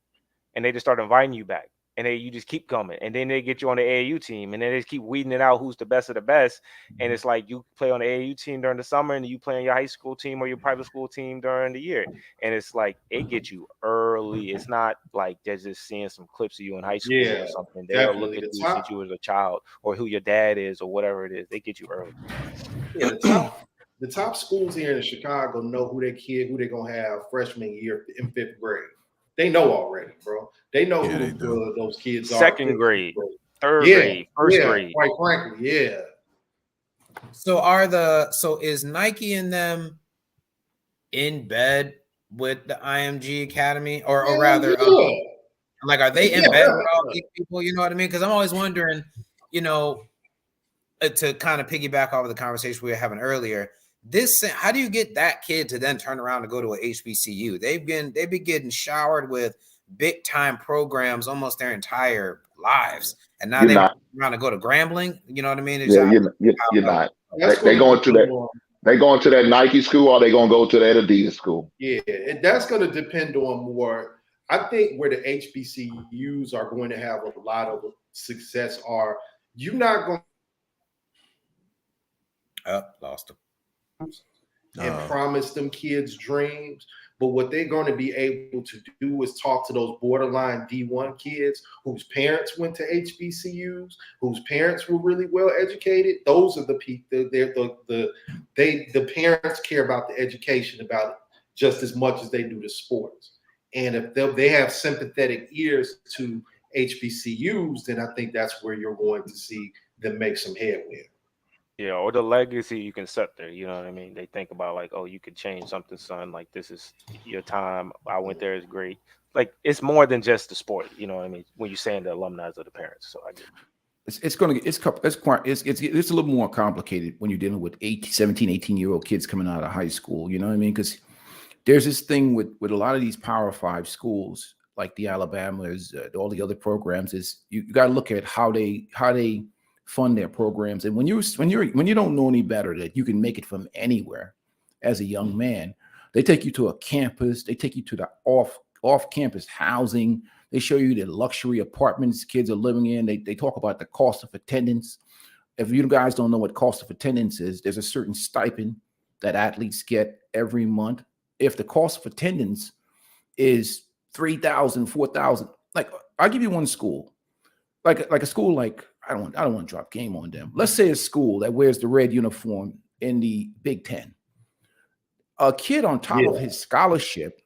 And they just start inviting you back. And you just keep coming. And then they get you on the AAU team. And then they just keep weeding it out who's the best of the best. And it's like you play on the AAU team during the summer and you play on your high school team or your private school team during the year. And it's like it gets you early. It's not like they're just seeing some clips of you in high school or something. They'll look at you since you was a child or who your dad is or whatever it is. They get you early. Yeah, the top schools here in Chicago know who they're going to have freshman year in 5th grade. They know already, bro. They know who those kids are. Second grade, third grade, first grade. Quite frankly, yeah. So is Nike and them in bed with the IMG Academy, or rather, like, are they in bed with all these people? You know what I mean? Because I'm always wondering, to kind of piggyback off of the conversation we were having earlier. How do you get that kid to then turn around and go to a HBCU? They've been getting showered with big time programs almost their entire lives, and now they're around to go to Grambling. You know what I mean? You're not. They going to that Nike school, or they gonna go to that Adidas school? Yeah, and that's going to depend on more. I think where the HBCUs are going to have a lot of success are you're not going. Lost them. And promise them kids dreams, but what they're going to be able to do is talk to those borderline D1 kids whose parents went to HBCUs, whose parents were really well educated. Those are the people. The parents care about the education about it just as much as they do the sports. And if they have sympathetic ears to HBCUs, then I think that's where you're going to see them make some headway. Yeah, or the legacy you can set there. You know what I mean? They think about like, oh, you could change something, son. Like, this is your time. I went there is great. Like, it's more than just the sport. You know what I mean? When you're saying the alumni of the parents. So I get it's a little more complicated when you're dealing with 17, 18-year-old kids coming out of high school. You know what I mean? Because there's this thing with a lot of these Power 5 schools, like the Alabamas, all the other programs, is you got to look at how they fund their programs. And when you don't know any better that you can make it from anywhere as a young man, they take you to a campus, they take you to the off-campus housing, they show you the luxury apartments kids are living in. They talk about the cost of attendance. If you guys don't know what cost of attendance is, there's a certain stipend that athletes get every month. If the cost of attendance is $3,000, $4,000, like I'll give you one school, like a school like I don't want to drop game on them. Let's say a school that wears the red uniform in the Big Ten. A kid on top of his scholarship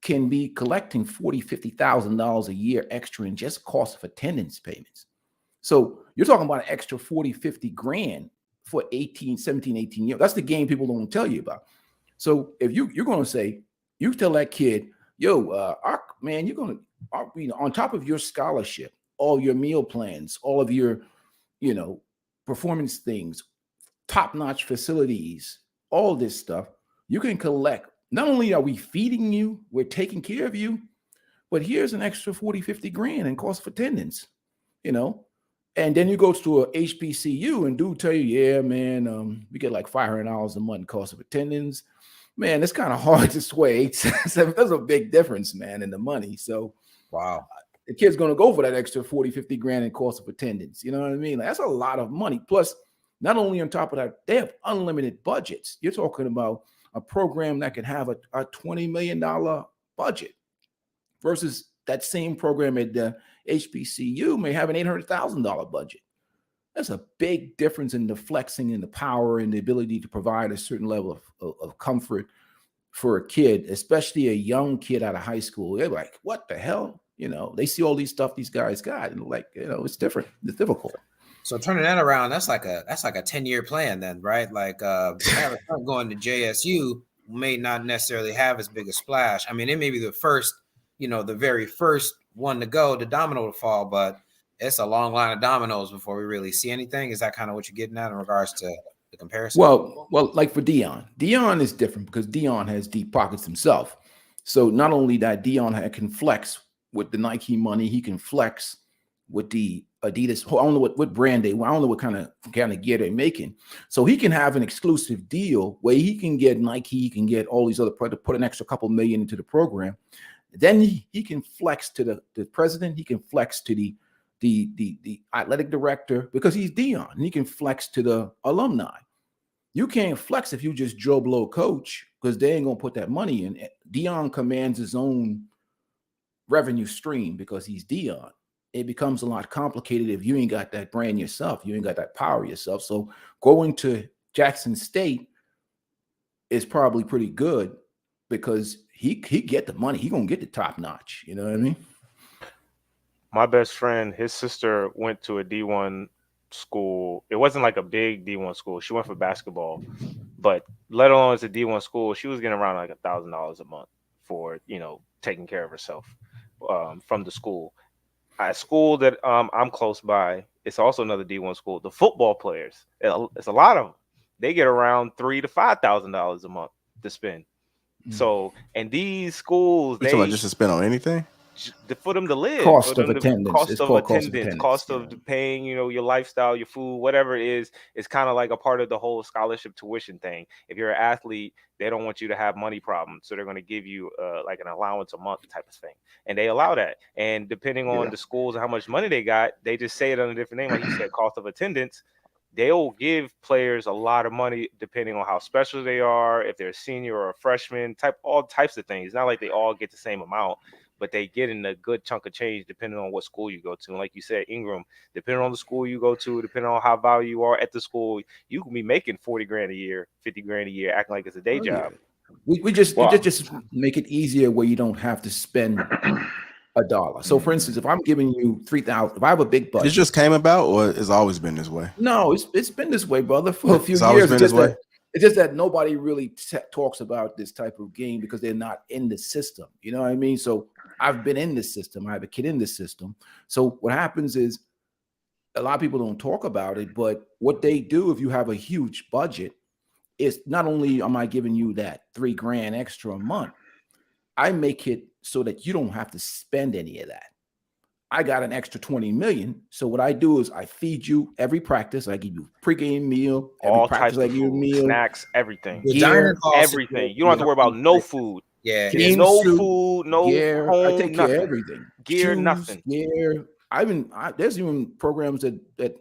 can be collecting $40,000, $50,000 a year extra in just cost of attendance payments. So you're talking about an extra 40, 50 grand for 17, 18 years. That's the game people don't tell you about. So if you're going to say, you tell that kid, yo, man, you're going to, on top of your scholarship, all your meal plans, all of your, performance things, top-notch facilities, all this stuff. You can collect. Not only are we feeding you, we're taking care of you, but here's an extra 40, 50 grand in cost of attendance, you know? And then you go to a HBCU and dude tell you, yeah, man, we get like $500 a month in cost of attendance. Man, it's kind of hard to sway. So there's a big difference, man, in the money. So Wow. the kid's going to go for that extra 40, 50 grand in cost of attendance. You know what I mean? Like, that's a lot of money. Plus, not only on top of that, they have unlimited budgets. You're talking about a program that can have a $20 million budget versus that same program at the HBCU may have an $800,000 budget. That's a big difference in the flexing and the power and the ability to provide a certain level of comfort for a kid, especially a young kid out of high school. They're like, what the hell? You know, they see all these stuff these guys got, and like, you know, it's different. It's difficult. So turning that around, that's like a 10-year plan then, right? Like going to JSU may not necessarily have as big a splash. I mean, it may be the first, the very first one to go, the domino to fall, but it's a long line of dominoes before we really see anything. Is that kind of what you're getting at in regards to the comparison? Well, like for Deion is different because Deion has deep pockets himself. So not only that, Deion can flex with the Nike money, he can flex with the Adidas. I don't know what brand I don't know what kind of gear they're making. So he can have an exclusive deal where he can get Nike, he can get all these other to put an extra couple million into the program. Then he can flex to the president. He can flex to the athletic director because he's Deion, and he can flex to the alumni. You can't flex if you just Joe Blow coach because they ain't gonna put that money in. Deion commands his own revenue stream because he's Deion. It becomes a lot complicated if you ain't got that brand yourself. You ain't got that power yourself. So going to Jackson State is probably pretty good because he get the money. He gonna get the top notch. You know what I mean? My best friend, his sister went to a D1 school. It wasn't like a big D1 school. She went for basketball, but let alone as a D1 school, she was getting around like $1,000 a month for, taking care of herself from the school. A school that I'm close by, it's also another D1 school. The football players, it's a lot of them. They get around $3,000 to $5,000 a month to spend. So, and these schools, they just to spend on anything. For them to live, cost of attendance, cost of paying, your lifestyle, your food, whatever it is, it's kind of like a part of the whole scholarship tuition thing. If you're an athlete, they don't want you to have money problems, so they're going to give you like an allowance a month type of thing, and they allow that. And depending on the schools and how much money they got, they just say it on a different name, like you said, cost of attendance. They'll give players a lot of money depending on how special they are, if they're a senior or a freshman, all types of things. It's not like they all get the same amount, but they get in a good chunk of change depending on what school you go to. And like you said, Ingram, depending on the school you go to, depending on how valuable you are at the school, you can be making 40 grand a year, 50 grand a year, acting like it's a day job. We just make it easier where you don't have to spend $1. So for instance, if I'm giving you $3,000, if I have a big budget. It just came about, or it's always been this way? No, it's been this way, brother, for a few years. Always been this way. It's just that nobody really talks about this type of game because they're not in the system. You know what I mean? So I've been in this system. I have a kid in this system. So what happens is a lot of people don't talk about it, but what they do if you have a huge budget is not only am I giving you that $3,000 extra a month, I make it so that you don't have to spend any of that. I got an extra 20 million. So what I do is I feed you every practice. I give you pregame meal, all types of food, snacks, everything, gear, everything. You don't have to worry about no food. Yeah, no food, no gear. Home, I take nothing. care of everything. Gear, Shoes, nothing. Gear. There's even programs that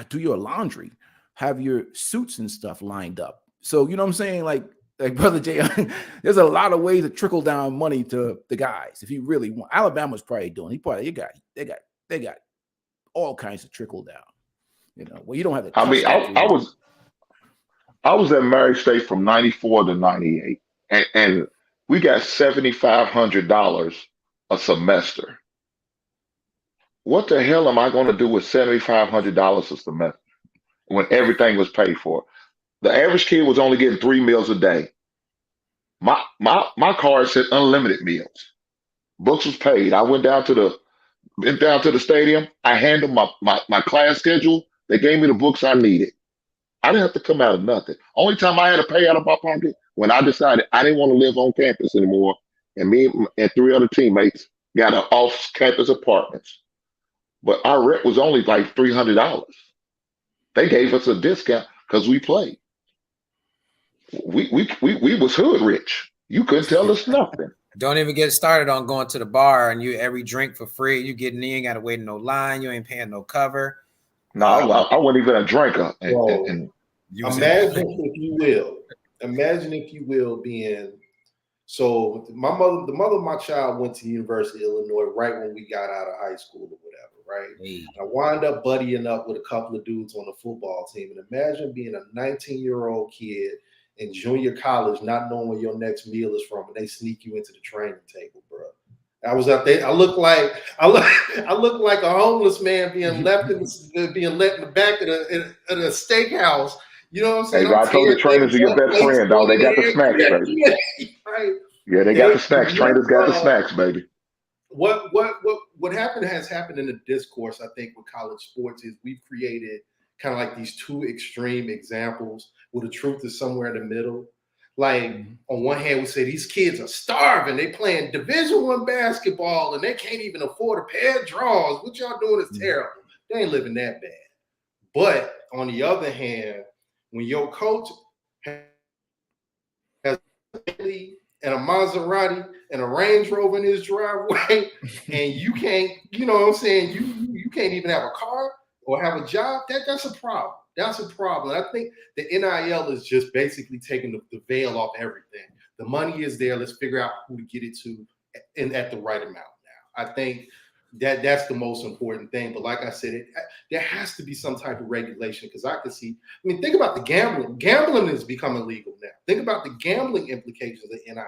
do your laundry, have your suits and stuff lined up. So you know what I'm saying? Like Brother Jay, there's a lot of ways to trickle down money to the guys. If you really want, Alabama's probably doing. They got all kinds of trickle down. Well, you don't have to. I mean, I was at Mary State from '94 to '98, and we got $7,500 a semester. What the hell am I going to do with $7,500 a semester when everything was paid for? The average kid was only getting 3 meals a day. My card said unlimited meals. Books was paid. I went down to the stadium. I handled my class schedule. They gave me the books I needed. I didn't have to come out of nothing. Only time I had to pay out of my pocket when I decided I didn't want to live on campus anymore, and me and 3 other teammates got an off-campus apartments. But our rent was only like $300. They gave us a discount because we played. We was hood rich. You couldn't tell us nothing. Don't even get started on going to the bar and you every drink for free. You getting in, you ain't got to wait in no line. You ain't paying no cover. No, I wasn't even a drinker. And imagine if you will, being so the mother of my child went to the University of Illinois right when we got out of high school or whatever, right? Hey. I wound up buddying up with a couple of dudes on the football team. And imagine being a 19-year-old kid in junior college, not knowing where your next meal is from, and they sneak you into the training table, bro. I was out there. I look like a homeless man being left in the back of the steakhouse. You know what I'm saying? Hey, I told the trainers are your best friend, dog. They got the snacks, baby. Right. Yeah, they got the snacks. Trainers got the snacks, baby. What has happened in the discourse, I think, with college sports is we've created kind of like these two extreme examples where the truth is somewhere in the middle. Like on one hand, we say these kids are starving. They playing Division I basketball and they can't even afford a pair of drawers. What y'all doing is terrible. They ain't living that bad. But on the other hand, when your coach has a and a Maserati and a Range Rover in his driveway, and you can't, you know what I'm saying? You can't even have a car or have a job. That's a problem. That's a problem. I think the NIL is just basically taking the veil off everything. The money is there. Let's figure out who to get it to and at the right amount now. I think that's the most important thing. But like I said, there has to be some type of regulation because I can see, think about the gambling. Gambling is becoming legal now. Think about the gambling implications of NIL now.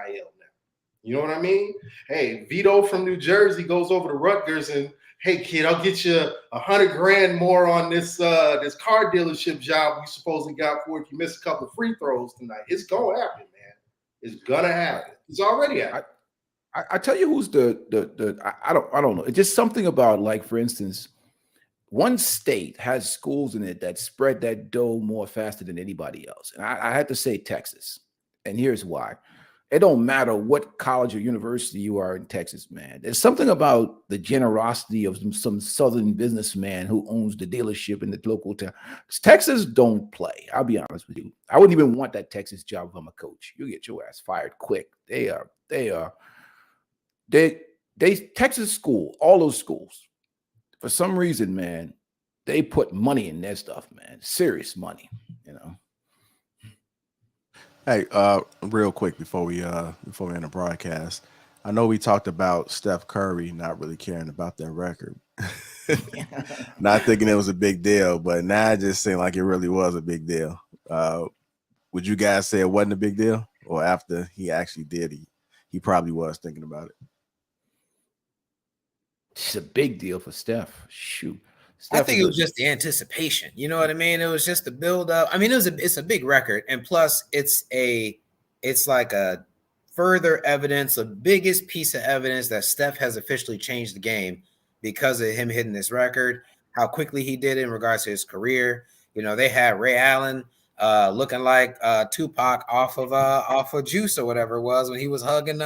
You know what I mean? Hey, Vito from New Jersey goes over to Rutgers and, hey, kid, I'll get you $100,000 more on this car dealership job we supposedly got for if you miss a couple of free throws tonight. It's gonna happen, man. It's gonna happen. It's already happened. I tell you who's I don't know. It's just something about, like, for instance, one state has schools in it that spread that dough more faster than anybody else. And I had to say Texas. And here's why. It don't matter what college or university you are in Texas, man. There's something about the generosity of some southern businessman who owns the dealership in the local town. Texas don't play. I'll be honest with you. I wouldn't even want that Texas job if I'm a coach. You get your ass fired quick. Texas school, all those schools, for some reason, man, they put money in their stuff, man. Serious money, you know. Hey, real quick before we end the broadcast, I know we talked about Steph Curry not really caring about that record, not thinking it was a big deal, but now it just seemed like it really was a big deal. Would you guys say it wasn't a big deal, or after he actually did, he probably was thinking about it? It's a big deal for Steph. Shoot. I think it was just the anticipation. You know what I mean? It was just the build up. I mean, it's a big record, and plus it's like a further evidence, the biggest piece of evidence that Steph has officially changed the game because of him hitting this record. How quickly he did it in regards to his career. You know, they had Ray Allen looking like Tupac off of Juice or whatever it was when he was hugging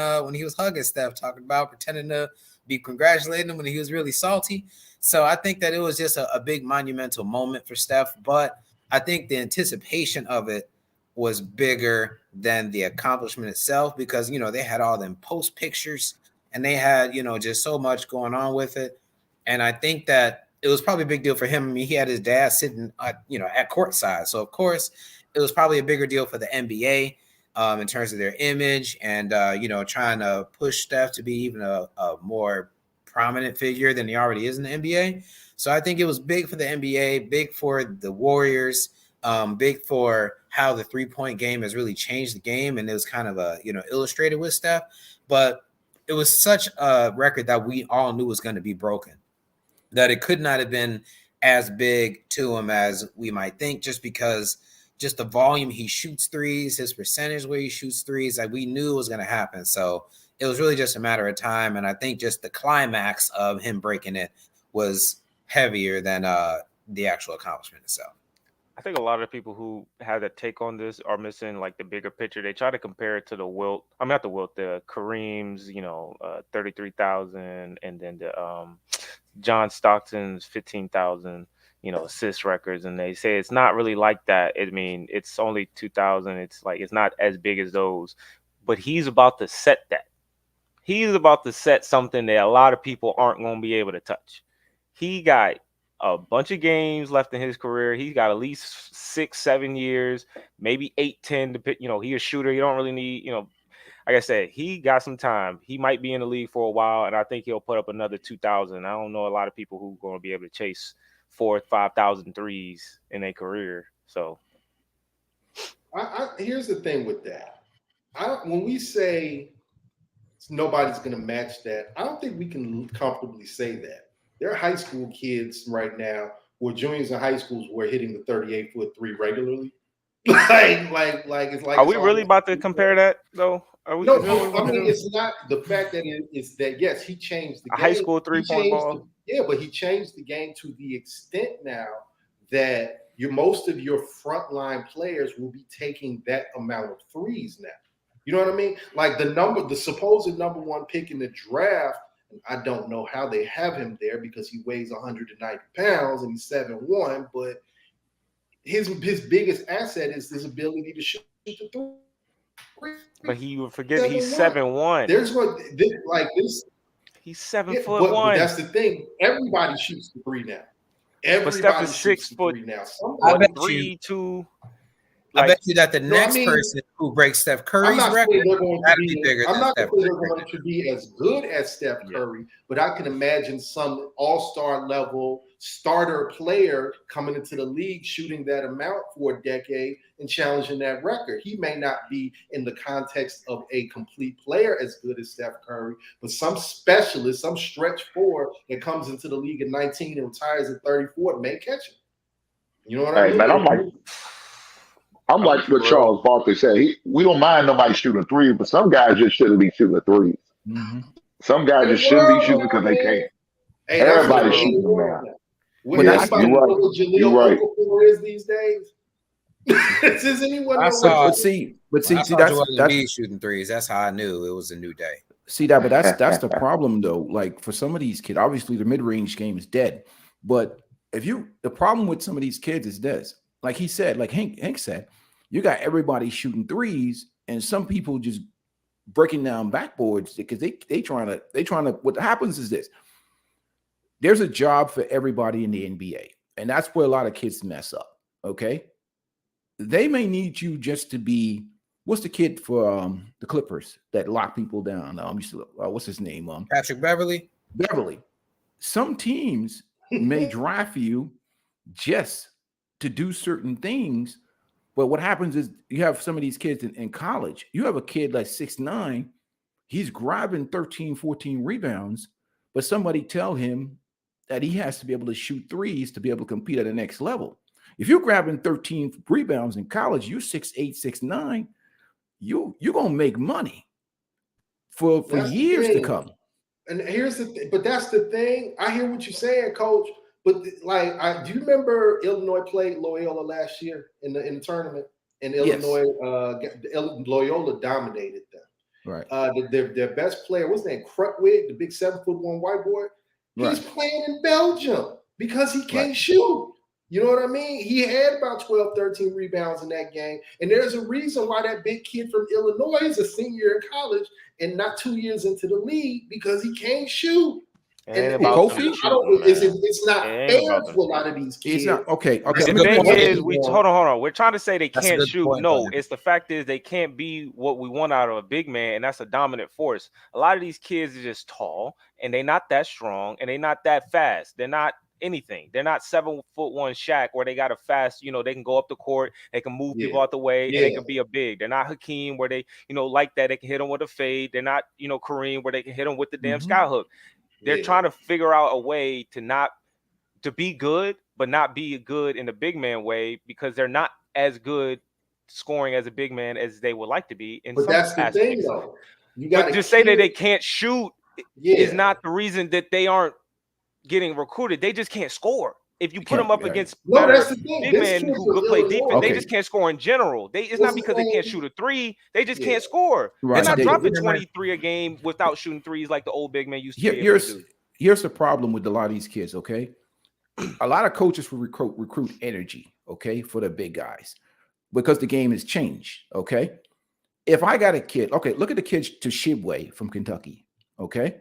Steph, talking about pretending to be congratulating him when he was really salty. So I think that it was just a big monumental moment for Steph, but I think the anticipation of it was bigger than the accomplishment itself because, you know, they had all them post pictures and they had, you know, just so much going on with it. And I think that it was probably a big deal for him. I mean, he had his dad sitting, at courtside. So, of course, it was probably a bigger deal for the NBA in terms of their image and, trying to push Steph to be even a more prominent figure than he already is in the NBA. So I think it was big for the NBA, big for the Warriors, big for how the 3-point game has really changed the game. And it was kind of illustrated with Steph, but it was such a record that we all knew was going to be broken, that it could not have been as big to him as we might think, just because just the volume he shoots threes, his percentage where he shoots threes, like we knew it was going to happen. So it was really just a matter of time. And I think just the climax of him breaking it was heavier than the actual accomplishment itself. I think a lot of people who had a take on this are missing like the bigger picture. They try to compare it to the Wilt. I mean, not the Wilt, the Kareem's, 33,000, and then the John Stockton's 15,000, assist records, and they say it's not really like that. I mean, it's only 2,000. It's like it's not as big as those, but he's about to set that. He's about to set something that a lot of people aren't going to be able to touch. He got a bunch of games left in his career. He's got at least 6-7 years, maybe 8-10. He's a shooter. You don't really need, like I said, he got some time. He might be in the league for a while, and I think he'll put up another 2,000. I don't know a lot of people who are going to be able to chase 4,000-5,000 threes in their career. So here's the thing with that. When we say nobody's going to match that, I don't think we can comfortably say that. There are high school kids right now who are juniors in high schools who are hitting the 38-foot three regularly. It's like. Are we really about to compare that though? Are we? No, I mean it's not the fact that it's that yes, he changed the game. High school 3-point ball. But he changed the game to the extent now that most of your frontline players will be taking that amount of threes now. You know what I mean? Like the supposed number one pick in the draft. I don't know how they have him there because he weighs 190 pounds and he's 7'1", but his biggest asset is his ability to shoot the three. But he would forget he's 7'1". He's 7'1". But that's the thing. Everybody shoots the three now. But Steph is 6 foot now. I bet 3-2. I bet you that the next person who breaks Steph Curry's record, I'm not going to be as good as Steph Curry, but I can imagine some all-star level starter player coming into the league shooting that amount for a decade and challenging that record. He may not be in the context of a complete player as good as Steph Curry, but some specialist, some stretch forward that comes into the league at 19 and retires at 34 may catch him. You know what I mean? Man, I'm like what Charles Barkley said. We don't mind nobody shooting threes, but some guys just shouldn't be shooting threes. Mm-hmm. Some guys just shouldn't be shooting because they can't. Hey, everybody's shooting them now. You're right. Is these days. Does anyone know? That's shooting threes. That's how I knew it was a new day. See that, but that's the problem though. Like for some of these kids, obviously the mid-range game is dead. But the problem with some of these kids is this. Like he said, like Hank said, you got everybody shooting threes, and some people just breaking down backboards because they trying to. What happens is this: there's a job for everybody in the NBA, and that's where a lot of kids mess up. Okay, they may need you just to be. What's the kid for the Clippers that lock people down? What's his name? Patrick Beverly. Beverly. Some teams may draft you just to do certain things, but what happens is you have some of these kids in college. You have a kid like 6'9", he's grabbing 13, 14 rebounds, but somebody tell him that he has to be able to shoot threes to be able to compete at the next level. If you're grabbing 13 rebounds in college, you're 6'8", 6'9", you're gonna make money for years to come. And here's the thing, but that's the thing. I hear what you're saying, Coach. But do you remember Illinois played Loyola last year in the tournament? And Illinois, Loyola dominated them. Right. Their best player, what's his name? Krutwig, the big 7'1" white boy. He's playing in Belgium because he can't shoot. You know what I mean? He had about 12, 13 rebounds in that game. And there's a reason why that big kid from Illinois is a senior in college and not 2 years into the league because he can't shoot. It's not fair for a lot of these kids. It's not okay. The thing is, hold on. We're trying to say they can't shoot. No, it's the fact is they can't be what we want out of a big man, and that's a dominant force. A lot of these kids are just tall, and they're not that strong, and they're not that fast. They're not anything. They're not 7'1" Shaq where they got a fast, they can go up the court, they can move people out the way, and they can be a big. They're not Hakeem where they, like that, they can hit them with a fade. They're not, Kareem where they can hit them with the damn sky hook. They're trying to figure out a way to be good, but not be good in the big man way because they're not as good scoring as a big man as they would like to be. But that's the thing, though. But to say that they can't shoot is not the reason that they aren't getting recruited. They just can't score. If you You put them can't. up against No, better that's the thing. big This men kid who from could play defense, Illinois. they Okay. just can't score in general. It's What's not his because they can't name? shoot a three. They just Yeah. can't score. Right. They're not They- dropping They- 23 a game without shooting threes like the old big men used to be able to here's do. here's the problem with a lot of these kids. Okay, a lot of coaches will recruit energy. Okay, for the big guys because the game has changed. Okay, if I got a kid, okay, look at the kid to Shibway from Kentucky. Okay,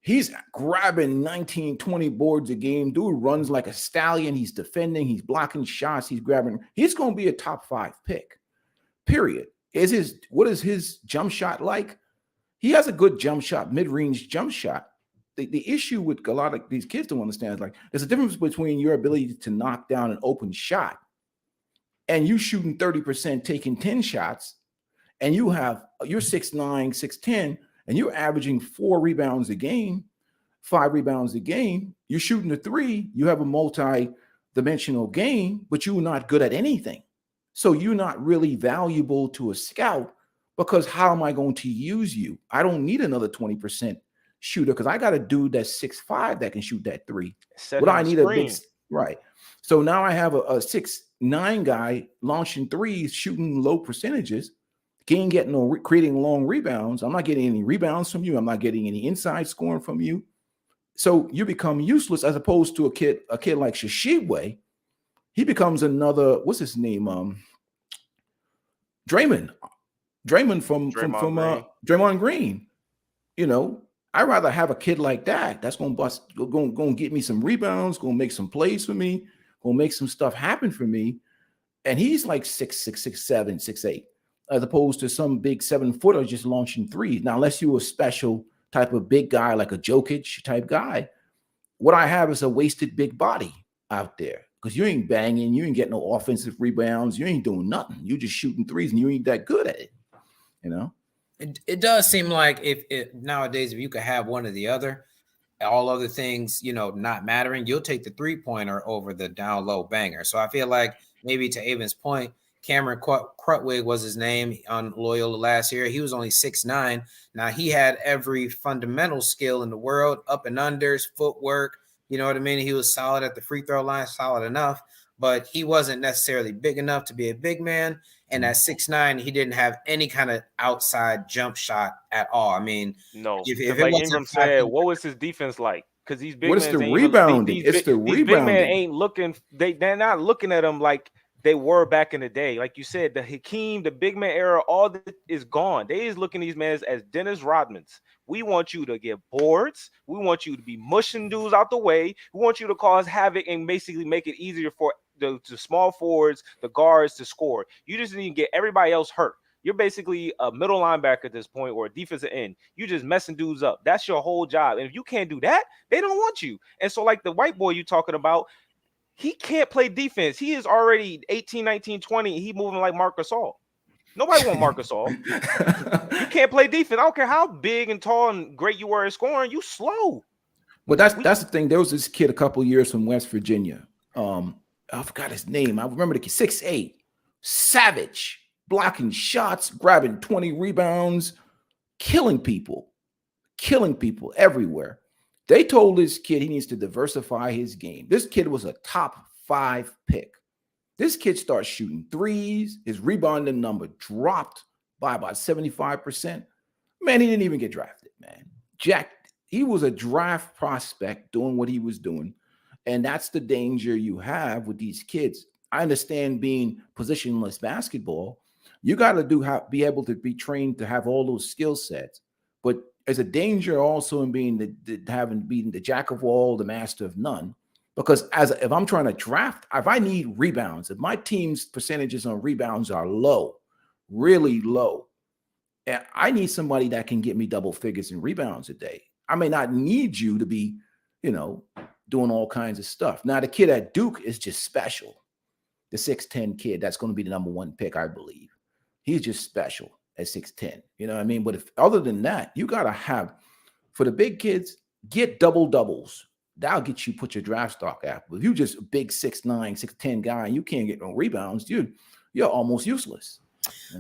he's grabbing 19, 20 boards a game. Dude runs like a stallion. He's defending. He's blocking shots. He's grabbing. He's going to be a top 5 pick. Period. What is his jump shot like? He has a good jump shot, mid-range jump shot. The issue with a lot of these kids don't understand is like there's a difference between your ability to knock down an open shot and you shooting 30%, taking 10 shots, and you're 6'9", 6'10", and you're averaging 4 rebounds a game, 5 rebounds a game. You're shooting a 3, you have a multi-dimensional game, but you're not good at anything. So you're not really valuable to a scout because how am I going to use you? I don't need another 20% shooter because I got a dude that's 6'5" that can shoot that 3. What I need a big right. So now I have a 6'9" guy launching threes, shooting low percentages. Can't get creating long rebounds. I'm not getting any rebounds from you. I'm not getting any inside scoring from you. So you become useless as opposed to a kid like Shashibwe. He becomes another, what's his name? Draymond from Draymond Green. You know, I'd rather have a kid like that that's going to get me some rebounds, going to make some plays for me, going to make some stuff happen for me. And he's like 6'6", 6'7", 6'8", as opposed to some big 7-footer just launching threes. Now, unless you're a special type of big guy, like a Jokic type guy, what I have is a wasted big body out there because you ain't banging, you ain't getting no offensive rebounds, you ain't doing nothing. You just shooting threes and you ain't that good at it, you know? It does seem like if nowadays, if you could have one or the other, all other things, not mattering, you'll take the 3-pointer over the down low banger. So I feel like maybe to Avon's point, Cameron Crutwig was his name on Loyola last year. He was only 6'9". Now he had every fundamental skill in the world, up and unders, footwork. You know what I mean? He was solid at the free throw line, solid enough, but he wasn't necessarily big enough to be a big man. And at 6'9", he didn't have any kind of outside jump shot at all. I mean, no. If like Ingram said, what was his defense like? Because these big men, it's the rebounding. It's the rebounding. These big men ain't looking. They're not looking at them like they were back in the day. Like you said, the Hakeem, the big man era, all that is gone. They is looking at these men as Dennis Rodmans. We want you to get boards. We want you to be mushing dudes out the way. We want you to cause havoc and basically make it easier for the small forwards, the guards to score. You just need to get everybody else hurt. You're basically a middle linebacker at this point or a defensive end. You just messing dudes up. That's your whole job. And if you can't do that, they don't want you. And so like the white boy you talking about, he can't play defense. He is already 18, 19, 20. He moving like Marc Gasol. Nobody want Marc Gasol. You can't play defense. I don't care how big and tall and great you were at scoring. You slow. But that's the thing. There was this kid a couple of years from West Virginia. I forgot his name. I remember the kid, 6'8", savage, blocking shots, grabbing 20 rebounds, killing people everywhere. They told this kid he needs to diversify his game. This kid was a top 5 pick. This kid starts shooting threes. His rebounding number dropped by about 75%. Man, he didn't even get drafted, man. He was a draft prospect doing what he was doing. And that's the danger you have with these kids. I understand being positionless basketball. You got to be able to be trained to have all those skill sets. But there's a danger also in being the jack of all, the master of none. Because if I'm trying to draft, if I need rebounds, if my team's percentages on rebounds are low, really low, and I need somebody that can get me double figures in rebounds a day. I may not need you to be, doing all kinds of stuff. Now, the kid at Duke is just special. The 6'10" kid, that's going to be the number 1 pick, I believe. He's just special at 6'10". You know what I mean? But other than that, you got to have, for the big kids, get double doubles. That'll get you, put your draft stock up. If you just a big 6'9", 6'10" guy and you can't get no rebounds, dude, you're almost useless.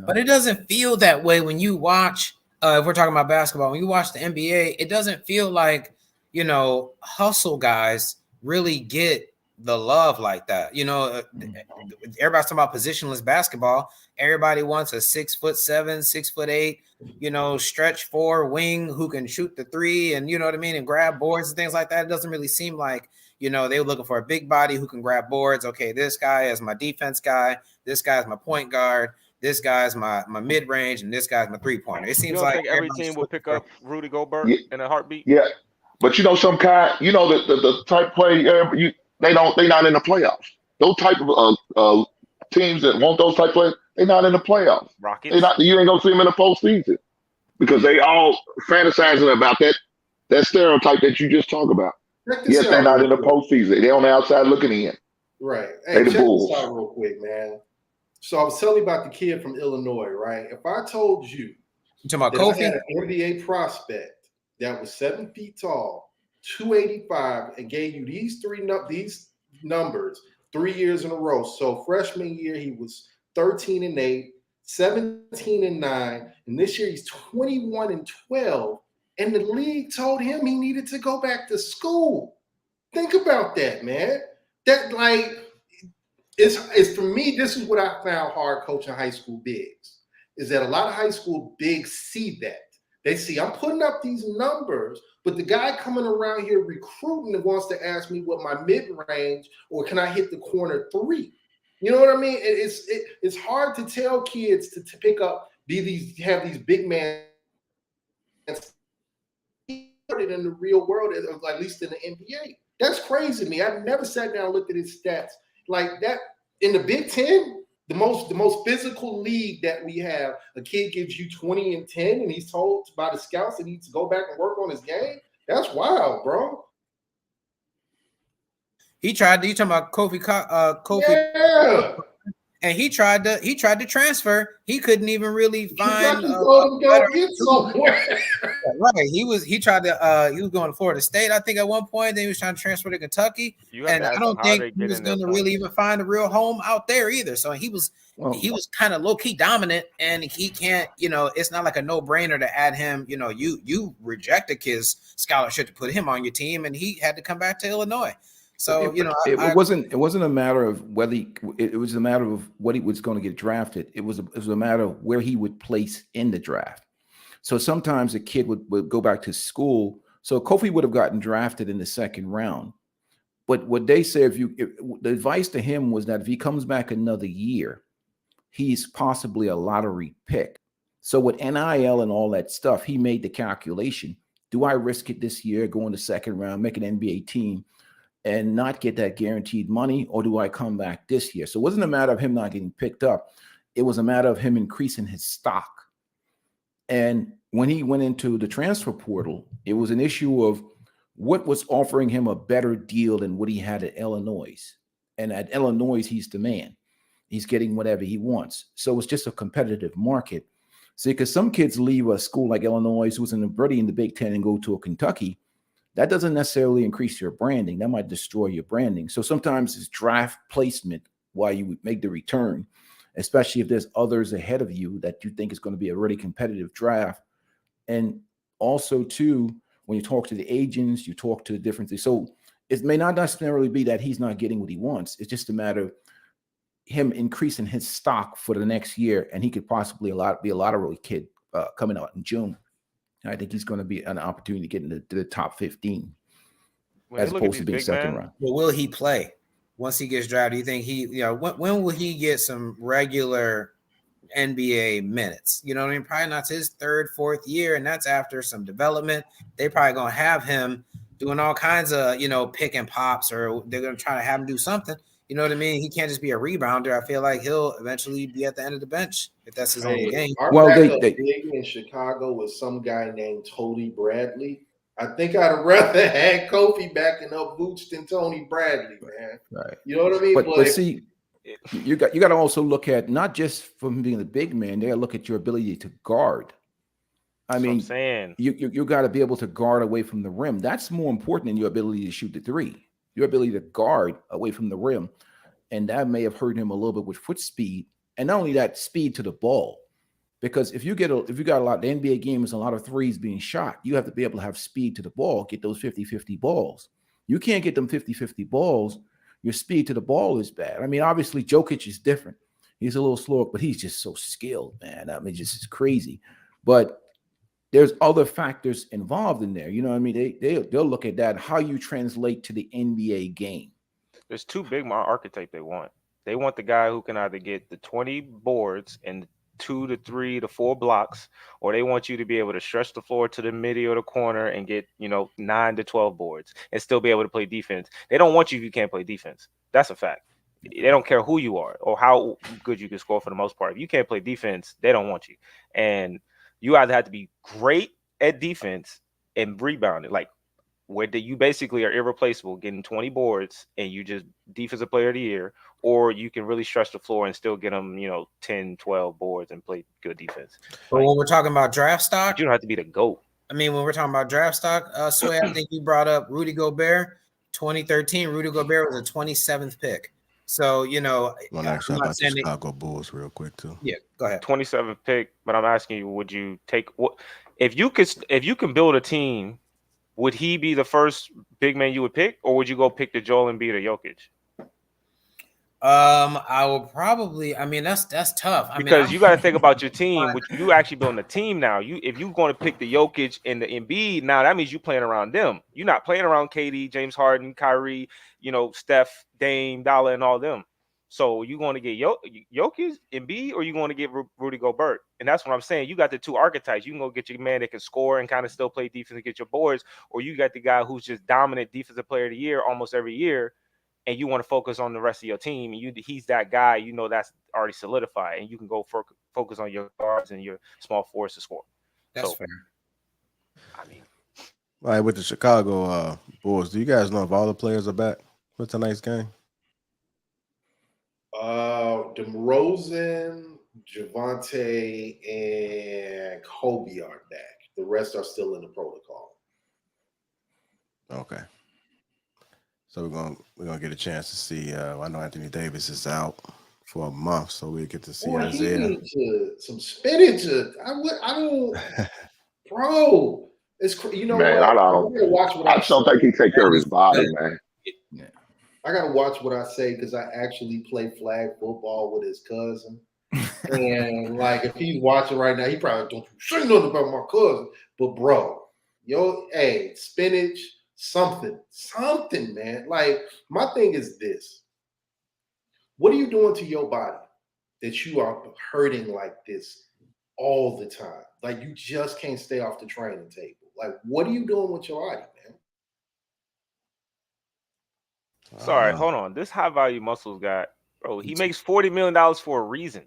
But it doesn't feel that way when you watch, if we're talking about basketball, when you watch the NBA, it doesn't feel like, hustle guys really get the love like that. Everybody's talking about positionless basketball. Everybody wants a 6'7", 6'8", stretch 4 wing who can shoot the 3 and and grab boards and things like that. It doesn't really seem like, they were looking for a big body who can grab boards. Okay, this guy is my defense guy. This guy's my point guard. This guy's my mid range, and this guy's my 3-pointer. It seems You don't like think every team would pick up Rudy Gobert in a heartbeat? Yeah, but some kind, the type play they're not in the playoffs. Those type of teams that want those type players, they're not in the playoffs. Rockets. You ain't gonna see them in the postseason because they all fantasizing about that stereotype that you just talked about. Yes, they're not in the postseason. They're on the outside looking in. Right. They Hey, the check Bulls. this out real quick, man. So I was telling you about the kid from Illinois, right? If I told you You talking about that I had Kofi? an NBA prospect that was 7 feet tall, 285, and gave you these numbers 3 years in a row. So freshman year he was 13-8, 17-9, and this year he's 21-12. And the league told him he needed to go back to school. Think about that, man. That it's for me, this is what I found hard coaching high school bigs, is that a lot of high school bigs see that. They see I'm putting up these numbers, but the guy coming around here recruiting wants to ask me what my mid-range or can I hit the corner 3? You know what I mean? It's hard to tell kids to pick up, have these big men in the real world, at least in the NBA. That's crazy to me. I've never sat down and looked at his stats like that. In the Big Ten, the most physical league that we have, a kid gives you 20 and 10, and he's told by the scouts that he needs to go back and work on his game. That's wild, bro. You talking about Kofi? Yeah. And he tried to transfer. He couldn't even really find. Get somewhere. Right. He was going to Florida State, I think, at one point. Then he was trying to transfer to Kentucky, and I don't think he was going to really even find a real home out there either. So he was kind of low key dominant, and he can't. It's not like a no brainer to add him. You reject a kid's scholarship to put him on your team, and he had to come back to Illinois. So it wasn't a matter of whether it was a matter of what he was going to get drafted. It was a matter of where he would place in the draft. So sometimes a kid would go back to school. So Kofi would have gotten drafted in the 2nd round. But what they say, the advice to him was that if he comes back another year, he's possibly a lottery pick. So with NIL and all that stuff, he made the calculation: do I risk it this year, go in the 2nd round, make an NBA team, and not get that guaranteed money, or do I come back this year? So it wasn't a matter of him not getting picked up. It was a matter of him increasing his stock. And when he went into the transfer portal, it was an issue of what was offering him a better deal than what he had at Illinois. And at Illinois, he's the man. He's getting whatever he wants. So it's just a competitive market. See, because some kids leave a school like Illinois, who's already in the Big Ten, and go to a Kentucky. That doesn't necessarily increase your branding. That might destroy your branding. So sometimes it's draft placement while you would make the return, especially if there's others ahead of you that you think is going to be a really competitive draft. And also, too, when you talk to the agents, you talk to the different things. So it may not necessarily be that he's not getting what he wants. It's just a matter of him increasing his stock for the next year, and he could possibly be a lottery kid coming out in June. I think he's going to be an opportunity to get into the top 15 as opposed to being 2nd round. Well, will he play once he gets drafted? Do you think when will he get some regular NBA minutes? You know what I mean? Probably not his 3rd, 4th year, and that's after some development. They probably going to have him doing all kinds of, pick and pops, or they're going to try to have him do something. You know what I mean? He can't just be a rebounder. I feel like he'll eventually be at the end of the bench if that's his only game. Well, they in Chicago was some guy named Tony Bradley. I think I'd rather had Kofi backing up Vooch than Tony Bradley, man. Right. You know what I mean? But see, you got to also look at not just from being the big man. They got to look at your ability to guard. I mean, you got to be able to guard away from the rim. That's more important than your ability to shoot the 3. Your ability to guard away from the rim. And that may have hurt him a little bit with foot speed. And not only that, speed to the ball. Because if you got a lot, the NBA game is a lot of threes being shot. You have to be able to have speed to the ball, get those 50-50 balls. You can't get them 50-50 balls. Your speed to the ball is bad. I mean, obviously, Jokic is different. He's a little slower, but he's just so skilled, man. I mean, just is crazy. But there's other factors involved in there. You know what I mean? They'll look at that, how you translate to the NBA game. There's two big archetype they want. They want the guy who can either get the 20 boards and 2 to 3 to 4 blocks, or they want you to be able to stretch the floor to the midi or the corner and get, 9 to 12 boards and still be able to play defense. They don't want you if you can't play defense. That's a fact. They don't care who you are or how good you can score for the most part. If you can't play defense, they don't want you. And you either have to be great at defense and rebounding, like where you basically are irreplaceable, getting 20 boards and you just defensive player of the year, or you can really stretch the floor and still get them, 10, 12 boards and play good defense. But when we're talking about draft stock, you don't have to be the GOAT. I mean, when we're talking about draft stock, Sway, I think you brought up Rudy Gobert. 2013, Rudy Gobert was a 27th pick. So, One actually about the Chicago Bulls real quick too. Yeah, go ahead. 27th pick, but I'm asking you, would you take what if you can build a team? Would he be the first big man you would pick, or would you go pick the Joel Embiid or Jokic? I will probably. I mean, that's tough. Because you got to think about your team. Which you actually building a team now. If you're going to pick the Jokic and the Embiid, now that means you playing around them. You're not playing around KD, James Harden, Kyrie, Steph, Dame, Dalla, and all them. So you going to get Jokic, Embiid, or you going to get Rudy Gobert? And that's what I'm saying. You got the two archetypes. You can go get your man that can score and kind of still play defense and get your boards, or you got the guy who's just dominant defensive player of the year almost every year, and you want to focus on the rest of your team. And he's that guy. That's already solidified, and you can go focus on your guards and your small forwards to score. That's fair. I mean, all right, with the Chicago Bulls, do you guys know if all the players are back for tonight's game? DeRozan, Javante, and Kobe are back. The rest are still in the protocol. Okay. So we're gonna get a chance to see. I know Anthony Davis is out for a month, so we get to see Isaiah. He needs some spinach. I don't, bro. It's man, what? I don't think he take care of his body, man. Yeah. I gotta watch what I say because I actually play flag football with his cousin. And like if he's watching right now, he probably don't say nothing about my cousin. But bro, spinach, something, man. Like my thing is this. What are you doing to your body that you are hurting like this all the time? Like you just can't stay off the training table. Like what are you doing with your body, man? Sorry, hold on. This high value muscles guy, bro, he makes $40 million for a reason.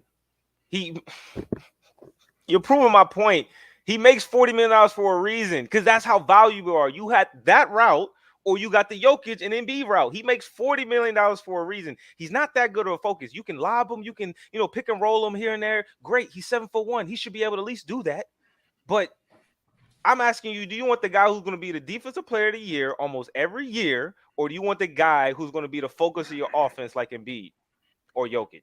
You're proving my point. He makes $40 million for a reason because that's how valuable you are. You had that route, or you got the Jokic and Embiid route. He makes $40 million for a reason. He's not that good of a focus. You can lob him, you can, pick and roll him here and there. Great. He's 7'1". He should be able to at least do that. But I'm asking you, do you want the guy who's going to be the defensive player of the year almost every year, or do you want the guy who's going to be the focus of your offense like Embiid or Jokic?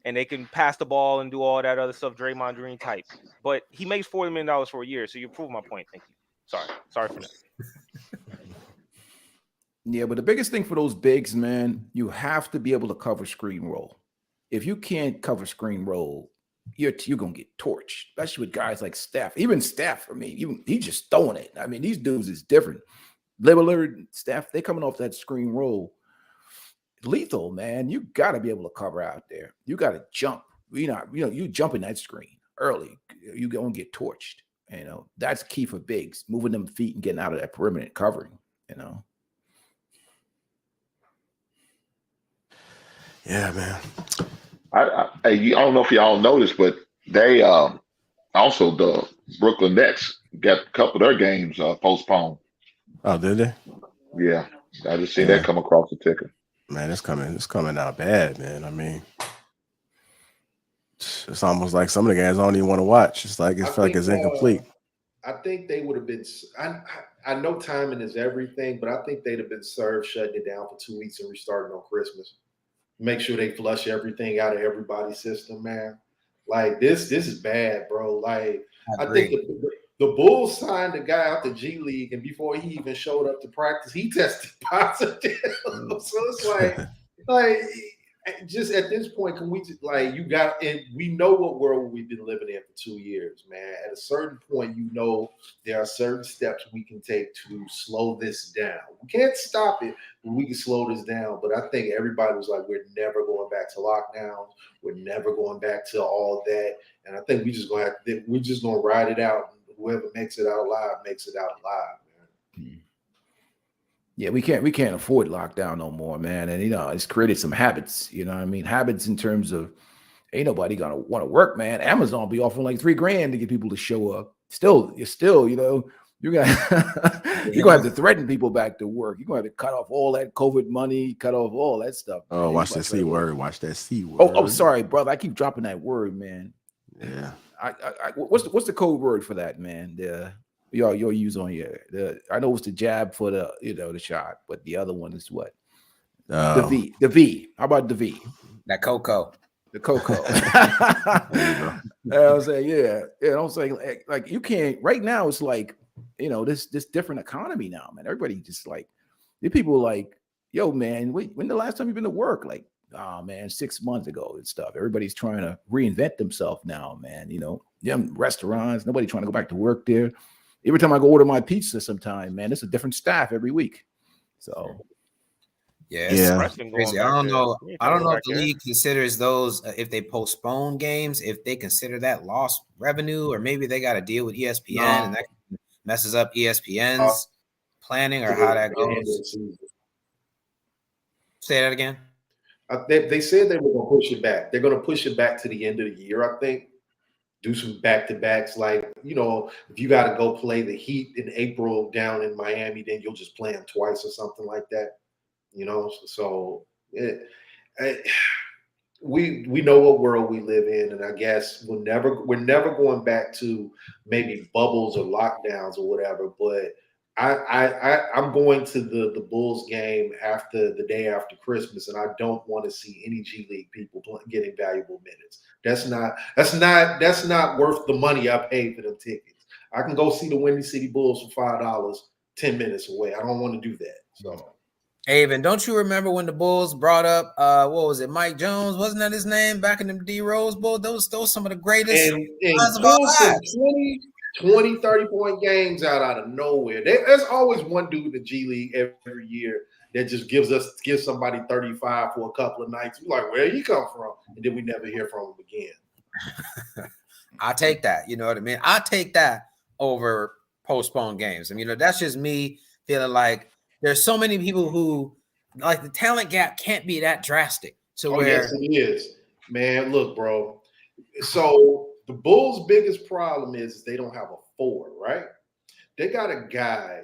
And they can pass the ball and do all that other stuff, Draymond Green type. But he makes $40 million for a year, so you prove my point. Thank you. Sorry for that. Yeah, but the biggest thing for those bigs, man, you have to be able to cover screen roll. If you can't cover screen roll, you're gonna get torched, especially with guys like Steph. Even Steph, I mean, he's just throwing it. I mean, these dudes is different. Lillard, Steph, they coming off that screen roll. Lethal, man. You got to be able to cover out there. You got to jump. You jump in that screen early. You're going to get torched. That's key for bigs, moving them feet and getting out of that perimeter and covering. Yeah, man. I don't know if y'all noticed, but they also the Brooklyn Nets got a couple of their games postponed. Oh, did they? Yeah, I just seen that come across the ticker. Man, it's coming out bad, man. I mean, it's almost like some of the guys I don't even want to watch. It's like it's incomplete. I think they would have been. I know timing is everything, but I think they'd have been served shutting it down for 2 weeks and restarting on Christmas. Make sure they flush everything out of everybody's system, man. Like this is bad, bro. Like I think the Bulls signed a guy out the G League, and before he even showed up to practice, he tested positive. So it's like like, just at this point, can we just, like, you got, and we know what world we've been living in for 2 years, man. At a certain point, you know, there are certain steps we can take to slow this down. We can't stop it, but we can slow this down. But I think everybody was like, we're never going back to lockdowns. We're never going back to all that. And I think we're just gonna ride it out. Whoever makes it out alive makes it out alive, man. Yeah, we can't afford lockdown no more, man. And it's created some habits. You know what I mean? Habits in terms of ain't nobody gonna want to work, man. Amazon be offering like $3,000 to get people to show up. Still, you're gonna have to threaten people back to work. You're gonna have to cut off all that COVID money, cut off all that stuff. Oh, man. watch that C word. Watch that C word. Oh, sorry, brother. I keep dropping that word, man. Yeah. What's the code word for that, man? Y'all use on here. I know it's the jab for the shot, but the other one is what? The V. The V. How about the V? That Coco. The Coco. I'm saying, yeah. I'm saying, like you can't. Right now, it's like this different economy now, man. Everybody just like the people like, yo, man. When the last time you been to work? Like, oh man, 6 months ago and stuff. Everybody's trying to reinvent themselves now, man. Restaurants. Nobody trying to go back to work there. Every time I go order my pizza sometime, man, it's a different staff every week. So yeah. Crazy. I don't know if the league considers those if they postpone games, if they consider that lost revenue, or maybe they got to deal with ESPN and that messes up ESPN's planning or how that goes. Say that again. They said they were going to push it back. They're going to push it back to the end of the year, I think. Do some back-to-backs, like, if you got to go play the Heat in April down in Miami, then you'll just play them twice or something like that. So we know what world we live in, and I guess we're never going back to maybe bubbles or lockdowns or whatever. But I'm going to the Bulls game after the day after Christmas, and I don't want to see any G League people getting valuable minutes. That's not worth the money I paid for them tickets. I can go see the Windy City Bulls for $5, 10 minutes away. I don't want to do that. So, Aven, don't you remember when the Bulls brought up what was it, Mike Jones? Wasn't that his name back in the D Rose Bowl? Those some of the greatest and pull some 20, 30-point games out of nowhere. There's always one dude in the G League every year that just gives somebody 35 for a couple of nights. We're like, where he come from? And then we never hear from him again. I take that. You know what I mean? I take that over postponed games. I mean, that's just me feeling like there's so many people who like the talent gap can't be that drastic. Yes, it is. Man, look, bro. So the Bulls' biggest problem is they don't have a forward, right? They got a guy.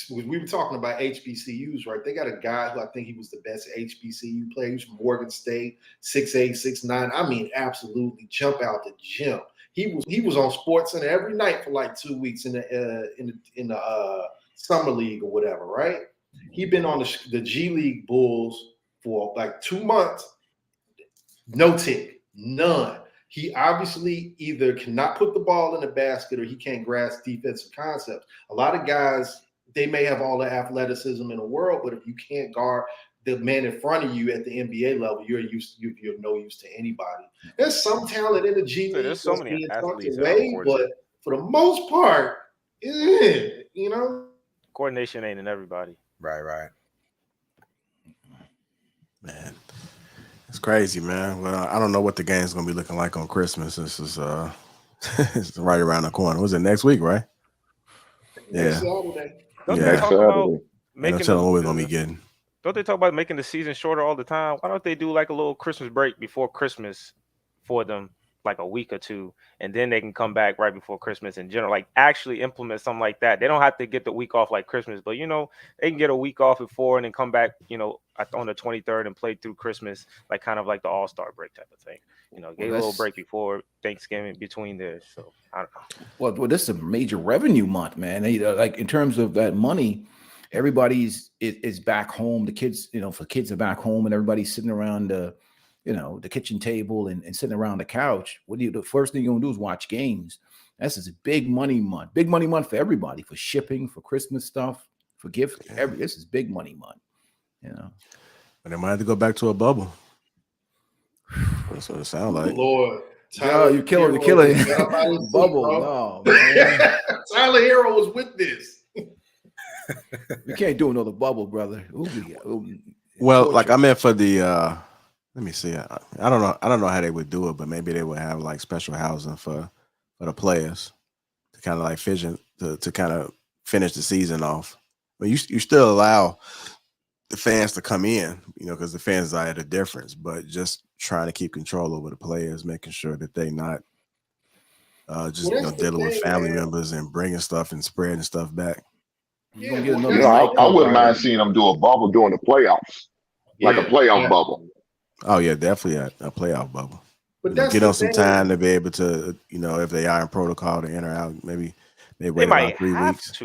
We were talking about HBCUs, right? They got a guy who I think he was the best HBCU player. He was from Morgan State, 6'8", 6'9". I mean, absolutely jump out the gym. He was on SportsCenter every night for like 2 weeks in the summer league or whatever, right? He'd been on the G League Bulls for like 2 months. No tick, none. He obviously either cannot put the ball in the basket or he can't grasp defensive concepts. A lot of guys, they may have all the athleticism in the world, but if you can't guard the man in front of you at the NBA level, you're no use to anybody. There's some talent in the G League. There's so many athletes, but for the most part, coordination ain't in everybody. Right. Man, it's crazy, man. Well, I don't know what the game's gonna be looking like on Christmas. This is it's right around the corner. Was it next week, right? Yeah. Don't they talk about making what we're gonna be getting? Don't they talk about making the season shorter all the time? Why don't they do like a little Christmas break before Christmas for them, like a week or two, and then they can come back right before Christmas in general, like actually implement something like that. They don't have to get the week off like Christmas, but they can get a week off before and then come back, on the 23rd and play through Christmas, like kind of like the All-Star break type of thing. Get a little break before Thanksgiving between there. So I don't know. Well, this is a major revenue month, man. Like in terms of that money, everybody's is back home. The kids, for kids are back home, and everybody's sitting around the kitchen table and sitting around the couch. The first thing you're gonna do is watch games. This is a big money month. Big money month for everybody, for shipping, for Christmas stuff, for gifts. This is big money month. But they might have to go back to a bubble. That's what it sounds like. Lord. Yo, you killing the bubble. No, man. Tyler Hero was with this. We can't do another bubble, brother. Well, like I meant for the let me see. I don't know how they would do it, but maybe they would have like special housing for the players to kind of like to kind of finish the season off. But you still allow the fans to come in, you know, because the fans are at a difference, but just trying to keep control over the players, making sure that they not dealing with family members and bringing stuff and spreading stuff back. I wouldn't mind seeing them do a bubble during the playoffs, like a playoff bubble. Oh yeah, definitely a playoff bubble. But Get them some time to be able to, you know, if they are in protocol to enter out, maybe they wait about 3 weeks.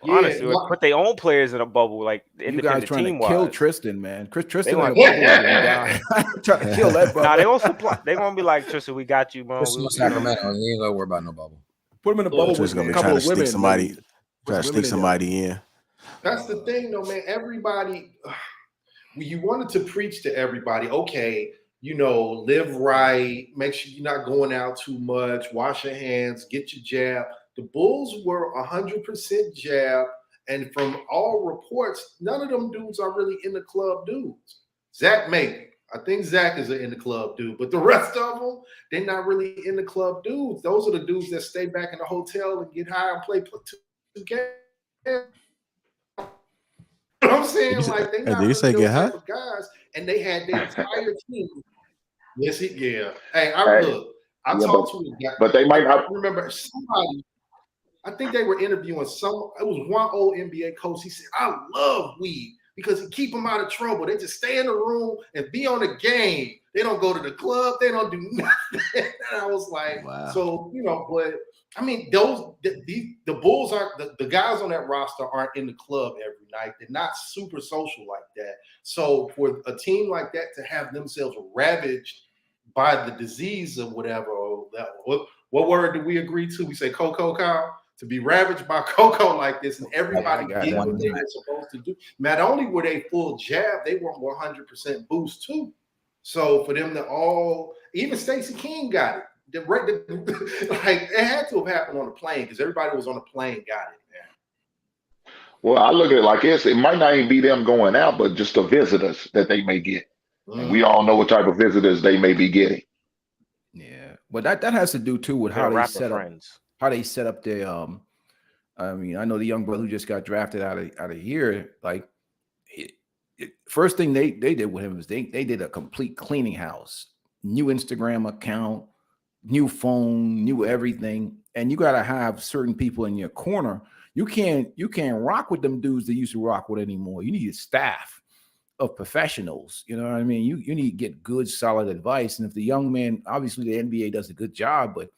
Honestly, put their own players in a bubble, like you guys trying to kill Tristan, man. Tristan trying to kill that brother. Nah, they gonna supply. They gonna be like, Tristan, we got you, man. Sacramento. You ain't gonna worry about no bubble. Put him in a bubble with gonna a be couple trying of to women. Try to sneak somebody in. That's the thing, though, man. Everybody, you wanted to preach to everybody. Okay, you know, live right. Make sure you're not going out too much. Wash your hands. Get your jab. The Bulls were 100% jab. And from all reports, none of them dudes are really in the club dudes. Zach maybe. I think Zach is an in the club dude, but the rest of them, they're not really in the club dudes. Those are the dudes that stay back in the hotel and get high and play 2K. You know what I'm saying? Like they not did you say really get high? guys, and they had their entire team. Yes, yeah. Hey, I talked to a guy, but they might not remember somebody. I think they were interviewing someone. It was one old NBA coach. He said, I love weed because it keep them out of trouble. They just stay in the room and be on the game. They don't go to the club. They don't do nothing. And I was like, wow. So, you know, but I mean, the Bulls aren't, the guys on that roster aren't in the club every night. They're not super social like that. So for a team like that to have themselves ravaged by the disease or whatever, or that, what word did we agree to? We say Coco, Kyle? To be ravaged by Coco like this, and everybody did what they were supposed to do. Not only were they full jab, they were 100% boost too. So for them to all, even Stacey King got it. Like it had to have happened on a plane because everybody was on a plane got it. Man. Well, I look at it like this: it might not even be them going out, but just the visitors that they may get. And we all know what type of visitors they may be getting. Yeah, but that has to do too with how they set up. How they set up their I mean, I know the young brother who just got drafted out of here. Like, first thing they did with him was they did a complete cleaning house, new Instagram account, new phone, new everything. And you got to have certain people in your corner. You can't rock with them dudes that you used to rock with anymore. You need a staff of professionals. You know what I mean? You need to get good, solid advice. And if the young man, obviously the NBA does a good job, but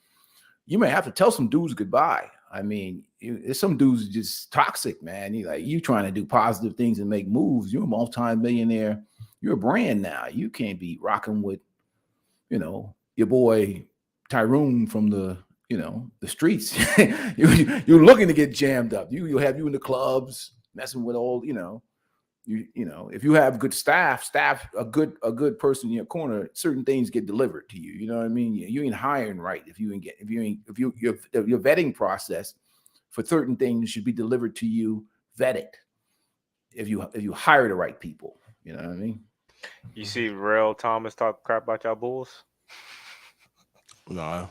you may have to tell some dudes goodbye. I mean, there's some dudes just toxic, man. You trying to do positive things and make moves. You're a multi-millionaire. You're a brand now. You can't be rocking with, you know, your boy Tyron from the streets. You're looking to get jammed up. You'll have you in the clubs messing with all, you know, if you have good staff, a good person in your corner, certain things get delivered to you. You know what I mean? You ain't hiring right if your vetting process for certain things should be delivered to you vetted. If you hire the right people, you know what I mean? You see, Real Thomas talk crap about y'all Bulls. No,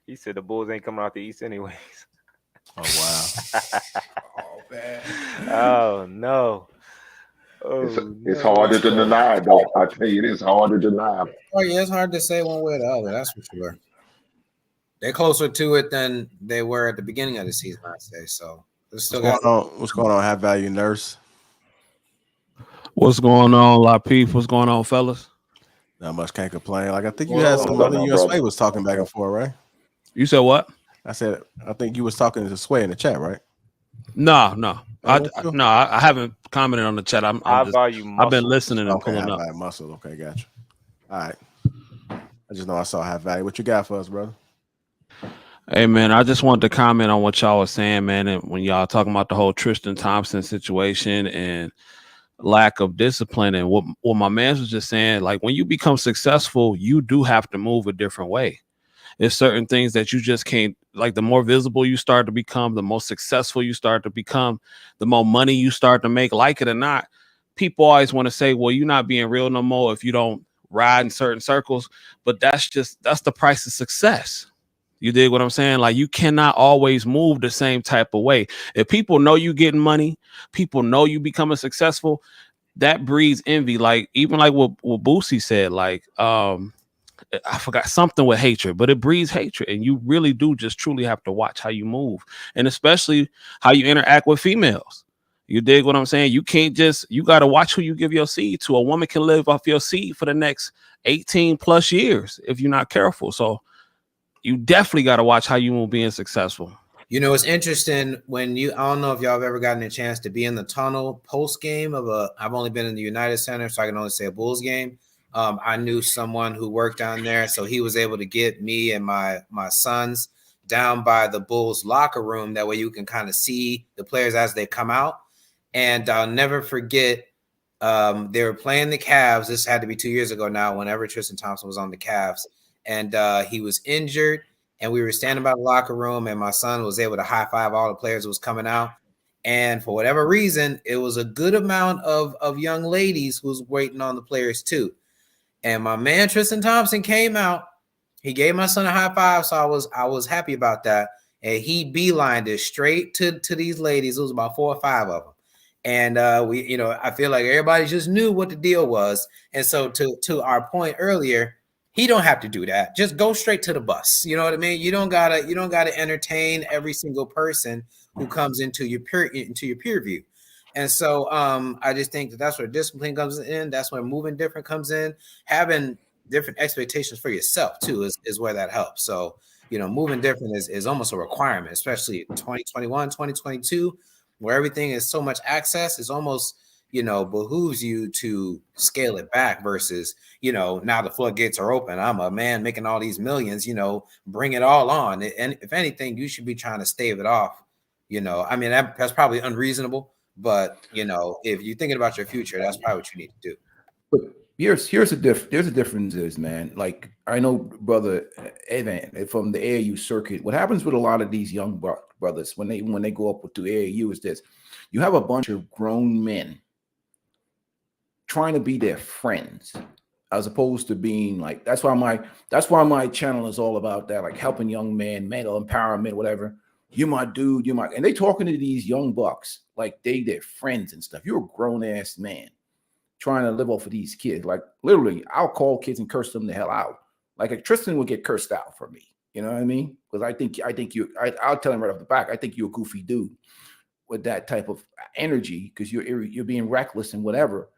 he said the Bulls ain't coming out the East anyways. Oh wow! Oh man! Oh no! It's harder to deny, though. I tell you, it's hard to deny. Oh yeah, it's hard to say one way or the other. That's for sure. They're closer to it than they were at the beginning of the season, I'd say. So what's going on? High value nurse. What's going on, Lapeef? What's going on, fellas? Not much. Can't complain. Like I think you had some other. You and Sway was talking back and forth, right? You said what? I said I think you was talking to Sway in the chat, right? No. I haven't commented on the chat. I've been listening and pulling up. Muscle. Okay, gotcha. All right. I just know I saw high value. What you got for us, brother? Hey man, I just wanted to comment on what y'all was saying, man. And when y'all talking about the whole Tristan Thompson situation, and lack of discipline. And what my man was just saying, like when you become successful, you do have to move a different way. There's certain things that you just can't, like the more visible you start to become, the more successful you start to become, the more money you start to make, like it or not. People always want to say, well, you're not being real no more if you don't ride in certain circles. But that's the price of success. You dig what I'm saying? Like you cannot always move the same type of way. If people know you getting money, people know you becoming successful, that breeds envy. Like even like what Boosie said, like I forgot something with hatred, but it breeds hatred. And you really do just truly have to watch how you move, and especially how you interact with females. You dig what I'm saying? You can't you got to watch who you give your seed to. A woman can live off your seed for the next 18 plus years if you're not careful. So you definitely got to watch how you move being successful. You know, it's interesting when I don't know if y'all have ever gotten a chance to be in the tunnel post game I've only been in the United Center, so I can only say a Bulls game. I knew someone who worked down there, so he was able to get me and my sons down by the Bulls locker room. That way you can kind of see the players as they come out. And I'll never forget, they were playing the Cavs. This had to be 2 years ago now, whenever Tristan Thompson was on the Cavs. And he was injured. And we were standing by the locker room, and my son was able to high five all the players that was coming out. And for whatever reason, it was a good amount of young ladies who was waiting on the players too. And my man Tristan Thompson came out. He gave my son a high five, so I was happy about that. And he beelined it straight to these ladies. It was about 4 or 5 of them. And I feel like everybody just knew what the deal was. And so to our point earlier, he don't have to do that. Just go straight to the bus. You know what I mean? You don't gotta entertain every single person who comes into your peer view. And so I just think that's where discipline comes in. That's where moving different comes in. Having different expectations for yourself too is where that helps. So, moving different is almost a requirement, especially 2021, 2022, where everything is so much access. It's almost behooves you to scale it back versus, now the floodgates are open. I'm a man making all these millions, bring it all on. And if anything, you should be trying to stave it off. I mean, that's probably unreasonable, but if you're thinking about your future, that's probably what you need to do. But here's a difference is, man, like I know brother Evan from the AAU circuit, what happens with a lot of these young brothers when they go up to AAU is this: you have a bunch of grown men trying to be their friends, as opposed to being like, that's why my channel is all about that, like helping young men, mental empowerment, whatever. You're my dude, and they talking to these young bucks like they their friends and stuff. You're a grown ass man trying to live off of these kids. Like literally, I'll call kids and curse them the hell out. Like Tristan would get cursed out for me. You know what I mean? Because I'll tell him right off the back, I think you're a goofy dude with that type of energy because you're being reckless and whatever.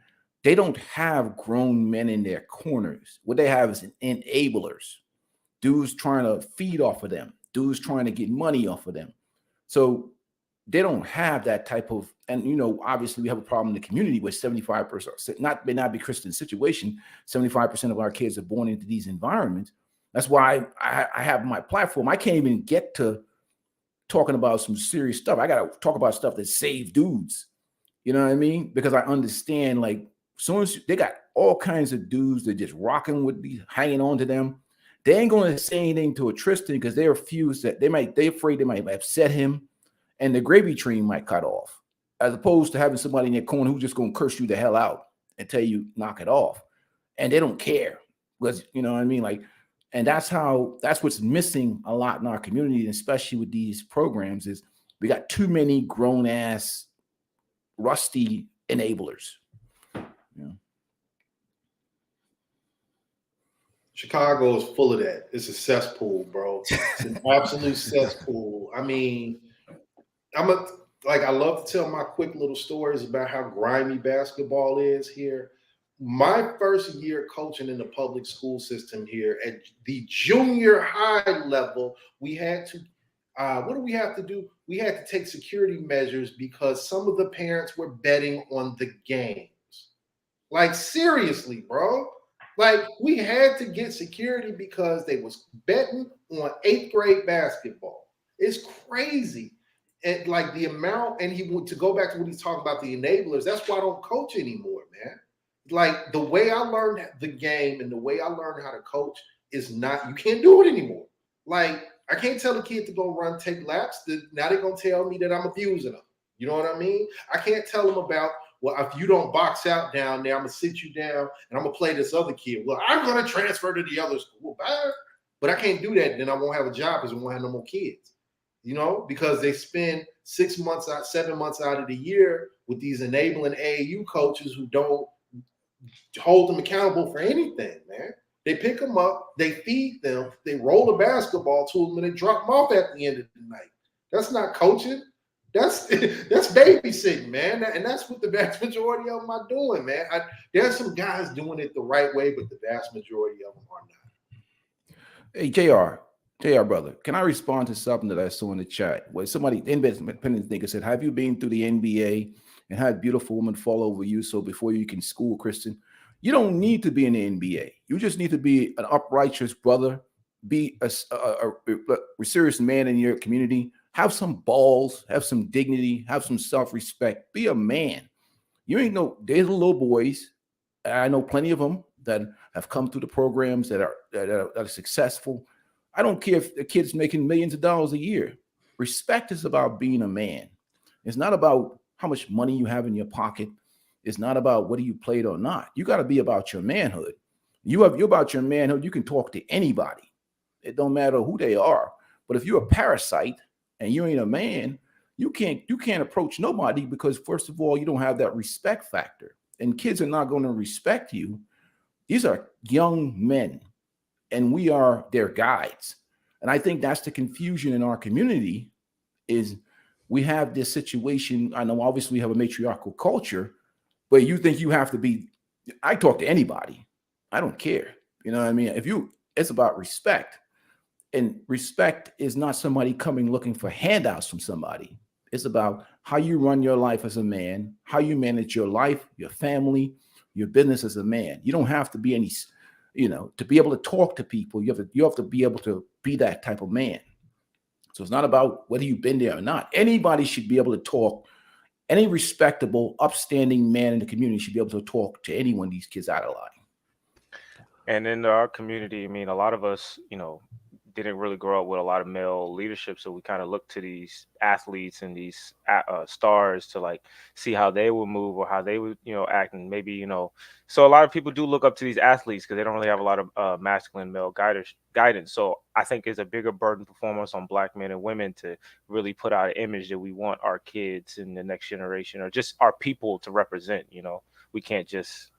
They don't have grown men in their corners. What they have is enablers. Dudes trying to feed off of them. Dudes trying to get money off of them. So they don't have that type of, and obviously we have a problem in the community with 75%, may not be Christian situation. 75% of our kids are born into these environments. That's why I have my platform. I can't even get to talking about some serious stuff. I got to talk about stuff that save dudes. You know what I mean? Because I understand, like, soon as they got all kinds of dudes that just rocking with these, hanging on to them, they ain't going to say anything to a Tristan because they're refused that they're afraid they might upset him and the gravy train might cut off, as opposed to having somebody in their corner who's just going to curse you the hell out and tell you knock it off. And they don't care because, you know what I mean? Like, and that's what's missing a lot in our community, especially with these programs, is we got too many grown ass rusty enablers. Chicago is full of that. It's a cesspool, bro. It's an absolute cesspool. I mean, I love to tell my quick little stories about how grimy basketball is here. My first year coaching in the public school system here at the junior high level, we had to, what do we have to do? We had to take security measures because some of the parents were betting on the games. Like, seriously, bro. Like, we had to get security because they was betting on 8th grade basketball. It's crazy. And like the amount, and he went to go back to what he's talking about, the enablers. That's why I don't coach anymore, man. Like the way I learned the game and the way I learned how to coach is not, you can't do it anymore. Like I can't tell a kid to go run, take laps. Now they're going to tell me that I'm abusing them. You know what I mean? I can't tell them about, well, if you don't box out down there, I'm going to sit you down and I'm going to play this other kid. Well, I'm going to transfer to the other school. But I can't do that. Then I won't have a job because we won't have no more kids. You know, because they spend 7 months out of the year with these enabling AAU coaches who don't hold them accountable for anything, man. They pick them up, they feed them, they roll a basketball to them, and they drop them off at the end of the night. That's not coaching. That's babysitting, man. And that's what the vast majority of them are doing, man. There's some guys doing it the right way, but the vast majority of them are not. Hey, JR, brother, can I respond to something that I saw in the chat? Where somebody, independent thinker, said, have you been through the NBA and had beautiful women fall over you so before you can school Christian? You don't need to be in the NBA. You just need to be an uprighteous brother, be a serious man in your community, have some balls, have some dignity, have some self-respect, be a man. You ain't no, there's little boys, I know plenty of them that have come through the programs that are successful. I don't care if the kid's making millions of dollars a year. Respect is about being a man. It's not about how much money you have in your pocket. It's not about whether you played or not. You got to be about your manhood. You're about your manhood. You can talk to anybody. It don't matter who they are. But if you're a parasite and you ain't a man, you can't approach nobody because first of all, you don't have that respect factor. And kids are not going to respect you. These are young men. And we are their guides. And I think that's the confusion in our community is we have this situation. I know obviously we have a matriarchal culture, but you think you have to be, I talk to anybody. I don't care. You know what I mean? It's about respect. And respect is not somebody coming looking for handouts from somebody. It's about how you run your life as a man, how you manage your life, your family, your business as a man. You don't have to be any, to be able to talk to people, you have to be able to be that type of man. So it's not about whether you've been there or not. Anybody should be able to talk. Any respectable, upstanding man in the community should be able to talk to any one of these kids out of line. And in our community, I mean, a lot of us, didn't really grow up with a lot of male leadership, so we kind of look to these athletes and these stars to like see how they would move or how they would act, and maybe so a lot of people do look up to these athletes because they don't really have a lot of masculine male guidance. So I think it's a bigger burden performance on Black men and women to really put out an image that we want our kids in the next generation or just our people to represent. We can't just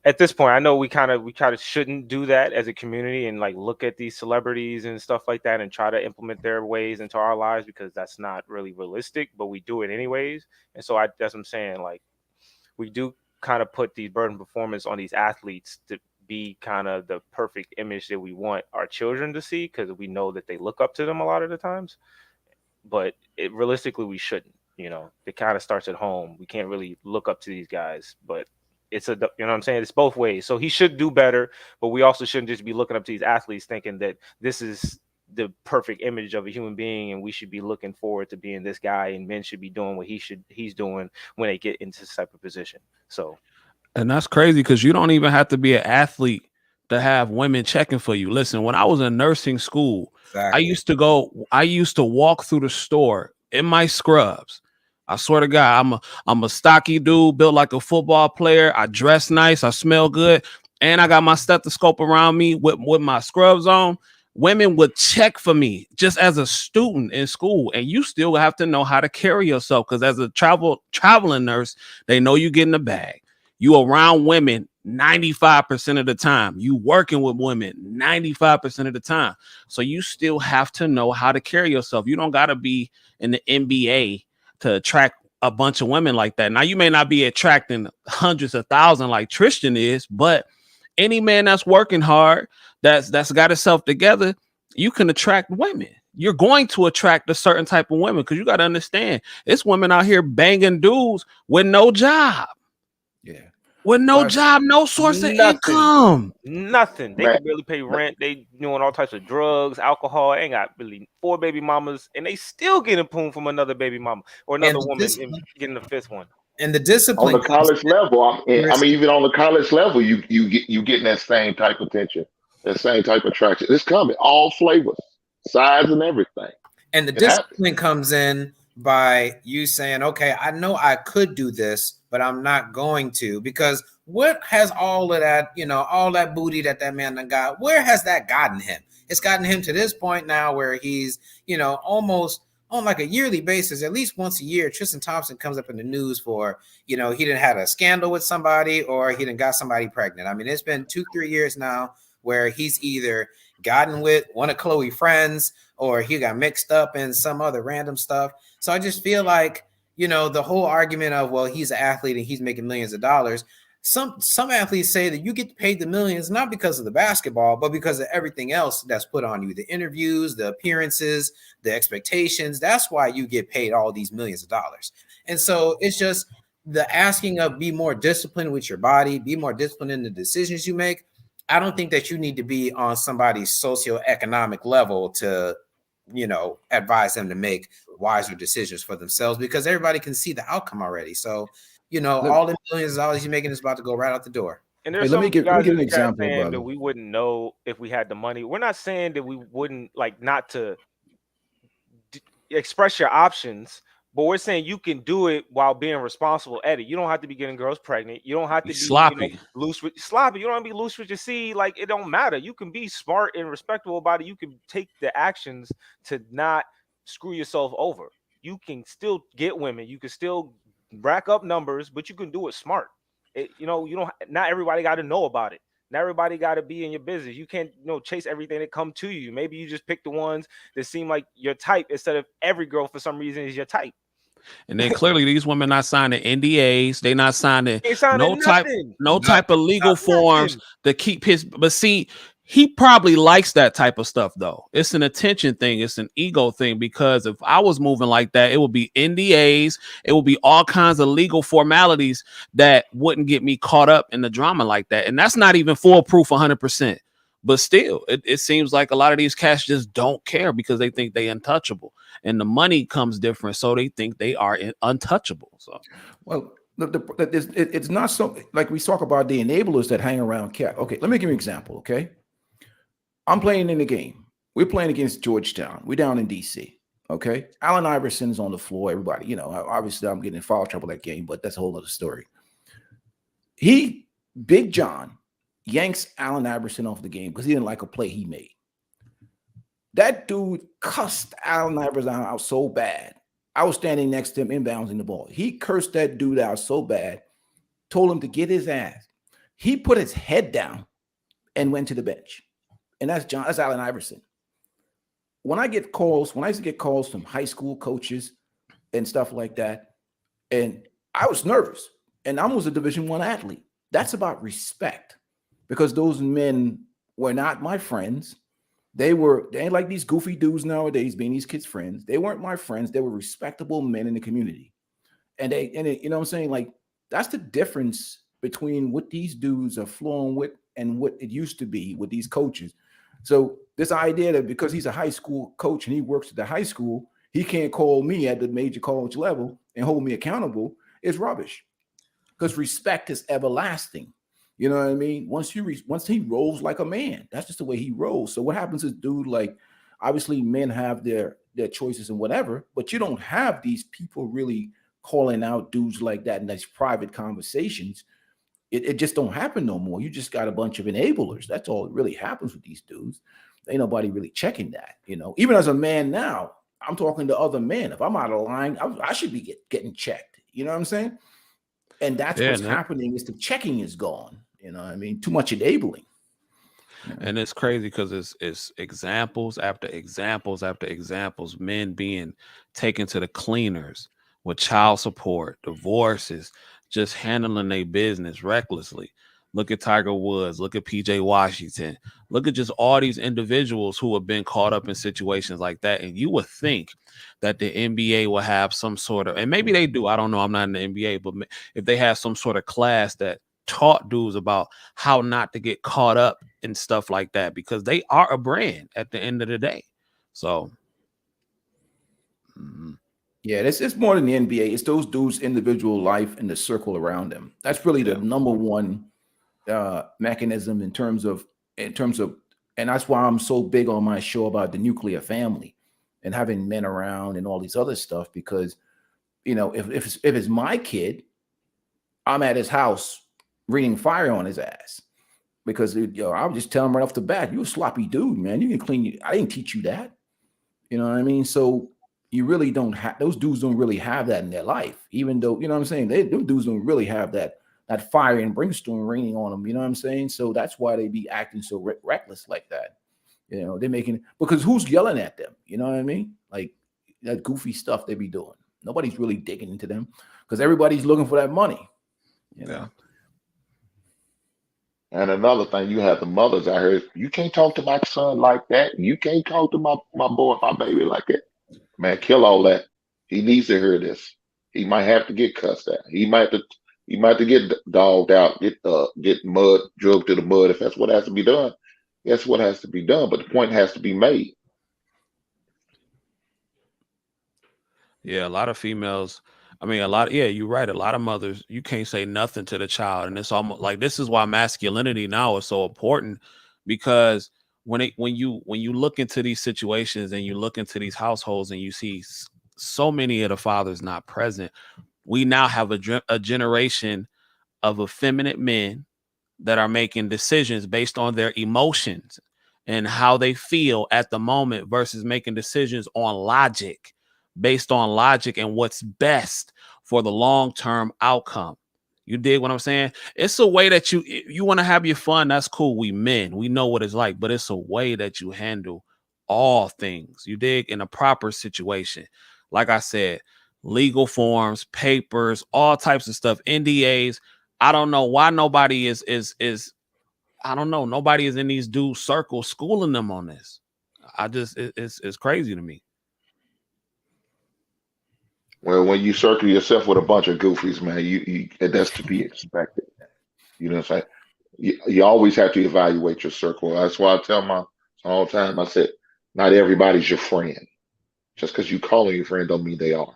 at this point, I know we kind of shouldn't do that as a community and like look at these celebrities and stuff like that and try to implement their ways into our lives because that's not really realistic, but we do it anyways. And so that's what I'm saying. Like we do kind of put these burden performance on these athletes to be kind of the perfect image that we want our children to see because we know that they look up to them a lot of the times. But realistically, we shouldn't. It kind of starts at home. We can't really look up to these guys, but it's what I'm saying? It's both ways. So he should do better, but we also shouldn't just be looking up to these athletes thinking that this is the perfect image of a human being and we should be looking forward to being this guy and men should be doing what he's doing when they get into this type of position. So, and that's crazy because you don't even have to be an athlete to have women checking for you. Listen, when I was in nursing school, exactly. I used to walk through the store in my scrubs. I swear to God, I'm a stocky dude built like a football player. I dress nice. I smell good. And I got my stethoscope around me with my scrubs on. Women would check for me just as a student in school. And you still have to know how to carry yourself because as a traveling nurse, they know you get in the bag. You around women 95% of the time. You working with women 95% of the time. So you still have to know how to carry yourself. You don't got to be in the NBA to attract a bunch of women like that. Now, you may not be attracting hundreds of thousands like Tristan is, but any man that's working hard, that's got himself together, you can attract women. You're going to attract a certain type of women because you got to understand, it's women out here banging dudes with no job. Yeah. with no But job, no source of Nothing. income. Nothing. They Man. can barely pay rent. They doing all types of drugs, alcohol. Ain't got really 4 baby mamas, and they still getting poon from another baby mama or another And woman and getting the 5th one. And the On discipline the comes college level, I Chris, mean, even on the college level, you getting that same type of attention, that same type of traction. It's coming, all flavors, size, and everything. and the It happens. discipline comes in by you saying, okay, I know I could do this, but I'm not going to, because what has all of that, all that booty that man done got, where has that gotten him? It's gotten him to this point now where he's, almost on like a yearly basis, at least once a year, Tristan Thompson comes up in the news for, he didn't had a scandal with somebody or he didn't got somebody pregnant. I mean, it's been 2-3 years now where he's either gotten with one of Chloe's friends or he got mixed up in some other random stuff. So I just feel like, the whole argument of, well, he's an athlete and he's making millions of dollars. Some athletes say that you get paid the millions not because of the basketball, but because of everything else that's put on you, the interviews, the appearances, the expectations. That's why you get paid all these millions of dollars. And so it's just the asking of be more disciplined with your body, be more disciplined in the decisions you make. I don't think that you need to be on somebody's socioeconomic level to, advise them to make wiser decisions for themselves, because everybody can see the outcome already. So, all the millions of dollars you're making is about to go right out the door. And there's let me give guys an in the chat example, saying brother. that we wouldn't know if we had the money. We're not saying that we wouldn't not to express your options, but we're saying you can do it while being responsible at it. You don't have to be getting girls pregnant. You don't have to be sloppy. Loose with sloppy. You don't have to be loose with your seed. Like, it don't matter. You can be smart and respectable about it. You can take the actions to not screw yourself over. You can still get women. You can still rack up numbers, but you can do it smart. You don't. Not everybody got to know about it. Not everybody got to be in your business. You can't, chase everything that come to you. Maybe you just pick the ones that seem like your type instead of every girl for some reason is your type. And then clearly these women not signing NDAs. They not signing no type of legal forms to keep his. But see, he probably likes that type of stuff though. It's an attention thing. It's an ego thing, because if I was moving like that, it would be NDAs. It would be all kinds of legal formalities that wouldn't get me caught up in the drama like that. And that's not even foolproof 100%. But still, it seems like a lot of these cats just don't care because they think they untouchable, and the money comes different, so they think they are untouchable. So, well, it's not so like we talk about the enablers that hang around cat. Okay, let me give you an example. Okay, I'm playing in the game. We're playing against Georgetown. We're down in DC. Okay, Allen Iverson's on the floor. Everybody, obviously I'm getting in foul trouble that game, but that's a whole other story. Big John yanks Allen Iverson off the game because he didn't like a play he made. That dude cussed Allen Iverson out so bad. I was standing next to him inbounding the ball. He cursed that dude out so bad, told him to get his ass. He put his head down and went to the bench. And that's Allen Iverson. When I used to get calls from high school coaches and stuff like that, and I was nervous. And I was a Division I athlete. That's about respect. Because those men were not my friends. They ain't like these goofy dudes nowadays being these kids' friends. They weren't my friends. They were respectable men in the community. And you know what I'm saying? Like, that's the difference between what these dudes are flowing with and what it used to be with these coaches. So this idea that because he's a high school coach and he works at the high school, he can't call me at the major college level and hold me accountable is rubbish. Because respect is everlasting. You know what I mean? Once he rolls like a man, that's just the way he rolls. So what happens is, dude, like, obviously men have their choices and whatever, but you don't have these people really calling out dudes like that in these private conversations. It just don't happen no more. You just got a bunch of enablers. That's all that really happens with these dudes. Ain't nobody really checking that, Even as a man now, I'm talking to other men. If I'm out of line, I should be getting checked. You know what I'm saying? And that's what's happening is the checking is gone. Too much enabling. And it's crazy because it's examples after examples after examples, men being taken to the cleaners with child support, divorces, just handling their business recklessly. Look at Tiger Woods, look at PJ Washington, look at just all these individuals who have been caught up in situations like that. And you would think that the NBA will have some sort of, and maybe they do, I don't know, I'm not in the NBA, but if they have some sort of class that taught dudes about how not to get caught up in stuff like that, because they are a brand at the end of the day. So yeah, it's more than the NBA. It's those dudes' individual life and the circle around them. That's really the number one mechanism in terms of, and that's why I'm so big on my show about the nuclear family and having men around and all these other stuff, because if it's my kid, I'm at his house breathing fire on his ass, because I'll just tell him right off the bat, you a sloppy dude, man. You can clean. I didn't teach you that. You know what I mean? So you really don't have, those dudes don't really have that in their life, even though, you know what I'm saying? Those dudes don't really have that fire and brimstone raining on them. You know what I'm saying? So that's why they be acting so reckless like that. They're making, because who's yelling at them? You know what I mean? Like that goofy stuff they be doing. Nobody's really digging into them because everybody's looking for that money. Yeah. And another thing, you have the mothers out here. You can't talk to my son like that. You can't talk to my boy, my baby like that. Man, kill all that. He needs to hear this. He might have to get cussed at. He might have to get dogged out, get mud, drugged to the mud if that's what has to be done. That's what has to be done. But the point has to be made. Yeah, a lot of females. I mean, you're right. A lot of mothers, you can't say nothing to the child. And it's almost like, this is why masculinity now is so important, because when you look into these situations and you look into these households and you see so many of the fathers not present, we now have a generation of effeminate men that are making decisions based on their emotions and how they feel at the moment versus making decisions on logic, based on logic and what's best for the long-term outcome. You dig what I'm saying? It's a way that you want to have your fun. That's cool. We men, we know what it's like, but it's a way that you handle all things. You dig, in a proper situation. Like I said, legal forms, papers, all types of stuff, NDAs. I don't know why nobody is I don't know. Nobody is in these dudes' circles schooling them on this. It's crazy to me. Well, when you circle yourself with a bunch of goofies, man, you that's to be expected. You know what I'm saying? You always have to evaluate your circle. That's why I tell my all the time. I said, not everybody's your friend. Just because you call them your friend don't mean they are.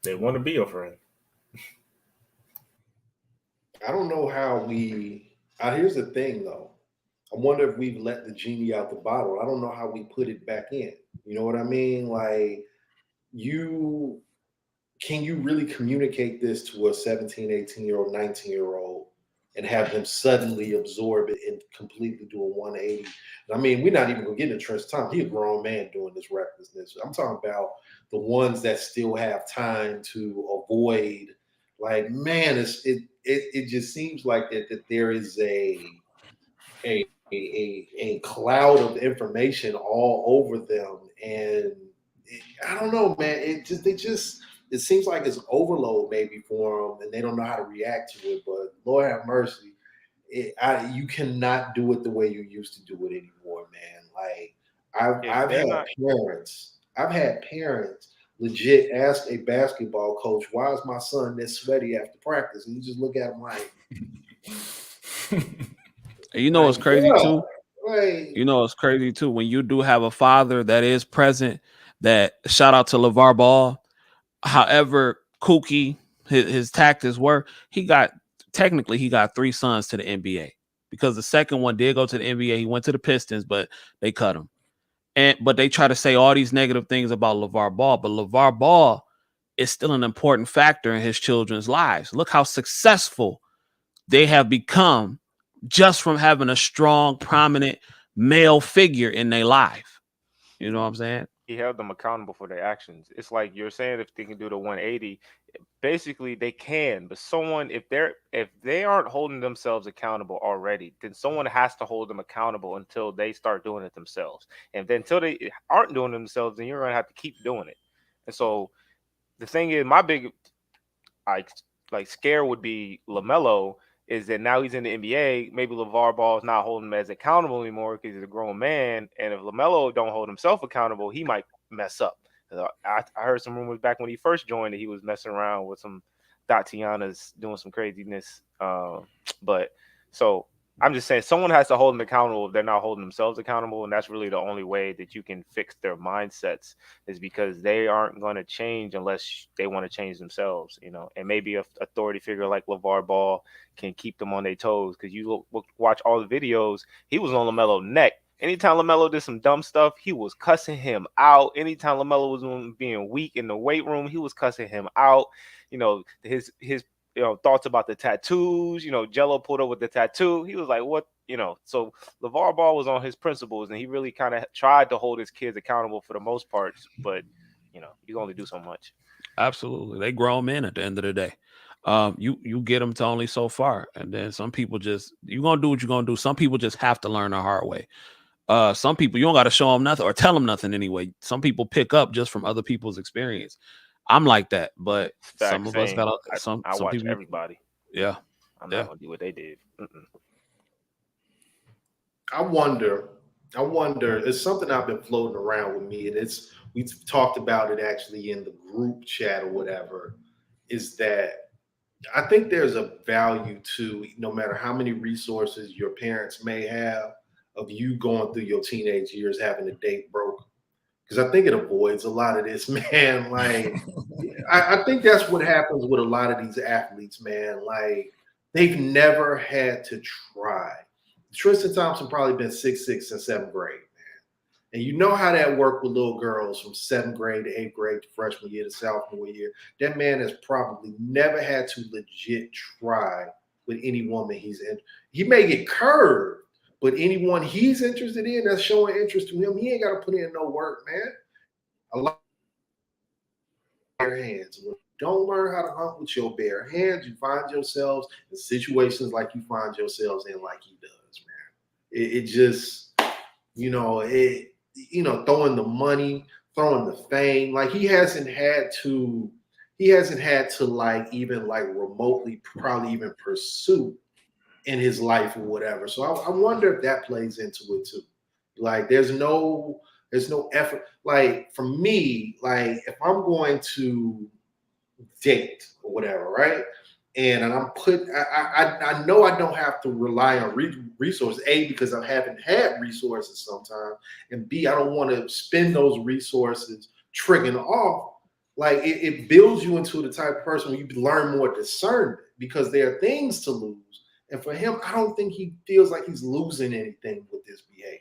They want to be your friend. I don't know how here's the thing though. I wonder if we've let the genie out the bottle. I don't know how we put it back in. You know what I mean? Like, can you really communicate this to a 17, 18-year-old, 19-year-old and have them suddenly absorb it and completely do a 180? I mean, we're not even going to get into Tristan Thompson. He's a grown man doing this recklessness. I'm talking about the ones that still have time to avoid. Like, man, it just seems like that there is a cloud of information all over them, and I don't know, man. It seems like it's overload maybe for them, and they don't know how to react to it. But Lord have mercy, you cannot do it the way you used to do it anymore, man. Like I've had parents legit ask a basketball coach, "Why is my son this sweaty after practice?" And you just look at him like. You know what's crazy too? Right. You know what's crazy too? When you do have a father that is present, that shout out to LeVar Ball, however kooky his tactics were, he got 3 sons to the NBA, because the second one did go to the NBA. He went to the Pistons, but they cut him. But they try to say all these negative things about LeVar Ball, but LeVar Ball is still an important factor in his children's lives. Look how successful they have become just from having a strong, prominent male figure in their life. You know what I'm saying? He held them accountable for their actions. It's like you're saying, if they can do the 180, basically they can. But someone, if they aren't holding themselves accountable already, then someone has to hold them accountable until they start doing it themselves. And then until they aren't doing it themselves, then you're gonna have to keep doing it. And so the thing is, my big like scare would be LaMelo. Is that now he's in the NBA, maybe LeVar Ball is not holding him as accountable anymore because he's a grown man. And if LaMelo don't hold himself accountable, he might mess up. I heard some rumors back when he first joined that he was messing around with some Tatianas doing some craziness. But so I'm just saying someone has to hold them accountable if they're not holding themselves accountable. And that's really the only way that you can fix their mindsets, is because they aren't going to change unless they want to change themselves, you know. And maybe a authority figure like LeVar Ball can keep them on their toes, because you watch all the videos. He was on LaMelo's neck. Anytime LaMelo did some dumb stuff, he was cussing him out. Anytime LaMelo was being weak in the weight room, he was cussing him out. You know, his thoughts about the tattoos. You know, Jello pulled up with the tattoo. He was like, what? You know, so LeVar Ball was on his principles, and he really kind of tried to hold his kids accountable for the most part. But, you know, you can only do so much. Absolutely. They grown men at the end of the day. You get them to only so far. And then some people just, you're going to do what you're going to do. Some people just have to learn the hard way. Some people, you don't got to show them nothing or tell them nothing anyway. Some people pick up just from other people's experience. I'm like that, but some of us got some. I watch people, everybody. Yeah, I'm not gonna do what they did. I wonder. It's something I've been floating around with me, and we've talked about it actually in the group chat or whatever. Is that I think there's a value to, no matter how many resources your parents may have, of you going through your teenage years having a date broke. Because I think it avoids a lot of this, man. Like, I think that's what happens with a lot of these athletes, man. Like, they've never had to try. Tristan Thompson probably been 6'6" since 7th grade, man. And you know how that worked with little girls from 7th grade to 8th grade to freshman year to sophomore year. That man has probably never had to legit try with any woman he's in. He may get curved, but anyone he's interested in that's showing interest to him, he ain't got to put in no work, man. A lot of bare hands. When you don't learn how to hunt with your bare hands, you find yourselves in situations like you find yourselves in, like he does, man. It just, throwing the money, throwing the fame. Like he hasn't had to like even like remotely probably even pursue in his life or whatever. So I wonder if that plays into it too. Like there's no effort. Like for me, like if I'm going to date or whatever, right? And I know I don't have to rely on resources, A, because I haven't had resources sometimes, and B, I don't want to spend those resources triggering off. Like it builds you into the type of person where you learn more discernment, because there are things to lose. And for him, I don't think he feels like he's losing anything with this behavior.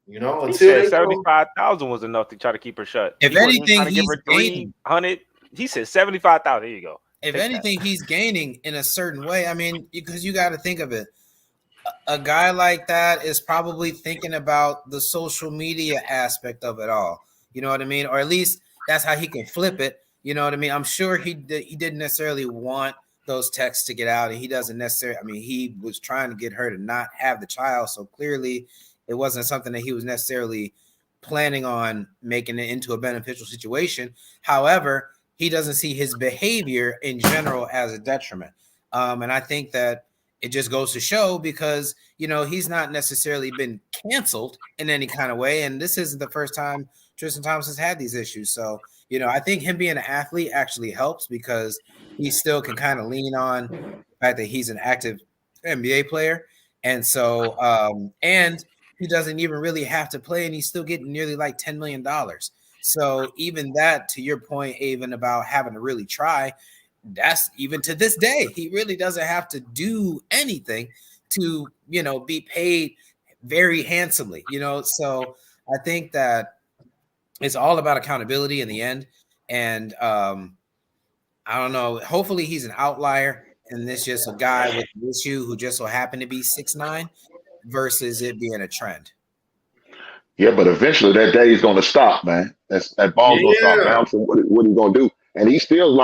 You know, he said 75,000 was enough to try to keep her shut. If anything, he's give her 300. He said 75,000. There you go. If anything, he's gaining in a certain way. I mean, because you got to think of it. A guy like that is probably thinking about the social media aspect of it all. You know what I mean? Or at least that's how he can flip it. You know what I mean? I'm sure he didn't necessarily want those texts to get out, and he doesn't necessarily. I mean, he was trying to get her to not have the child, so clearly it wasn't something that he was necessarily planning on making it into a beneficial situation. However, he doesn't see his behavior in general as a detriment, and I think that it just goes to show, because he's not necessarily been canceled in any kind of way, and this isn't the first time Tristan Thompson's had these issues. So I think him being an athlete actually helps, because he still can kind of lean on the fact that he's an active NBA player. And so, and he doesn't even really have to play, and he's still getting nearly like $10 million. So even that, to your point, even about having to really try, that's even to this day, he really doesn't have to do anything to, be paid very handsomely, So I think that it's all about accountability in the end. And, I don't know. Hopefully he's an outlier, and this just a guy with an issue who just so happened to be 6'9", versus it being a trend. Yeah, but eventually that day is going to stop, man. That ball's going to stop bouncing. What are you going to do? And he still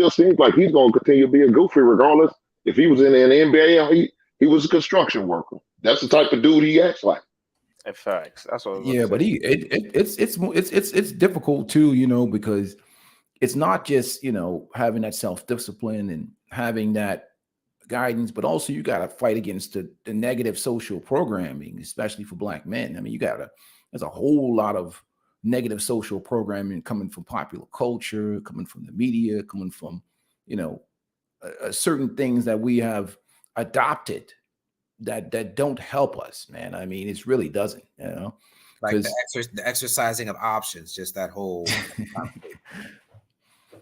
seems like he's going to continue to be a goofy regardless. If he was in the NBA, he was a construction worker. That's the type of dude he acts like. Facts. That's what. Yeah, but it's difficult too, because it's not just having that self-discipline and having that guidance, but also you got to fight against the negative social programming, especially for Black men. I mean, there's a whole lot of negative social programming coming from popular culture, coming from the media, coming from, certain things that we have adopted that don't help us, man. I mean, it really doesn't, Like the exercising of options, just that whole.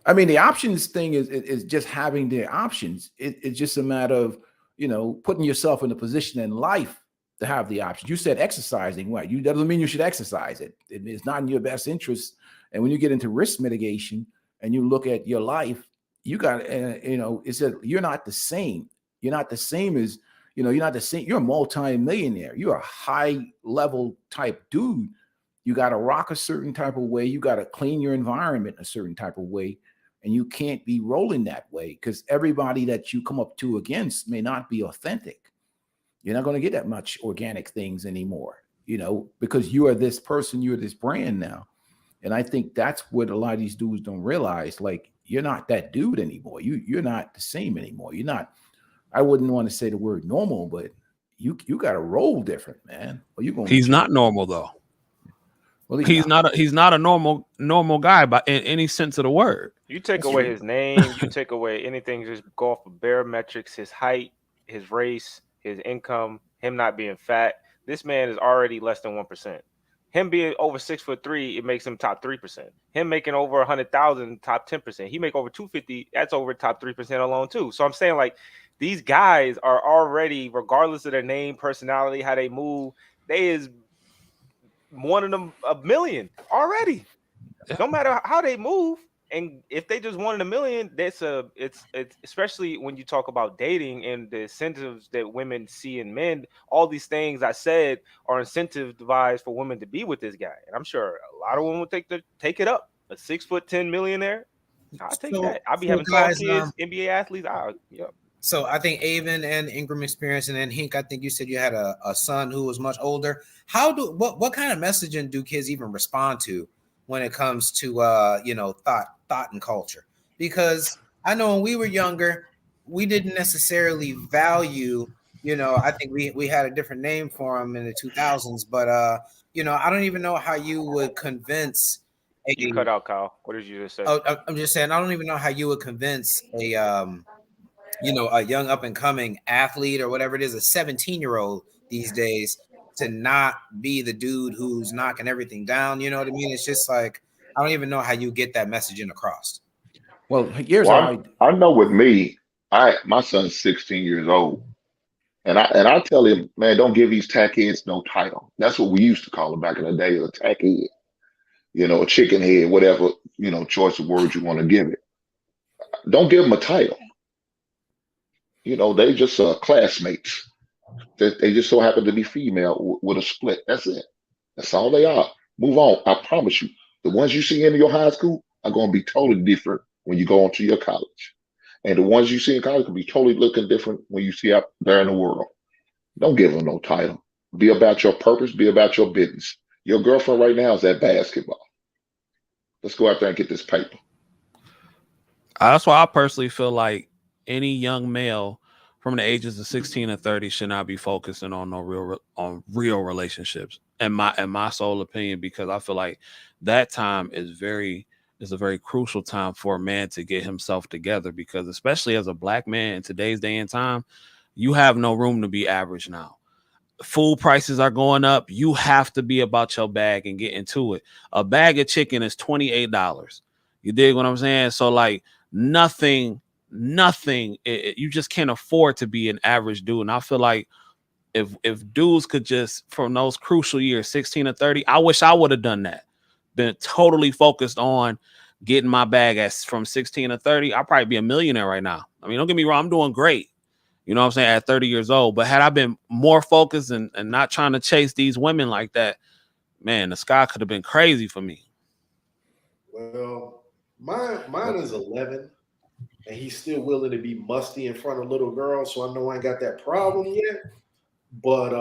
I mean, the options thing is just having the options. It's just a matter of, putting yourself in a position in life to have the options. You said exercising, right? You doesn't mean you should exercise it. It's not in your best interest. And when you get into risk mitigation and you look at your life, you got, it said you're not the same. You're not the same as, you're not the same. You're a multi-millionaire. You're a high level type dude. You got to rock a certain type of way. You got to clean your environment a certain type of way. And you can't be rolling that way because everybody that you come up to against may not be authentic. You're not going to get that much organic things anymore, because you are this person, you're this brand now. And I think that's what a lot of these dudes don't realize. Like, you're not that dude anymore. You're not the same anymore. You're not, I wouldn't want to say the word normal, but you got to roll different, man. Or you going He's not normal though. Well, he's not a normal guy by in any sense of the word. You take away his name, you take away anything, just go off of bare metrics, his height, his race, his income, him not being fat. This man is already less than 1%. Him being over 6'3", it makes him top 3%. Him making over 100,000, top 10%. He make over 250, that's over top 3% alone too. So I'm saying, like, these guys are already, regardless of their name, personality, how they move, they is one of them a million already. No matter how they move, and if they just wanted a million, it's especially when you talk about dating and the incentives that women see in men. All these things I said are incentivized for women to be with this guy, and I'm sure a lot of women would take it up. A 6'10" millionaire, I'll take that. I'll be having 12 kids, NBA athletes. Yep. So I think Avon and Ingram experience, and then Hink, I think you said you had a son who was much older. What kind of messaging do kids even respond to when it comes to thought and culture? Because I know when we were younger, we didn't necessarily value, I think we had a different name for them in the 2000s, but I don't even know how you would convince you cut out, Kyle. What did you just say? Oh, I'm just saying, I don't even know how you would convince a young up and coming athlete or whatever it is, a 17-year-old these days, to not be the dude who's knocking everything down. You know what I mean? It's just like, I don't even know how you get that messaging across. Well, here's I know with me, my son's 16 years old. And I tell him, man, don't give these tackheads no title. That's what we used to call them back in the day, a tackhead. A chicken head, whatever, choice of words you want to give it. Don't give them a title. They just classmates. They just so happen to be female with a split. That's it. That's all they are. Move on. I promise you. The ones you see in your high school are going to be totally different when you go on to your college. And the ones you see in college will be totally looking different when you see out there in the world. Don't give them no title. Be about your purpose. Be about your business. Your girlfriend right now is at basketball. Let's go out there and get this paper. That's why I personally feel like any young male from the ages of 16 and 30 should not be focusing on real relationships, in my sole opinion, because I feel like that time is a very crucial time for a man to get himself together, because especially as a black man in today's day and time, you have no room to be average now. Food prices are going up. You have to be about your bag and get into it. A bag of chicken is $28. You dig what I'm saying? So like nothing, you just can't afford to be an average dude. And I feel like if dudes could just, from those crucial years, 16 to 30, I wish I would have done that. Been totally focused on getting my bag from 16 to 30. I'd probably be a millionaire right now. I mean, don't get me wrong, I'm doing great. You know what I'm saying? At 30 years old. But had I been more focused and not trying to chase these women like that, man, the sky could have been crazy for me. Well, mine is 11, and he's still willing to be musty in front of little girls, so I know I ain't got that problem yet. But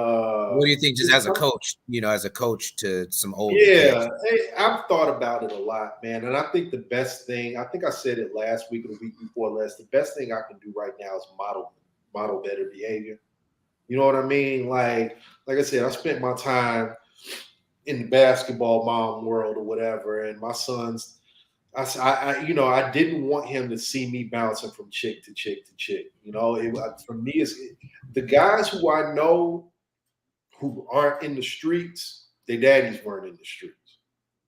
what do you think, just as a coach, to some older kids? Hey, I've thought about it a lot, man. And I think the best thing, I think I said it last week or the week before last, the best thing I can do right now is model better behavior. You know what I mean? Like I said, I spent my time in the basketball mom world or whatever, and my son's. I didn't want him to see me bouncing from chick to chick to chick. For me, it's the guys who I know who aren't in the streets. Their daddies weren't in the streets.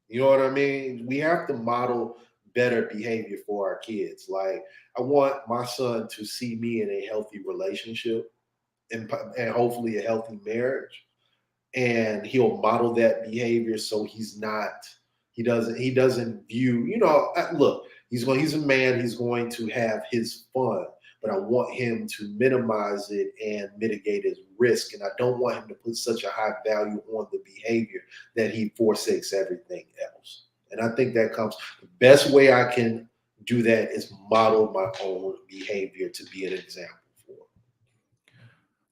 You know what I mean? We have to model better behavior for our kids. Like, I want my son to see me in a healthy relationship and hopefully a healthy marriage, and he'll model that behavior so he doesn't view, look, he's a man, he's going to have his fun, but I want him to minimize it and mitigate his risk. And I don't want him to put such a high value on the behavior that he forsakes everything else. And I think that comes, the best way I can do that is model my own behavior to be an example for.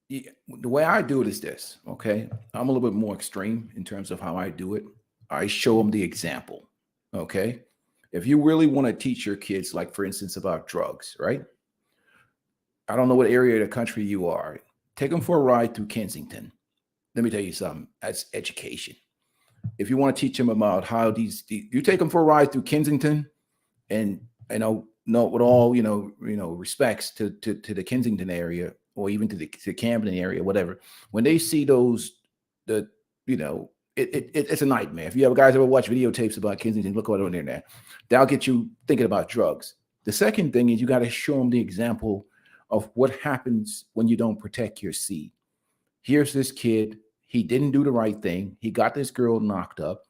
Yeah, the way I do it is this, okay? I'm a little bit more extreme in terms of how I do it. I show them the example, okay? If you really want to teach your kids, like, for instance, about drugs, right? I don't know what area of the country you are. Take them for a ride through Kensington. Let me tell you something. That's education. If you want to teach them about how you take them for a ride through Kensington, and with all respects to the Kensington area, or even to the Camden area, whatever. When they see it's a nightmare. If you have guys ever watch videotapes about Kensington, look what on there. That'll get you thinking about drugs. The second thing is you got to show them the example of what happens when you don't protect your seed. Here's this kid. He didn't do the right thing. He got this girl knocked up.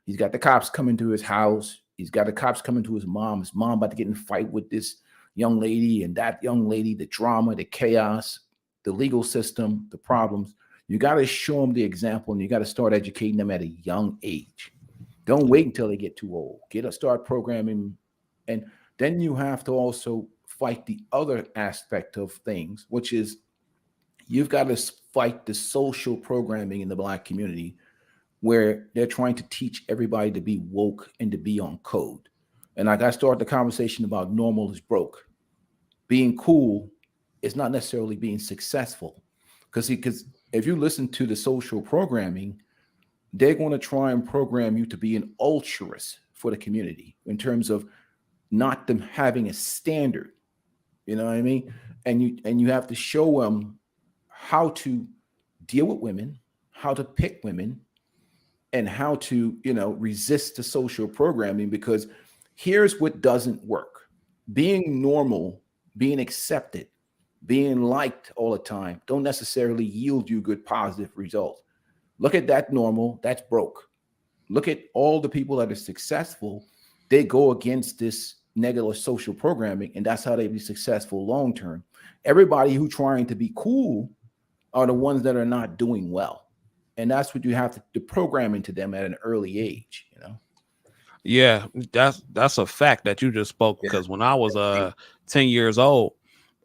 He's got the cops coming to his house. He's got the cops coming to his mom. His mom about to get in a fight with this young lady, and that young lady, the drama, the chaos, the legal system, the problems. You got to show them the example, and you got to start educating them at a young age. Don't wait until they get too old. Start programming. And then you have to also fight the other aspect of things, which is you've got to fight the social programming in the Black community, where they're trying to teach everybody to be woke and to be on code. And I got to start the conversation about normal is broke. Being cool is not necessarily being successful. Because if you listen to the social programming, they're going to try and program you to be an altruist for the community in terms of not them having a standard. You know what I mean? And you have to show them how to deal with women, how to pick women, and how to, resist the social programming, because here's what doesn't work. Being normal, being accepted, being liked all the time don't necessarily yield you good positive results. Look at that normal, that's broke. Look at all the people that are successful. They go against this negative social programming, and that's how they be successful long term. Everybody who trying to be cool are the ones that are not doing well. And that's what you have to program into them at an early age, Yeah, that's a fact that you just spoke, because when I was 10 years old,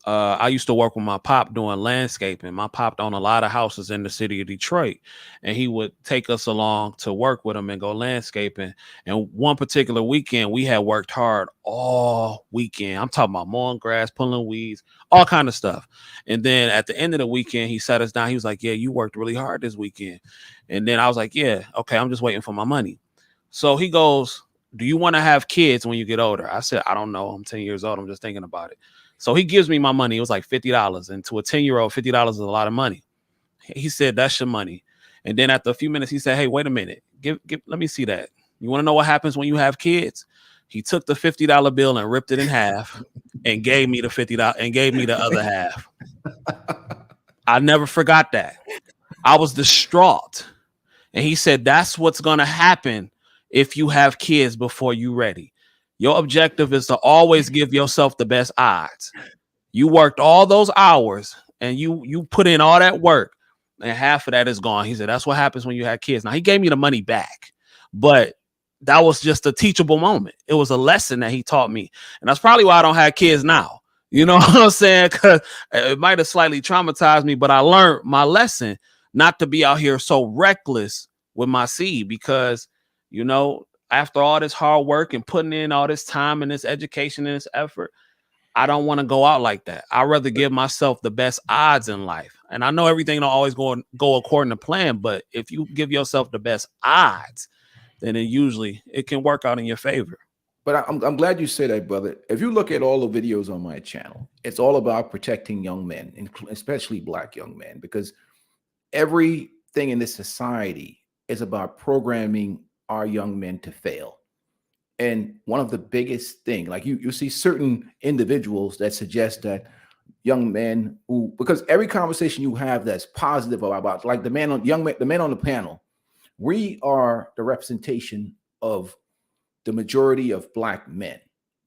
I used to work with my pop doing landscaping. My pop owned a lot of houses in the city of Detroit, and he would take us along to work with him and go landscaping. And one particular weekend, we had worked hard all weekend. I'm talking about mowing grass, pulling weeds, all kind of stuff. And then at the end of the weekend, he sat us down. He was like, "Yeah, you worked really hard this weekend." And then I was like, "Yeah, okay, I'm just waiting for my money." So he goes, "Do you want to have kids when you get older?" I said, "I don't know. I'm 10 years old. I'm just thinking about it." So he gives me my money. It was like $50. And to a 10-year-old, $50 is a lot of money. He said, "That's your money." And then after a few minutes, he said, "Hey, wait a minute. Let me see that. You want to know what happens when you have kids?" He took the $50 bill and ripped it in half and gave me the $50 and gave me the other half. I never forgot that. I was distraught. And he said, "That's what's going to happen if you have kids before you're ready. Your objective is to always give yourself the best odds. You worked all those hours and you put in all that work, and half of that is gone." He said, "That's what happens when you have kids." Now, he gave me the money back, but that was just a teachable moment. It was a lesson that he taught me. And that's probably why I don't have kids now. You know what I'm saying? Because it might have slightly traumatized me, but I learned my lesson not to be out here so reckless with my seed, because, after all this hard work and putting in all this time and this education and this effort, I don't want to go out like that. I'd rather give myself the best odds in life. And I know everything don't always go according to plan, but if you give yourself the best odds, then it can work out in your favor. But I'm glad you say that, brother. If you look at all the videos on my channel, it's all about protecting young men, especially Black young men, because everything in this society is about programming our young men to fail. And one of the biggest things, like you see certain individuals that suggest that young men who, because every conversation you have that's positive about, like the man on the panel, we are the representation of the majority of Black men,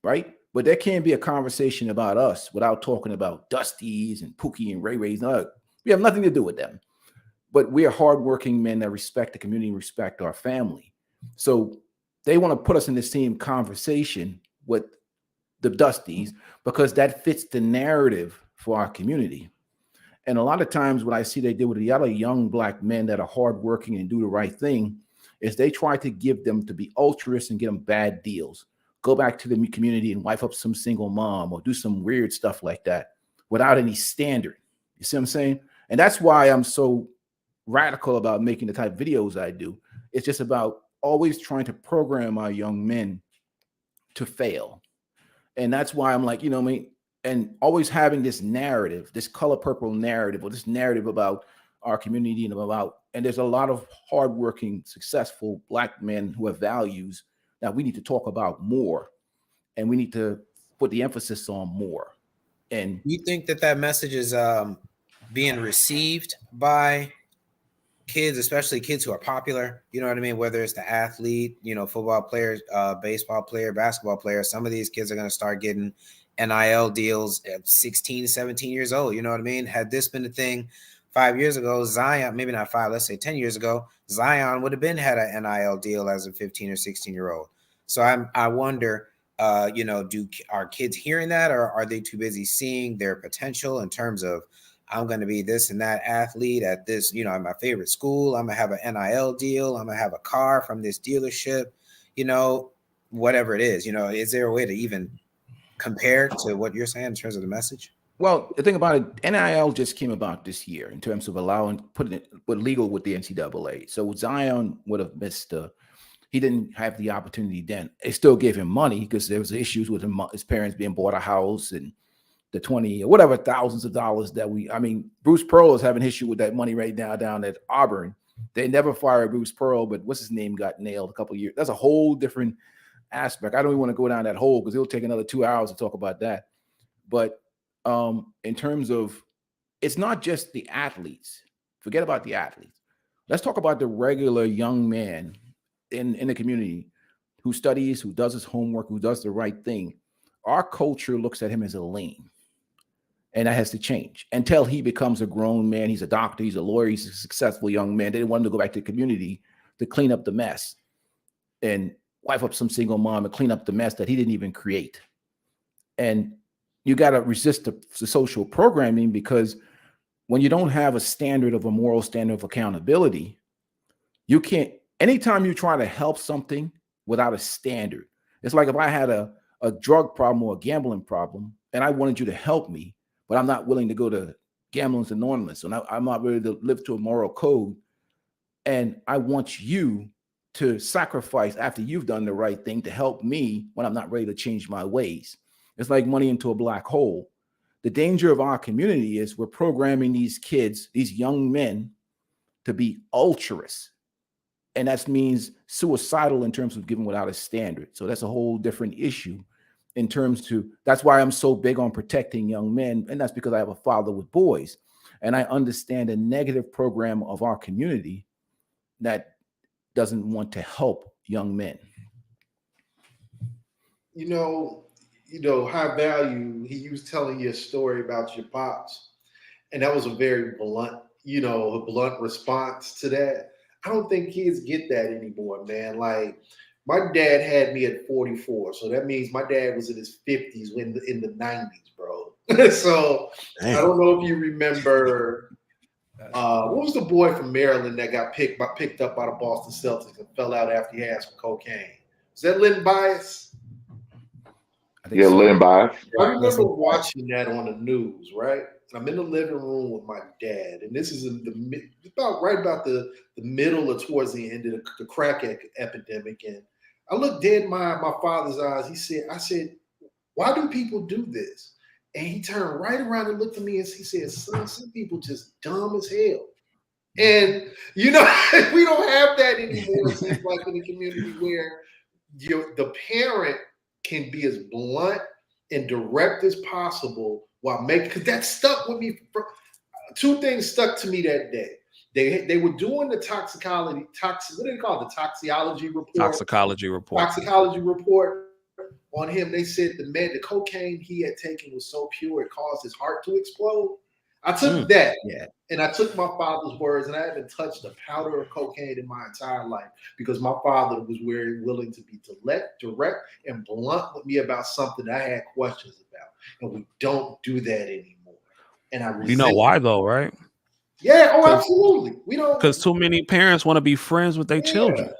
right? But there can't be a conversation about us without talking about Dusties and Pookie and Ray Rays. No, we have nothing to do with them. But we are hardworking men that respect the community, respect our family. So they want to put us in the same conversation with the Dusties because that fits the narrative for our community. And a lot of times what I see they do with the other young Black men that are hardworking and do the right thing is they try to give them to be altruists and get them bad deals. Go back to the community and wife up some single mom or do some weird stuff like that without any standard. You see what I'm saying? And that's why I'm so radical about making the type of videos I do. It's just about always trying to program our young men to fail. And that's why I'm like, you know what I mean? And always having this narrative, this color purple narrative, or this narrative about our community and there's a lot of hardworking, successful Black men who have values that we need to talk about more, and we need to put the emphasis on more. And you think that message is being received by kids, especially kids who are popular? You know what I mean? Whether it's the athlete, football players, baseball player, basketball player, some of these kids are going to start getting NIL deals at 16, 17 years old. You know what I mean? Had this been a thing 5 years ago, Zion, maybe not 5, let's say 10 years ago, Zion would have had an NIL deal as a 15 or 16-year-old. So I wonder, are kids hearing that, or are they too busy seeing their potential in terms of, I'm going to be this and that athlete at this, at my favorite school. I'm going to have an NIL deal. I'm going to have a car from this dealership, whatever it is. Is there a way to even compare to what you're saying in terms of the message? Well, the thing about it, NIL just came about this year in terms of putting it legal with the NCAA. So Zion would have missed he didn't have the opportunity then. They still gave him money because there was issues with his parents being bought a house and the 20 or whatever thousands of dollars Bruce Pearl is having an issue with that money right now down at Auburn. They never fired Bruce Pearl, but what's his name got nailed a couple of years. That's a whole different aspect. I don't even want to go down that hole because it'll take another 2 hours to talk about that. But in terms of, it's not just the athletes. Forget about the athletes. Let's talk about the regular young man in the community who studies, who does his homework, who does the right thing. Our culture looks at him as a lame. And that has to change until he becomes a grown man. He's a doctor, he's a lawyer, he's a successful young man. They want him to go back to the community to clean up the mess and wife up some single mom and clean up the mess that he didn't even create. And you got to resist the social programming, because when you don't have a moral standard of accountability, you can't, anytime you try to help something without a standard, it's like if I had a drug problem or a gambling problem and I wanted you to help me, but I'm not willing to go to Gambling's Anonymous, and I'm not ready to live to a moral code, and I want you to sacrifice after you've done the right thing to help me when I'm not ready to change my ways. It's like money into a black hole. The danger of our community is we're programming these kids, these young men, to be ultras. And that means suicidal in terms of giving without a standard. So that's a whole different issue in terms to, that's why I'm so big on protecting young men. And that's because I have a father with boys. And I understand the negative program of our community that doesn't want to help young men. High value, he was telling you a story about your pops, and that was a very blunt, a blunt response to that. I don't think kids get that anymore, man. Like, my dad had me at 44, so that means my dad was in his 50s in the 90s, bro. So damn. I don't know if you remember, what was the boy from Maryland that got picked up by the Boston Celtics and fell out after he had some cocaine? Was that Lynn Bias? think Yeah, so. Lynn by. I remember watching that on the news, right? I'm in the living room with my dad, and this is about the middle or towards the end of the crack epidemic. And I looked dead in my father's eyes. I said, why do people do this? And he turned right around and looked at me and he said, son, some people just dumb as hell. And, you know, we don't have that anymore. It seems like in the community where the parent can be as blunt and direct as possible while making, because that stuck with me. Two things stuck to me that day. They were doing the what do they call it? The toxicology report. Toxicology report on him. They said the cocaine he had taken was so pure it caused his heart to explode. I took that, and I took my father's words, and I haven't touched a powder of cocaine in my entire life because my father was very willing to be direct and blunt with me about something I had questions about, and we don't do that anymore. And I you know why though, right? Yeah, oh, absolutely. We don't, because too many parents want to be friends with their children.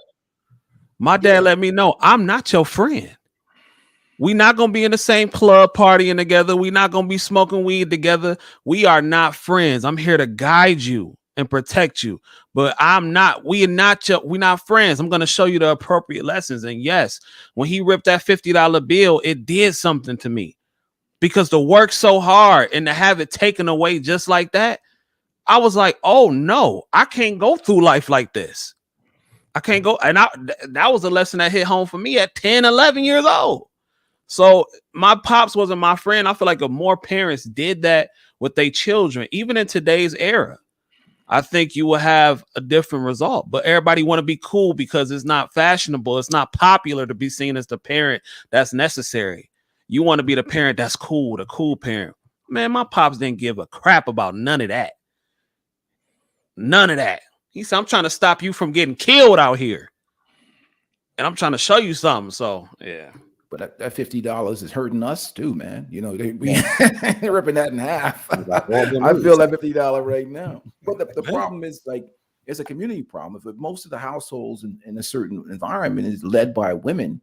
My dad let me know I'm not your friend. We not gonna be in the same club partying together. We not gonna be smoking weed together. We are not friends. I'm here to guide you and protect you. But we're not friends. I'm gonna show you the appropriate lessons. And yes, when he ripped that $50 bill, it did something to me because to work so hard and to have it taken away just like that, I was like, oh no, I can't go through life like this. I can't go. And that was a lesson that hit home for me at 10, 11 years old. So my pops wasn't my friend. I feel like if more parents did that with their children, even in today's era, I think you will have a different result. But everybody want to be cool because it's not fashionable. It's not popular to be seen as the parent that's necessary. You want to be the parent that's cool, the cool parent. Man, my pops didn't give a crap about none of that. None of that. He said, I'm trying to stop you from getting killed out here. And I'm trying to show you something. So, yeah. But that $50 is hurting us too, man. You know, they're ripping that in half. I feel that $50 right now. But the problem is, like, it's a community problem. If most of the households in a certain environment is led by women,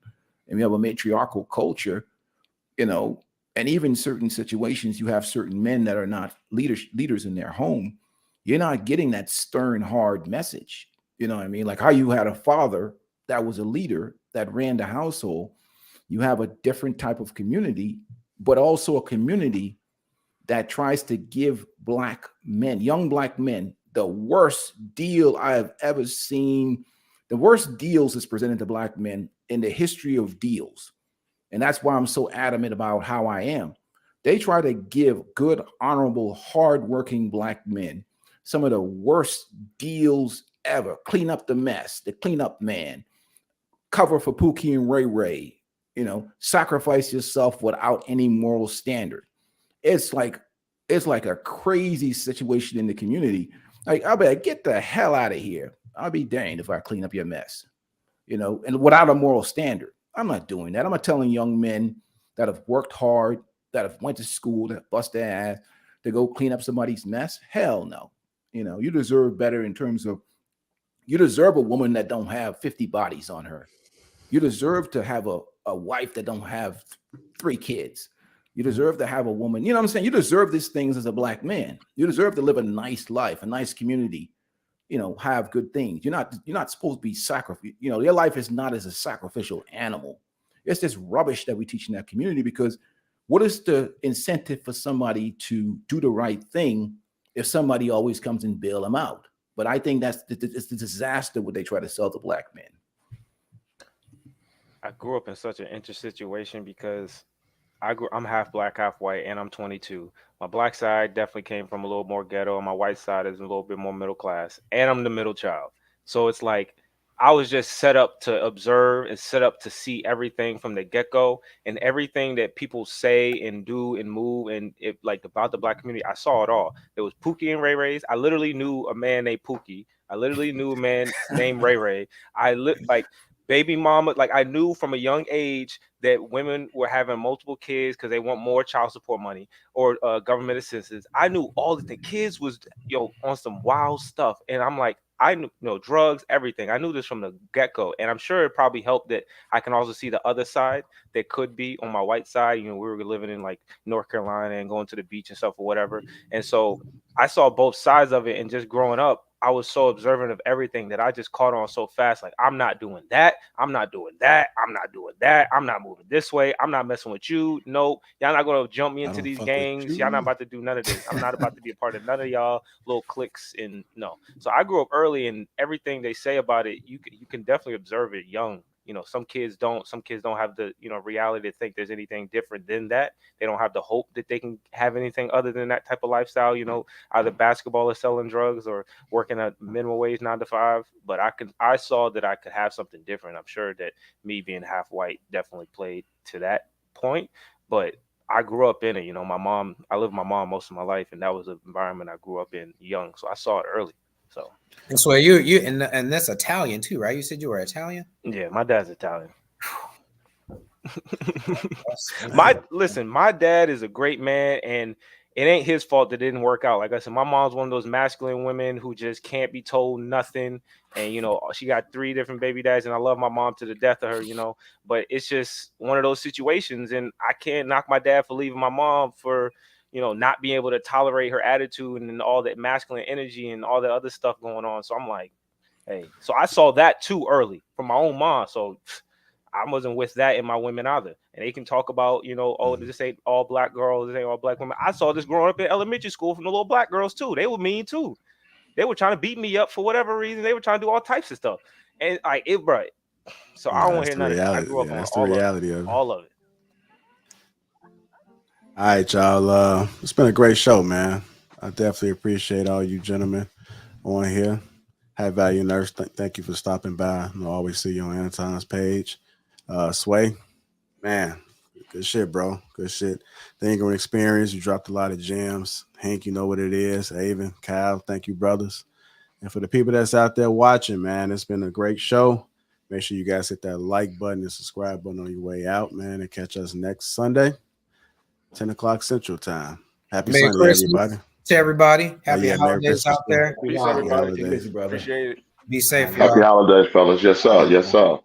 and we have a matriarchal culture, you know, and even certain situations, you have certain men that are not leaders in their home, you're not getting that stern, hard message. You know what I mean? Like how you had a father that was a leader that ran the household. You have a different type of community, but also a community that tries to give black men, young black men, the worst deal I have ever seen. The worst deals is presented to black men in the history of deals. And that's why I'm so adamant about how I am. They try to give good, honorable, hardworking black men some of the worst deals ever. Clean up the mess, the cleanup man, cover for Pookie and Ray Ray, you know, sacrifice yourself without any moral standard. It's like a crazy situation in the community. Like, I better get the hell out of here. I'll be danged if I clean up your mess, you know, and without a moral standard. I'm not doing that. I'm not telling young men that have worked hard, that have went to school, that bust their ass to go clean up somebody's mess. Hell no. You know, you deserve better in terms of, you deserve a woman that don't have 50 bodies on her. You deserve to have a wife that don't have 3 kids. You deserve to have a woman. You know what I'm saying? You deserve these things as a black man. You deserve to live a nice life, a nice community, you know, have good things. You're not supposed to be sacrificed. You know, your life is not as a sacrificial animal. It's this rubbish that we teach in that community, because what is the incentive for somebody to do the right thing if somebody always comes and bail them out? But I think it's the disaster what they try to sell to black men. I grew up in such an interesting situation because I'm half black, half white, and I'm 22. My black side definitely came from a little more ghetto, and my white side is a little bit more middle class, and I'm the middle child. So it's like I was just set up to observe and set up to see everything from the get-go, and everything that people say and do and move and it, like about the black community. I saw it all. There was Pookie and Ray Ray's. I literally knew a man named Pookie. I literally knew a man named Ray Ray. baby mama, like I knew from a young age that women were having multiple kids because they want more child support money or government assistance. I knew all that the kids was on some wild stuff, and I'm like, I knew, drugs, everything. I knew this from the get-go, and I'm sure it probably helped that I can also see the other side that could be on my white side. We were living in like North Carolina and going to the beach and stuff or whatever, and so I saw both sides of it. And just growing up, I was so observant of everything that I just caught on so fast. Like, I'm not doing that. I'm not doing that. I'm not doing that. I'm not moving this way. I'm not messing with you. Nope. Y'all not going to jump me into these gangs. Y'all not about to do none of this. I'm not about to be a part of none of y'all little cliques. And no. So I grew up early, and everything they say about it, you can definitely observe it young. Some kids don't have the, reality to think there's anything different than that. They don't have the hope that they can have anything other than that type of lifestyle, either basketball or selling drugs or working at minimum wage 9 to 5. But I saw that I could have something different. I'm sure that me being half white definitely played to that point. But I grew up in it. I lived with my mom most of my life, and that was the environment I grew up in young. So I saw it early. So. And so you and that's Italian too, right? You said you were Italian? Yeah, my dad's Italian. My dad is a great man, and it ain't his fault that it didn't work out. Like I said, my mom's one of those masculine women who just can't be told nothing. And, she got 3 different baby dads, and I love my mom to the death of her, but it's just one of those situations. And I can't knock my dad for leaving my mom for, not being able to tolerate her attitude and all that masculine energy and all that other stuff going on. So I'm like, hey, so I saw that too early from my own mom. So I wasn't with that in my women either. And they can talk about, this ain't all black girls, this ain't all black women. I saw this growing up in elementary school from the little black girls too. They were mean too. They were trying to beat me up for whatever reason. They were trying to do all types of stuff. And So I don't want to hear none of that. I grew up on all of it. All right, y'all. It's been a great show, man. I definitely appreciate all you gentlemen on here. High Value Nurse, thank you for stopping by. I'll always see you on Anton's page. Sway, man, good shit, bro. Good shit. The Ingram Experience, you dropped a lot of gems. Hank, you know what it is. Avon, Kyle, thank you, brothers. And for the people that's out there watching, man, it's been a great show. Make sure you guys hit that like button and subscribe button on your way out, man, and catch us next Sunday, 10 o'clock Central Time. Happy Merry Sunday, Christmas everybody. to everybody. Happy Merry holidays Christmas, out there. Peace, everybody. Appreciate it. Be safe, Happy y'all. holidays, fellas. Yes, sir. Yes, sir.